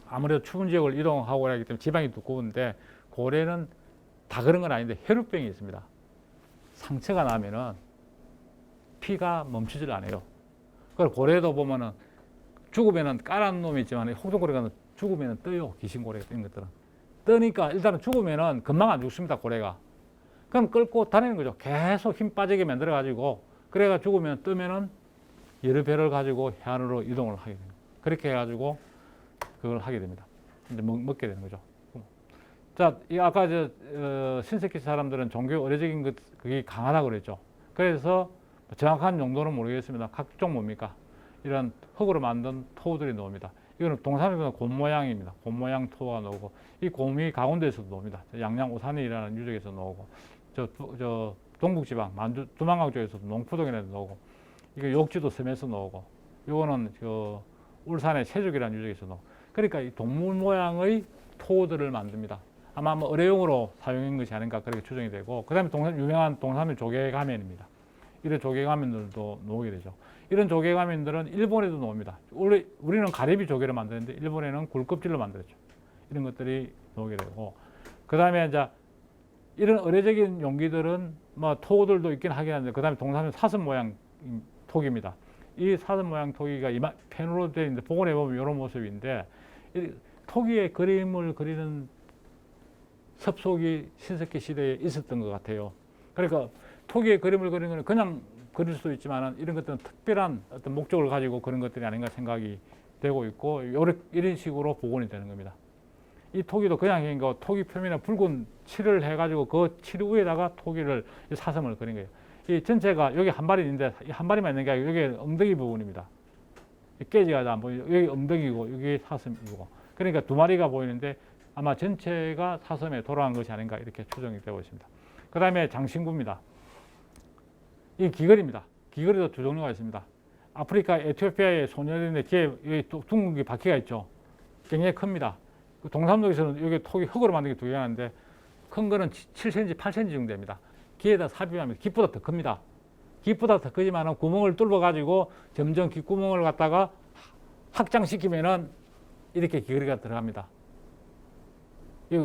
아무래도 추운 지역을 이동하고 하기 때문에 지방이 두꺼운데 고래는 다 그런 건 아닌데 혈우병이 있습니다. 상처가 나면은 피가 멈추질 않아요. 그걸 고래도 보면은 죽으면은 까란 놈이 있지만 혹등고래가 죽으면은 떠요. 귀신고래 같은 것들은 떠니까 일단은 죽으면은 금방 안 죽습니다. 고래가. 그럼 끌고 다니는 거죠. 계속 힘 빠지게 만들어 가지고 그래가 죽으면 뜨면은 여러 배를 가지고 해안으로 이동을 하게 됩니다. 그렇게 해가지고 그걸 하게 됩니다. 이제 먹게 되는 거죠. 자, 이 아까 신석기 사람들은 종교 의례적인 그게 강하다고 그랬죠. 그래서 정확한 용도는 모르겠습니다. 각종 뭡니까? 이런 흙으로 만든 토들이 나옵니다. 이거는 동산에서는 곰 모양입니다. 곰 모양 토가 나오고 이 곰이 강원도에서도 나옵니다. 양양오산이라는 유적에서 나오고 저 동북지방 만주 두만강 쪽에서도 농포동이라도 나오고 이거 욕지도 섬에서 나오고 이거는 저 울산의 세족이라는 유적에서 나오고 그러니까 이 동물 모양의 토들을 만듭니다. 아마 뭐 의뢰용으로 사용한 것이 아닌가 그렇게 추정이 되고 그다음에 유명한 동삼의 조개 가면입니다. 이런 조개 가면들도 나오게 되죠. 이런 조개 가면들은 일본에도 나옵니다. 우리는 가리비 조개를 만드는데 일본에는 굴껍질로 만들었죠. 이런 것들이 나오게 되고 그 다음에 이제 이런 의례적인 용기들은 뭐 토들도 있긴 하긴 한데 그 다음에 동삼은 사슴 모양 토기입니다. 이 사슴 모양 토기가 펜으로 되어 있는데 복원해 보면 이런 모습인데 이 토기의 그림을 그리는 섭속이 신석기 시대에 있었던 것 같아요. 그러니까 토기의 그림을 그리는 것은 그냥 그릴 수도 있지만 이런 것들은 특별한 어떤 목적을 가지고 그런 것들이 아닌가 생각이 되고 있고 이런 식으로 복원이 되는 겁니다. 이 토기도 그냥 한 거 토기 표면에 붉은 칠을 해가지고 그 칠 위에다가 토기를 사슴을 그린 거예요. 이 전체가 여기 한 발이 있는데 한 발이만 있는 게 아니고 여기 엉덩이 부분입니다. 깨지가 안 보이죠. 여기 엉덩이고 여기 사슴이고 그러니까 두 마리가 보이는데 아마 전체가 사슴에 돌아간 것이 아닌가 이렇게 추정이 되고 있습니다. 그 다음에 장신구입니다. 이 귀걸이입니다. 귀걸이도 두 종류가 있습니다. 아프리카 에티오피아의 소년인데 뒤에 여기 둥근 바퀴가 있죠. 굉장히 큽니다. 동삼동에서는 여기 톡이 흙으로 만든 게 두 개가 있는데 큰 거는 7cm, 8cm 정도 됩니다. 기에다 삽입하면 깃보다 더 큽니다. 깃보다 더 크지만 구멍을 뚫어 가지고 점점 깃구멍을 갖다가 확장시키면은 이렇게 기거리가 들어갑니다.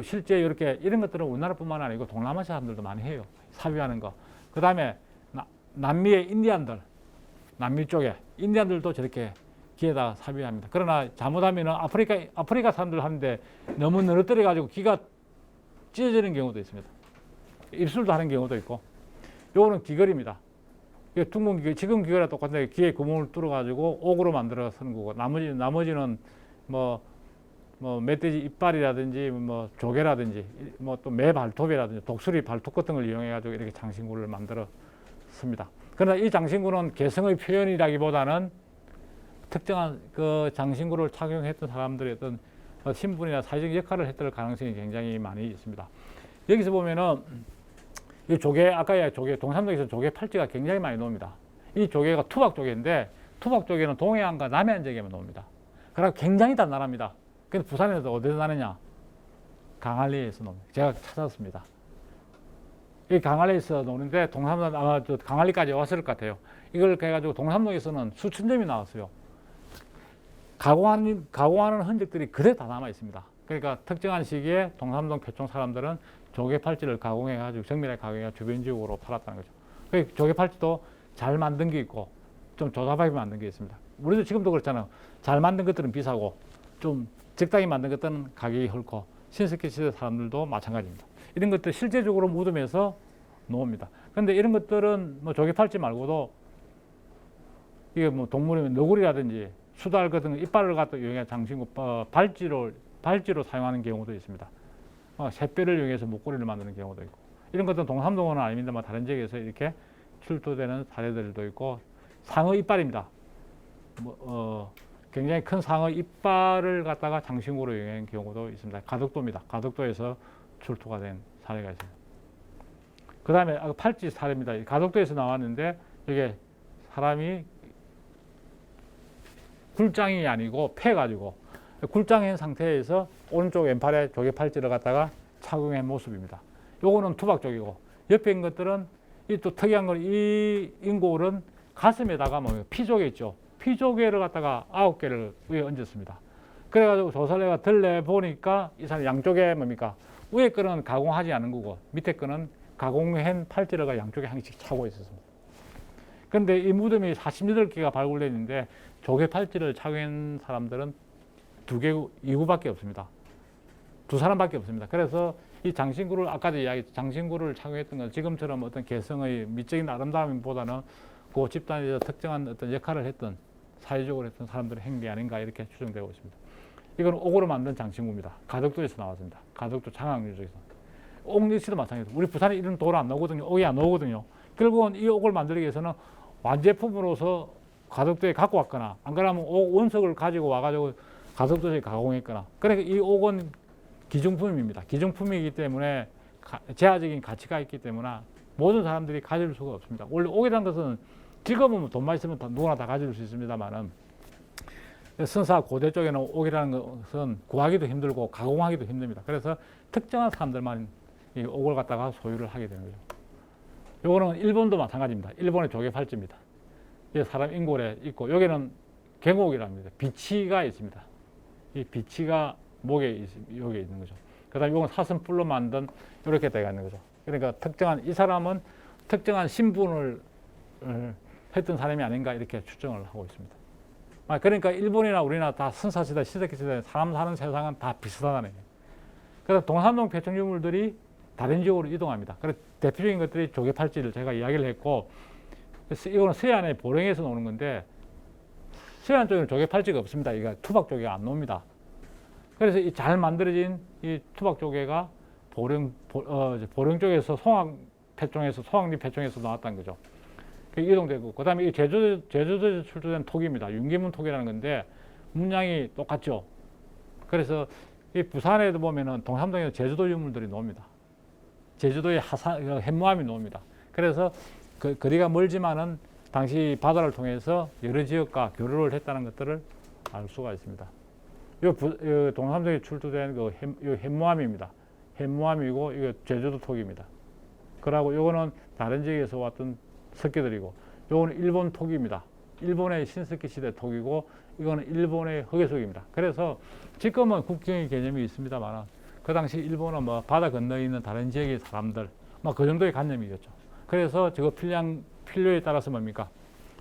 실제 이렇게 이런 것들은 우리나라뿐만 아니고 동남아 사람들도 많이 해요. 삽입하는 거. 그 다음에 남미의 인디안들, 남미 쪽에 인디안들도 저렇게 귀에다 삽입합니다. 그러나 잘못하면은 아프리카 사람들 하는데 너무 늘어뜨려 가지고 귀가 찢어지는 경우도 있습니다. 입술도 하는 경우도 있고. 요거는 귀걸이입니다. 둥근 귀걸이, 지금 귀걸이랑 똑같은데 귀에 구멍을 뚫어 가지고 옥으로 만들어 쓰는 거고, 나머지는 뭐 멧돼지 이빨이라든지 뭐 조개라든지 뭐 또 매 발톱이라든지 독수리 발톱 같은 걸 이용해 가지고 이렇게 장신구를 만들어 씁니다. 그러나 이 장신구는 개성의 표현이라기보다는 특정한 그 장신구를 착용했던 사람들의 어떤 신분이나 사회적 역할을 했던 가능성이 굉장히 많이 있습니다. 여기서 보면은 이 조개, 아까 조개, 동삼동에서 조개 팔찌가 굉장히 많이 나옵니다. 이 조개가 투박 조개인데 투박 조개는 동해안과 남해안 지역에만 나옵니다. 그래서 굉장히 단단합니다. 근데 부산에서 어디서 나느냐? 강한리에서 나옵니다. 제가 찾았습니다. 이 강한리에서 나오는데 동삼동 아마 강한리까지 왔을 것 같아요. 이걸 해가지고 동삼동에서는 수천 점이 나왔어요. 가공하는 흔적들이 그대로 다 남아 있습니다. 그러니까 특정한 시기에 동삼동 표청 사람들은 조개 팔찌를 가공해가지고 정밀하게 가공해서 주변 지역으로 팔았다는 거죠. 조개 팔찌도 잘 만든 게 있고 좀 조잡하게 만든 게 있습니다. 우리도 지금도 그렇잖아요. 잘 만든 것들은 비싸고 좀 적당히 만든 것들은 가격이 헐고 신석기 시대 사람들도 마찬가지입니다. 이런 것들 실제적으로 무덤에서 놓습니다. 그런데 이런 것들은 뭐 조개 팔찌 말고도 이게 뭐 동물이면 너구리라든지 수달 같은 이빨을 갖다 이용해 장신구 발찌로 사용하는 경우도 있습니다. 새뼈를 이용해서 목걸이를 만드는 경우도 있고 이런 것들은 동삼동은 아닙니다만 다른 지역에서 이렇게 출토되는 사례들도 있고 상어 이빨입니다. 굉장히 큰 상어 이빨을 갖다가 장신구로 이용하는 경우도 있습니다. 가덕도입니다. 가덕도에서 출토가 된 사례가 있습니다. 그 다음에 팔찌 사례입니다. 가덕도에서 나왔는데 이게 사람이 굴장이 아니고 패가지고 굴장인 상태에서 오른쪽 왼팔에 조개 팔찌를 갖다가 착용한 모습입니다. 요거는 투박 쪽이고 옆에 있는 것들은 이 또 특이한 건 이 인골은 가슴에다가 뭐 피조개 있죠. 피조개를 갖다가 9개를 위에 얹었습니다. 그래가지고 조사례가 들려 보니까 이 사람 양쪽에 뭡니까? 위에 거는 가공하지 않은 거고 밑에 거는 가공한 팔찌를 양쪽에 한 개씩 차고 있었습니다. 그런데 이 무덤이 48개가 발굴됐는데 조개 팔찌를 착용한 사람들은 2개 이후밖에 없습니다. 2사람밖에 없습니다. 그래서 이 장신구를 아까도 이야기했죠. 장신구를 착용했던 건 지금처럼 어떤 개성의 미적인 아름다움보다는 그 집단에서 특정한 어떤 역할을 했던 사회적으로 했던 사람들의 행위 아닌가 이렇게 추정되고 있습니다. 이건 옥으로 만든 장신구입니다. 가덕도에서 나왔습니다. 가덕도 장항류 쪽에서. 옥리시도 마찬가지입니다. 우리 부산에 이런 돌 안 나오거든요. 옥이 안 나오거든요. 결국은 이 옥을 만들기 위해서는 완제품으로서 가덕도에 갖고 왔거나 안 그러면 옥 원석을 가지고 와가지고 가덕도에 가공했거나 그러니까 이 옥은 기증품입니다. 기증품이기 때문에 재화적인 가치가 있기 때문에 모든 사람들이 가질 수가 없습니다. 원래 옥이라는 것은 지금은 돈만 있으면 누구나 다 가질 수 있습니다만은 선사 고대 쪽에는 옥이라는 것은 구하기도 힘들고 가공하기도 힘듭니다. 그래서 특정한 사람들만 이 옥을 갖다가 소유를 하게 되는 거죠. 요거는 일본도 마찬가지입니다. 일본의 조개 팔찌입니다. 이 사람 인골에 있고 여기는 갱옥이랍니다. 비치가 있습니다. 이 비치가 목에 여기 있는 거죠. 그다음에 이건 사슴뿔로 만든 이렇게 되어 있는 거죠. 그러니까 이 사람은 특정한 신분을 했던 사람이 아닌가 이렇게 추정을 하고 있습니다. 그러니까 일본이나 우리나라 다 선사시대, 시석기 시대 사람 사는 세상은 다 비슷하다는 얘기예요. 그래서 동삼동 표청 유물들이 다른 지역으로 이동합니다. 그래서 대표적인 것들이 조개 팔찌를 제가 이야기를 했고 이거는 서해안의 보령에서 나오는 건데 서해안 쪽에는 조개 팔찌가 없습니다. 이거 투박 조개가 안 나옵니다. 그래서 이 잘 만들어진 이 투박 조개가 보령 쪽에서 송악리 패종에서 나왔다는 거죠. 이동되고 그다음에 이 제주도에서 출토된 톡입니다. 윤기문 톡이라는 건데 문양이 똑같죠. 그래서 이 부산에도 보면은 동삼동에서 제주도 유물들이 나옵니다. 제주도의 햇모함이 나옵니다. 그래서 거리가 멀지만은 당시 바다를 통해서 여러 지역과 교류를 했다는 것들을 알 수가 있습니다. 요 동삼성에 출토된 요 햇모함입니다. 햇모함이고 이거 제주도 토기입니다. 그러고 요거는 다른 지역에서 왔던 석기들이고 요거는 일본 토기입니다. 일본의 신석기 시대 토기고 이거는 일본의 흑해석입니다. 그래서 지금은 국경의 개념이 있습니다만 그 당시 일본은 뭐 바다 건너에 있는 다른 지역의 사람들 뭐 그 정도의 관념이었죠. 그래서 저거 필요에 따라서 뭡니까?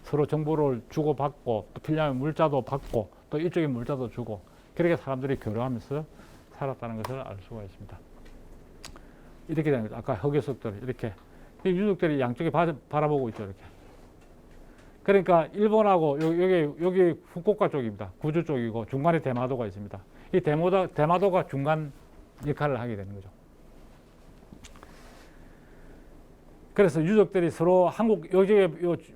서로 정보를 주고받고 또 필요하면 물자도 받고 또 이쪽에 물자도 주고 그렇게 사람들이 교류하면서 살았다는 것을 알 수가 있습니다. 이렇게 되는 거죠. 아까 흑해석들 이렇게 이 유적들이 양쪽에 바라보고 있죠. 이렇게. 그러니까 일본하고 여기 후쿠오카 쪽입니다. 구주 쪽이고 중간에 대마도가 있습니다. 이 대마도가 중간 역할을 하게 되는 거죠. 그래서 유적들이 서로 한국 여기에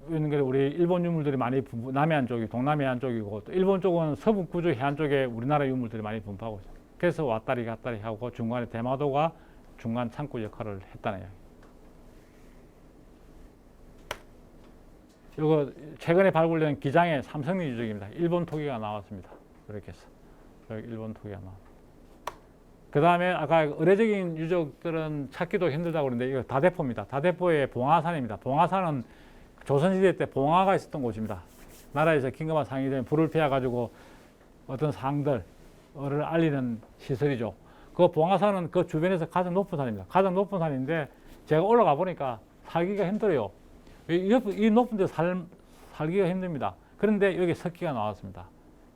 있는 게 우리 일본 유물들이 많이 남해안 쪽이 동남해안 쪽이고 또 일본 쪽은 서부 구주 해안 쪽에 우리나라 유물들이 많이 분포하고 있어요. 그래서 왔다리 갔다리 하고 중간에 대마도가 중간 창구 역할을 했다는 이야기. 이거 최근에 발굴된 기장의 삼성리 유적입니다. 일본 토기가 나왔습니다. 이렇게 해서 여기 일본 토기가 나왔습니다. 그 다음에 아까 의례적인 유적들은 찾기도 힘들다고 그러는데 이거 다대포입니다. 다대포의 봉화산입니다. 봉화산은 조선시대 때 봉화가 있었던 곳입니다. 나라에서 긴급한 상황이 되면 불을 피워가지고 어떤 상들을 알리는 시설이죠. 그 봉화산은 그 주변에서 가장 높은 산입니다. 가장 높은 산인데 제가 올라가 보니까 살기가 힘들어요. 이 높은 데 살기가 힘듭니다. 그런데 여기 석기가 나왔습니다.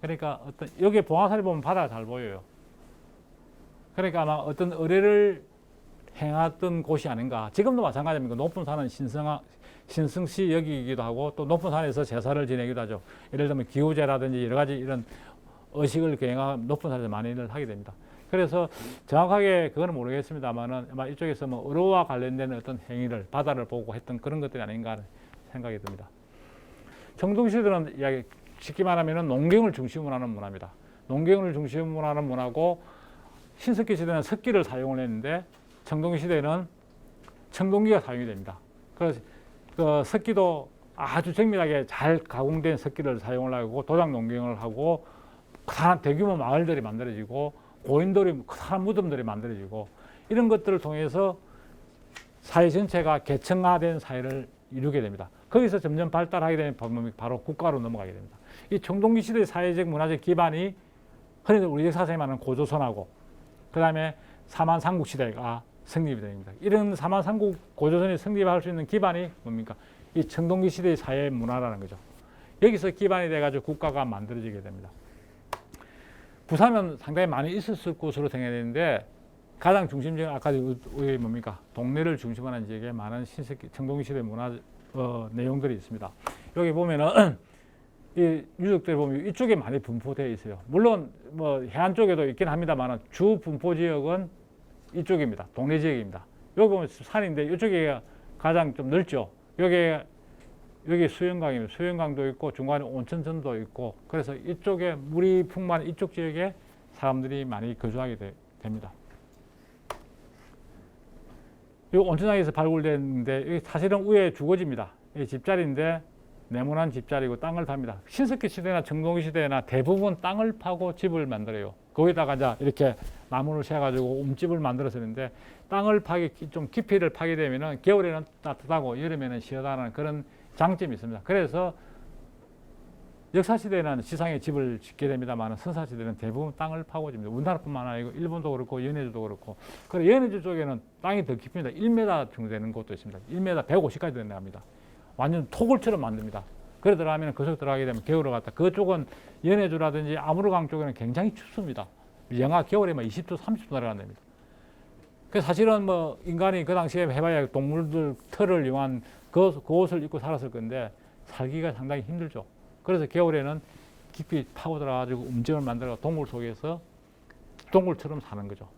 그러니까 여기 봉화산에 보면 바다가 잘 보여요. 그러니까 아마 어떤 의뢰를 행했던 곳이 아닌가. 지금도 마찬가지입니다. 높은 산은 신성시 여기이기도 하고 또 높은 산에서 제사를 지내기도 하죠. 예를 들면 기우제라든지 여러 가지 이런 의식을 거행한 높은 산에서 많이들 하게 됩니다. 그래서 정확하게 그거는 모르겠습니다만은 아마 이쪽에서 뭐 의료와 관련된 어떤 행위를 바다를 보고 했던 그런 것들이 아닌가 하는 생각이 듭니다. 청동시대는 이야기 쉽게 말하면은 농경을 중심으로 하는 문화입니다. 농경을 중심으로 하는 문화고 신석기 시대는 석기를 사용을 했는데 청동기 시대는 청동기가 사용이 됩니다. 그래서 그 석기도 아주 정밀하게 잘 가공된 석기를 사용을 하고 도장 농경을 하고 커다란 대규모 마을들이 만들어지고 고인돌이 커다란 무덤들이 만들어지고 이런 것들을 통해서 사회 전체가 계층화된 사회를 이루게 됩니다. 거기서 점점 발달하게 되는 방법이 바로 국가로 넘어가게 됩니다. 이 청동기 시대의 사회적 문화적 기반이 흔히 우리 역사상에 말하는 고조선하고 그 다음에 사만삼국 시대가 성립이 됩니다. 이런 사만삼국 고조선이 성립할 수 있는 기반이 뭡니까? 이 청동기 시대의 사회 문화라는 거죠. 여기서 기반이 돼가지고 국가가 만들어지게 됩니다. 부산은 상당히 많이 있었을 곳으로 생각되는데 가장 중심적인 아까 우리 뭡니까? 동네를 중심으로 하는 지역에 많은 신석기 청동기 시대 문화 내용들이 있습니다. 여기 보면은 이 유적들 보면 이쪽에 많이 분포되어 있어요. 물론 뭐 해안 쪽에도 있긴 합니다만 주 분포 지역은 이쪽입니다. 동네 지역입니다. 여기 보면 산인데 이쪽이 가장 좀 넓죠. 여기 수영강입니다. 수영강도 있고 중간에 온천전도 있고 그래서 이쪽에 물이 풍부한 이쪽 지역에 사람들이 많이 거주하게 됩니다. 이 온천장에서 발굴됐는데 여기 사실은 위에 주거지입니다. 이 집자리인데 네모난 집자리고 땅을 팝니다. 신석기 시대나 청동기 시대나 대부분 땅을 파고 집을 만들어요. 거기다가 이제 이렇게 나무를 세워가지고 움집을 만들었었는데 땅을 좀 깊이를 파게 되면은 겨울에는 따뜻하고 여름에는 시원하다는 그런 장점이 있습니다. 그래서 역사시대에는 지상에 집을 짓게 됩니다만 선사시대는 대부분 땅을 파고 집니다. 우리나라뿐만 아니고 일본도 그렇고 연해주도 그렇고. 그리고 연해주 쪽에는 땅이 더 깊습니다. 1m 정도 되는 곳도 있습니다. 1m 150까지 되는답니다. 완전 토굴처럼 만듭니다. 그래 들어가면 그 속 들어가게 되면 겨울을 갔다. 그쪽은 연해주라든지 아무르강 쪽에는 굉장히 춥습니다. 영하 겨울에만 20도, 30도 내려간답니다. 그래서 사실은 뭐 인간이 그 당시에 해봐야 동물들 털을 이용한 그 옷을 입고 살았을 건데 살기가 상당히 힘들죠. 그래서 겨울에는 깊이 파고 들어가지고 움집을 만들어 동굴 속에서 동굴처럼 사는 거죠.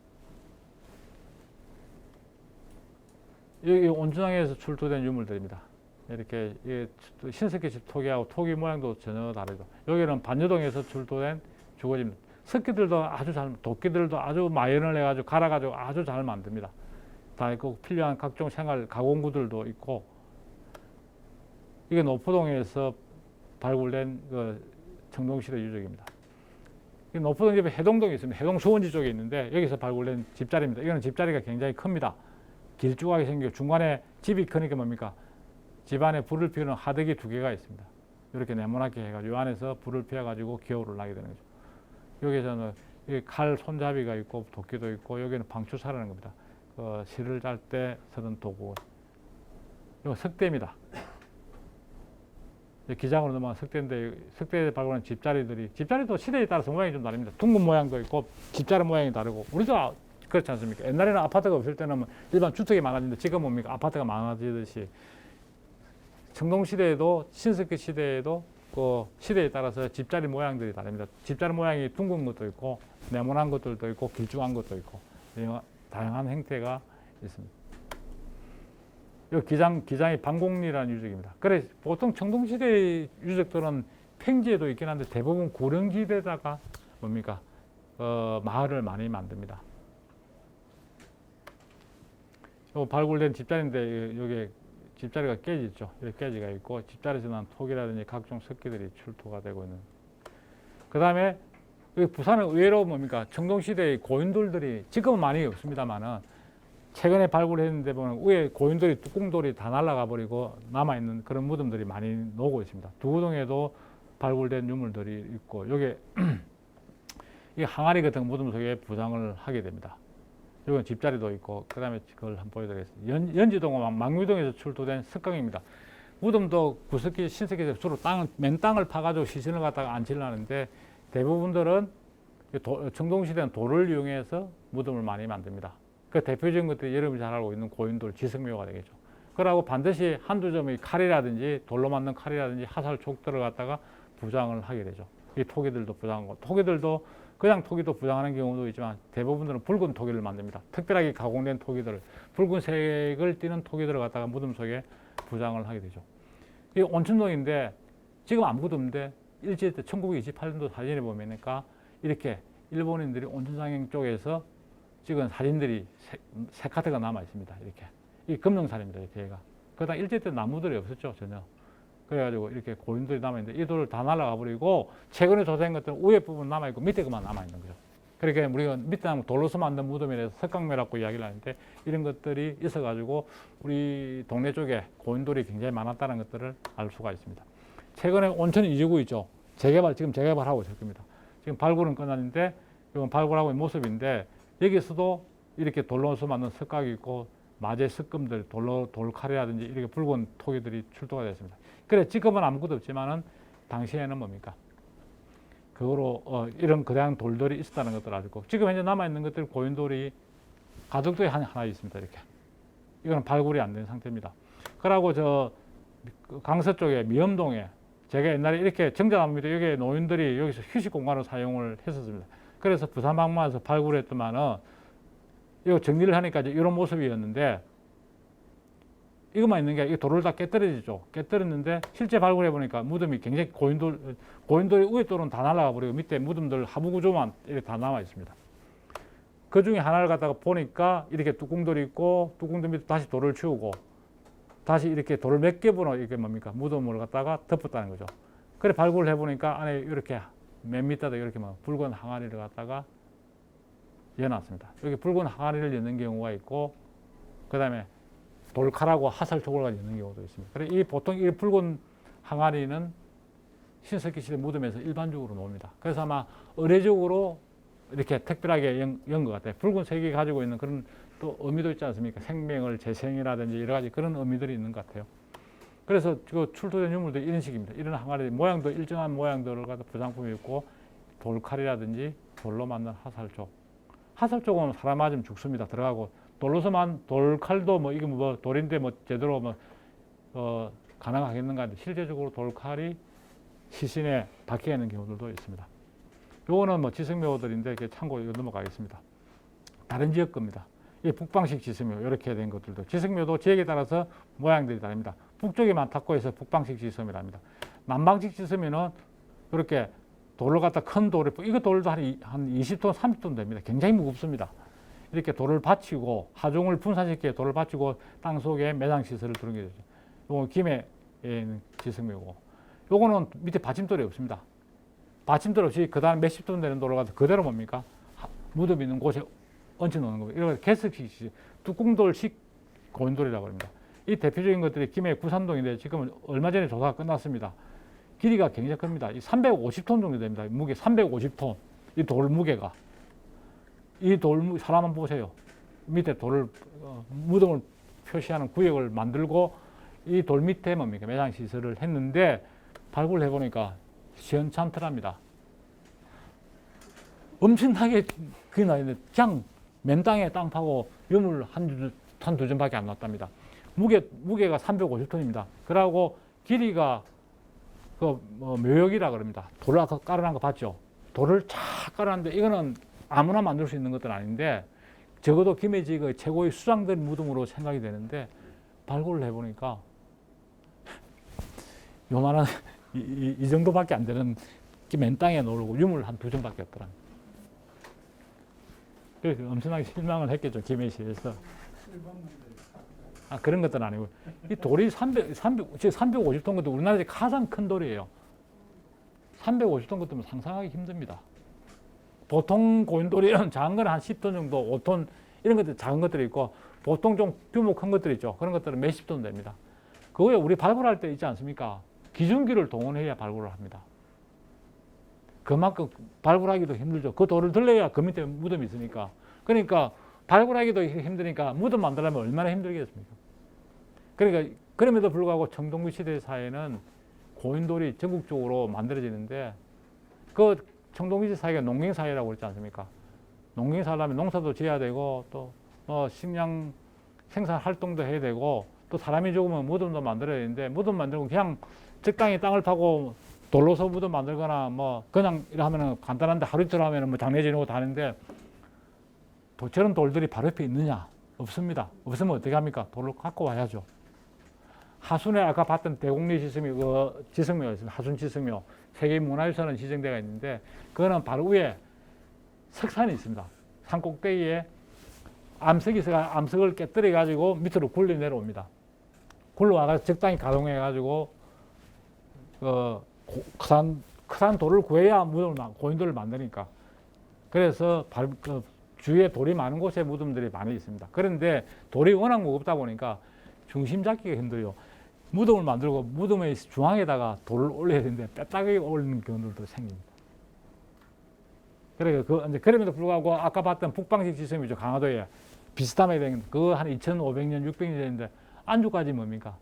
여기 온천항에서 출토된 유물들입니다. 이렇게 신석기 집 토기하고 토기 모양도 전혀 다르죠. 여기는 반여동에서 출토된 주거지입니다. 석기들도 아주 도끼들도 아주 마연을 해가지고 갈아가지고 아주 잘 만듭니다. 다 있고 필요한 각종 생활 가공구들도 있고 이게 노포동에서 발굴된 그 청동시대 유적입니다. 노포동 옆에 해동동이 있습니다. 해동 수원지 쪽에 있는데 여기서 발굴된 집자리입니다. 이거는 집자리가 굉장히 큽니다. 길쭉하게 생기고 중간에 집이 크니까 뭡니까? 집 안에 불을 피우는 하덕이 2개가 있습니다. 이렇게 네모나게 해가지고 이 안에서 불을 피워가지고 기호를 나게 되는 거죠. 여기서는 칼 손잡이가 있고 도끼도 있고 여기는 방추사라는 겁니다. 실을 짤 때 쓰던 도구. 이거 석대입니다. 기장으로 넘어간 석대인데 석대에 발굴한 집자리도 시대에 따라서 모양이 좀 다릅니다. 둥근 모양도 있고 집자리 모양이 다르고 우리도 그렇지 않습니까? 옛날에는 아파트가 없을 때는 일반 주택이 많아지는데 지금 뭡니까? 아파트가 많아지듯이 청동 시대에도 신석기 시대에도 그 시대에 따라서 집자리 모양들이 다릅니다. 집자리 모양이 둥근 것도 있고 네모난 것들도 있고 길쭉한 것도 있고 다양한 형태가 있습니다. 이 기장이 방공리라는 유적입니다. 그래 보통 청동시대 유적들은 평지에도 있긴 한데 대부분 고령지대에다가 뭡니까 마을을 많이 만듭니다. 요 발굴된 집자리인데 여기 집자리가 깨지죠. 이렇게 깨지가 있고 집자리에서 난 톡이라든지 각종 석기들이 출토가 되고 있는. 그 다음에 부산은 의외로 뭡니까 청동시대의 고인돌들이 지금은 많이 없습니다만은 최근에 발굴했는데 보면 위에 고인돌이 뚜껑돌이 다 날아가 버리고 남아있는 그런 무덤들이 많이 나오고 있습니다. 두구동에도 발굴된 유물들이 있고 여기 이 항아리 같은 무덤 속에 부장을 하게 됩니다. 여기는 집자리도 있고 그 다음에 그걸 한번 보여드리겠습니다. 연지동은 망미동에서 출토된 석강입니다. 무덤도 구석기 신석기에서 주로 맨 땅을 파가지고 시신을 갖다가 안치를 하는데 대부분들은 청동시대는 돌을 이용해서 무덤을 많이 만듭니다. 그 대표적인 것들이 여러분이 잘 알고 있는 고인돌 지석묘가 되겠죠. 그러고 반드시 한두 점의 칼이라든지 돌로 만든 칼이라든지 화살촉들을 갖다가 부장을 하게 되죠. 이 토기들도 부장하고 토기들도 그냥 토기도 부장하는 경우도 있지만 대부분들은 붉은 토기를 만듭니다. 특별하게 가공된 토기들을 붉은색을 띠는 토기들을 갖다가 무덤 속에 부장을 하게 되죠. 이 온천동인데 지금 아무것도 없는데 일제 때 1928년도 사진에 보면니까 이렇게 일본인들이 온천상행 쪽에서 찍은 사진들이 세 카트가 남아 있습니다. 이렇게 이 금능산입니다. 뒤에가. 그러다 일제 때 나무들이 없었죠 전혀. 그래가지고 이렇게 고인돌이 남아 있는데 이 돌을 다 날아가 버리고 최근에 조사한 것들은 위에 부분 남아 있고 밑에 것만 남아 있는 거죠. 그러니까 우리가 밑에 나무 돌로서 만든 무덤이라서 석강묘라고 이야기를 하는데 이런 것들이 있어가지고 우리 동네 쪽에 고인돌이 굉장히 많았다는 것들을 알 수가 있습니다. 최근에 온천 이지구 있죠. 지금 재개발하고 있을 겁니다. 지금 발굴은 끝났는데 이건 발굴하고 있는 모습인데 여기서도 이렇게 돌로서 만든 석각이 있고 마제 석금들, 돌칼이라든지 이렇게 붉은 토기들이 출토가 됐습니다. 그래 지금은 아무것도 없지만은 당시에는 뭡니까? 그거로 이런 거대한 돌들이 있었다는 것들을 알고 지금 현재 남아 있는 것들 고인돌이 가덕도에 하나 있습니다. 이렇게 이거는 발굴이 안 된 상태입니다. 그러고 저 강서 쪽에 미엄동에 제가 옛날에 이렇게 정자나무입니다. 여기 노인들이 여기서 휴식 공간으로 사용을 했었습니다. 그래서 부산박물관에서 발굴했더만은 이거 정리를 하니까 이런 모습이었는데 이것만 있는 게 이 돌을 다 깨뜨려지죠. 깨뜨렸는데 실제 발굴해 보니까 무덤이 굉장히 고인돌이 위에 돌은 다 날아가 버리고 밑에 무덤들 하부 구조만 이렇게 다 남아 있습니다. 그 중에 하나를 갖다가 보니까 이렇게 뚜껑돌이 있고 뚜껑돌 밑에 다시 돌을 치우고 다시 이렇게 돌을 몇 겹으로 이게 뭡니까 무덤을 갖다가 덮었다는 거죠. 그래 발굴을 해보니까 안에 이렇게 맨 밑에다 이렇게 막 붉은 항아리를 갖다가 여놨습니다. 여기 붉은 항아리를 여는 경우가 있고 그 다음에 돌칼하고 화살촉을 가지고 여는 경우도 있습니다. 그래 이 보통 이 붉은 항아리는 신석기 시대 무덤에서 일반적으로 나옵니다. 그래서 아마 의례적으로 이렇게 특별하게 연 것 같아요. 붉은색이 가지고 있는 그런 또 의미도 있지 않습니까? 생명을 재생이라든지 여러 가지 그런 의미들이 있는 것 같아요. 그래서 그 출토된 유물들이 이런 식입니다. 이런 항아리 모양도 일정한 모양들을 갖다 부상품이 있고 돌칼이라든지 돌로 만든 화살촉. 화살촉은 사람 맞으면 죽습니다. 들어가고 돌로서만 돌칼도 뭐 이게 뭐 돌인데 뭐 제대로 뭐 가능하겠는가 하는데 실제적으로 돌칼이 시신에 박혀 있는 경우들도 있습니다. 요거는 뭐 지석묘들인데 이렇게 참고 넘어가겠습니다. 다른 지역 겁니다. 이 북방식 지석묘 이렇게 된 것들도 지석묘도 지역에 따라서 모양들이 다릅니다. 북쪽에 많다고 해서 북방식 지석묘랍니다. 남방식 지석묘는 이렇게 돌을 갖다 큰 돌을 이거 돌도 한 20톤, 30톤 됩니다. 굉장히 무겁습니다. 이렇게 돌을 받치고 하중을 분산시켜 돌을 받치고 땅 속에 매장 시설을 두는 게 되죠. 요거 김해 있는 지석묘고, 요거는 밑에 받침돌이 없습니다. 받침들 없이 그 다음 몇십 톤 되는 도로가 그대로 뭡니까? 무덤 있는 곳에 얹혀 놓는 겁니다. 이런 개석식, 뚜껑돌식 고인돌이라고 합니다. 이 대표적인 것들이 김해 구산동인데 지금은 얼마 전에 조사가 끝났습니다. 길이가 굉장히 큽니다. 이 350톤 정도 됩니다. 무게 350톤. 이 돌 무게가. 이 돌 사람 한번 보세요. 밑에 돌을 무덤을 표시하는 구역을 만들고 이 돌 밑에 뭡니까? 매장 시설을 했는데 발굴해 보니까 시원찮더랍니다. 엄청나게 그게 나는데 그냥 맨 땅에 땅 파고 유물 한두 점밖에 안 났답니다. 무게가 350톤입니다. 그러고 길이가 묘역이라 그럽니다. 돌을 아까 깔아놓은 거 봤죠? 돌을 쫙 깔아놨는데 이거는 아무나 만들 수 있는 것은 아닌데 적어도 김해 지역의 최고의 수장된 무덤으로 생각이 되는데 발굴을 해보니까 요만한 이 정도밖에 안 되는 맨 땅에 놓고 유물 한두 점밖에 없더랍니다. 그래서 엄청나게 실망을 했겠죠, 김해시에서. 그런 것들은 아니고 이 돌이 350톤 것도 우리나라에서 가장 큰 돌이에요. 350톤 것도 상상하기 힘듭니다. 보통 고인돌이는 작은 건 한 10톤 정도, 5톤 이런 것들 작은 것들이 있고 보통 좀 규모 큰 것들이 있죠. 그런 것들은 몇십 톤 됩니다. 그거에 우리 발굴할 때 있지 않습니까? 기중기를 동원해야 발굴을 합니다. 그만큼 발굴하기도 힘들죠. 그 돌을 들려야 그 밑에 무덤이 있으니까. 그러니까 발굴하기도 힘드니까 무덤 만들려면 얼마나 힘들겠습니까? 그러니까 그럼에도 불구하고 청동기 시대 사회는 고인돌이 전국적으로 만들어지는데 그 청동기 사회가 농경 사회라고 그랬지 않습니까? 농경 사회라면 농사도 지어야 되고 또 식량 생산 활동도 해야 되고 또 사람이 죽으면 무덤도 만들어야 되는데 무덤 만들고 그냥 적당히 땅을 파고 돌로서 무덤 만들거나 그냥 이러면은 간단한데 하루 이틀 하면은 장례 지내고 다 하는데 저런 돌들이 바로 옆에 있느냐? 없습니다. 없으면 어떻게 합니까? 돌을 갖고 와야죠. 하순에 아까 봤던 대곡리 지성묘가 있습니다. 하순 지성묘. 세계문화유산은 지정되어 있는데 그거는 바로 위에 석산이 있습니다. 산 꼭대기에 암석이 있어가 암석을 깨뜨려 가지고 밑으로 굴려 내려옵니다. 굴러와서 적당히 가동해 가지고 큰 돌을 구해야 고인돌을 만드니까. 그래서 주위에 돌이 많은 곳에 무덤들이 많이 있습니다. 그런데 돌이 워낙 무겁다 보니까 중심 잡기가 힘들어요. 무덤을 만들고 무덤의 중앙에다가 돌을 올려야 되는데 빼딱하게 올리는 경우들도 생깁니다. 그러니까 그럼에도 불구하고 아까 봤던 북방식 지성이죠. 강화도에 비슷하게 된 그거 한 2,500년, 600년 됐는데 안주까지 뭡니까?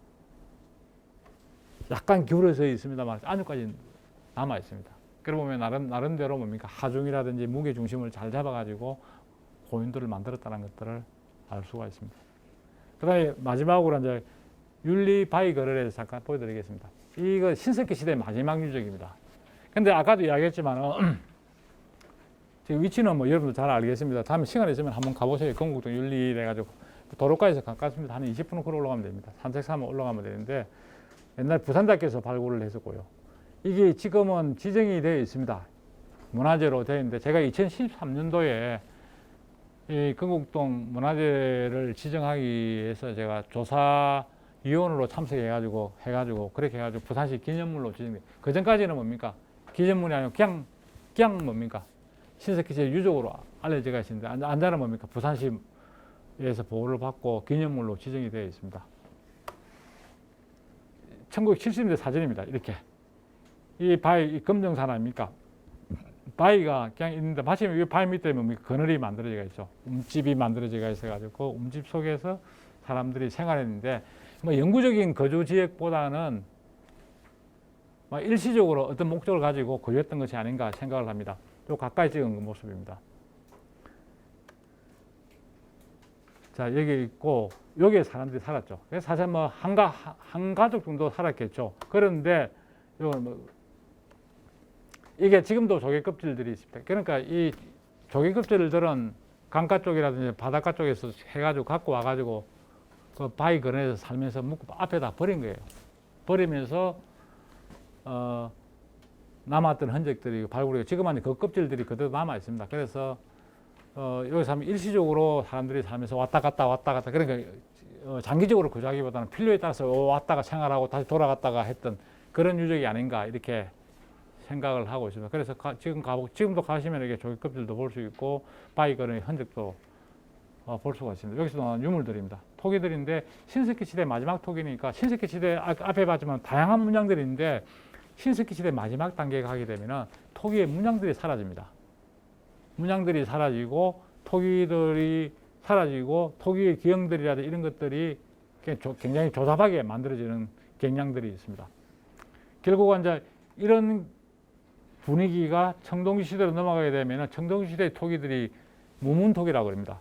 약간 기울어져 있습니다만 안주까지 남아 있습니다. 그러고 보면 나름대로 뭡니까? 하중이라든지 무게 중심을 잘 잡아가지고 고인돌을 만들었다는 것들을 알 수가 있습니다. 그다음에 마지막으로 이제 윤리 바위 거래에 대해서 잠깐 보여드리겠습니다. 이거 신석기 시대의 마지막 유적입니다. 근데 아까도 이야기했지만 지금 위치는 여러분들 잘 알겠습니다. 다음에 시간 있으면 한번 가보세요. 건국동 윤리 해가지고 도로가에서 가깝습니다. 한 20분 걸어 올라가면 됩니다. 산책 삼아 올라가면 되는데 옛날 부산대학교에서 발굴을 했었고요. 이게 지금은 지정이 되어 있습니다. 문화재로 되어 있는데 제가 2013년도에 이 건국동 문화재를 지정하기 위해서 제가 조사위원으로 참석해가지고 그렇게 해가지고 부산시 기념물로 지정돼. 그 전까지는 뭡니까? 기념물이 아니고 그냥 뭡니까? 신석기 시대 유적으로 알려져 있는데 안자는 뭡니까? 부산시에서 보호를 받고 기념물로 지정이 되어 있습니다. 1970년대 사진입니다. 이렇게 이 바위 검정산 아닙니까? 바위가 그냥 있는데 마침 이 바위 밑에 뭡니까? 그늘이 만들어져 있죠. 움집이 만들어져 있어가지고 그 움집 속에서 사람들이 생활했는데 영구적인 거주 지역보다는 일시적으로 어떤 목적을 가지고 거주했던 것이 아닌가 생각을 합니다. 또 가까이 찍은 그 모습입니다. 자, 여기 있고 여기에 사람들이 살았죠. 그래서 사실 한 가족 정도 살았겠죠. 그런데 이게 지금도 조개 껍질들이 있습니다. 그러니까 이 조개 껍질들은 강가 쪽이라든지 바닷가 쪽에서 해가지고 갖고 와가지고 그 바위 근처에서 살면서 묶고 앞에다 버린 거예요. 버리면서 남았던 흔적들이 발굴이 지금은 그 껍질들이 그대로 남아 있습니다. 그래서 여기서 하면 일시적으로 사람들이 살면서 왔다 갔다 그러니까 장기적으로 거주하기보다는 필요에 따라서 왔다가 생활하고 다시 돌아갔다가 했던 그런 유적이 아닌가 이렇게 생각을 하고 있습니다. 그래서 지금도 가시면 이렇게 조개껍질도 볼 수 있고 바위걸음의 흔적도 볼 수가 있습니다. 여기서 나온 유물들입니다. 토기들인데 신석기 시대 마지막 토기니까 신석기 시대 앞에 봤지만 다양한 문양들이 있는데 신석기 시대 마지막 단계에 가게 되면 토기의 문양들이 사라집니다. 문양들이 사라지고 토기들이 사라지고 토기의 기형들이라든지 이런 것들이 굉장히 조잡하게 만들어지는 경향들이 있습니다. 결국 이제 이런 분위기가 청동기 시대로 넘어가게 되면 청동기 시대의 토기들이 무문토기라고 합니다.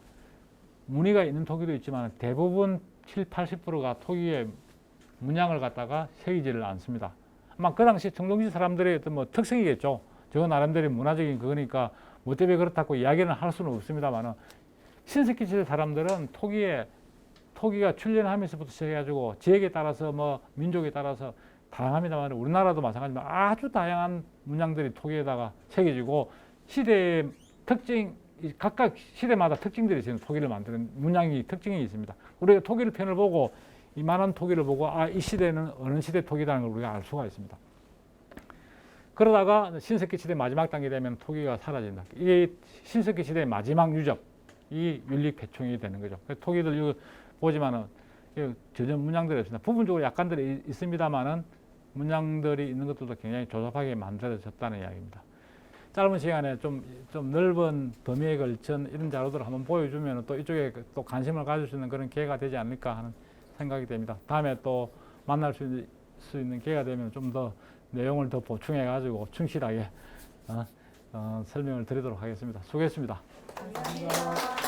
무늬가 있는 토기도 있지만 대부분 70~80%가 토기의 문양을 갖다가 새기지를 않습니다. 아마 그 당시 청동기 사람들의 어떤 뭐 특성이겠죠. 저 나름대로 문화적인 그거니까 뭐 때문에 그렇다고 이야기는 할 수는 없습니다만은 신석기 시대 사람들은 토기가 출현하면서부터 시작해가지고 지역에 따라서 뭐 민족에 따라서 다양합니다만 우리나라도 마찬가지지만 아주 다양한 문양들이 토기에다가 새겨지고 시대의 특징 각각 시대마다 특징들이 있습니다. 토기를 만드는 문양이 특징이 있습니다. 우리가 토기를 편을 보고 이만한 토기를 보고 이 시대는 어느 시대 토기라는 걸 우리가 알 수가 있습니다. 그러다가 신석기 시대 마지막 단계 되면 토기가 사라진다. 이게 신석기 시대의 마지막 유적, 이 윤리패충이 되는 거죠. 토기들 이거 보지만은 전혀 문양들이 없습니다. 부분적으로 약간들이 있습니다만은 문양들이 있는 것들도 굉장히 조잡하게 만들어졌다는 이야기입니다. 짧은 시간에 좀 넓은 범위에 걸친 이런 자료들을 한번 보여주면 또 이쪽에 또 관심을 가질 수 있는 그런 기회가 되지 않을까 하는 생각이 됩니다. 다음에 또 만날 수 있는 기회가 되면 좀 더 내용을 더 보충해 가지고 충실하게 설명을 드리도록 하겠습니다. 수고했습니다. 감사합니다.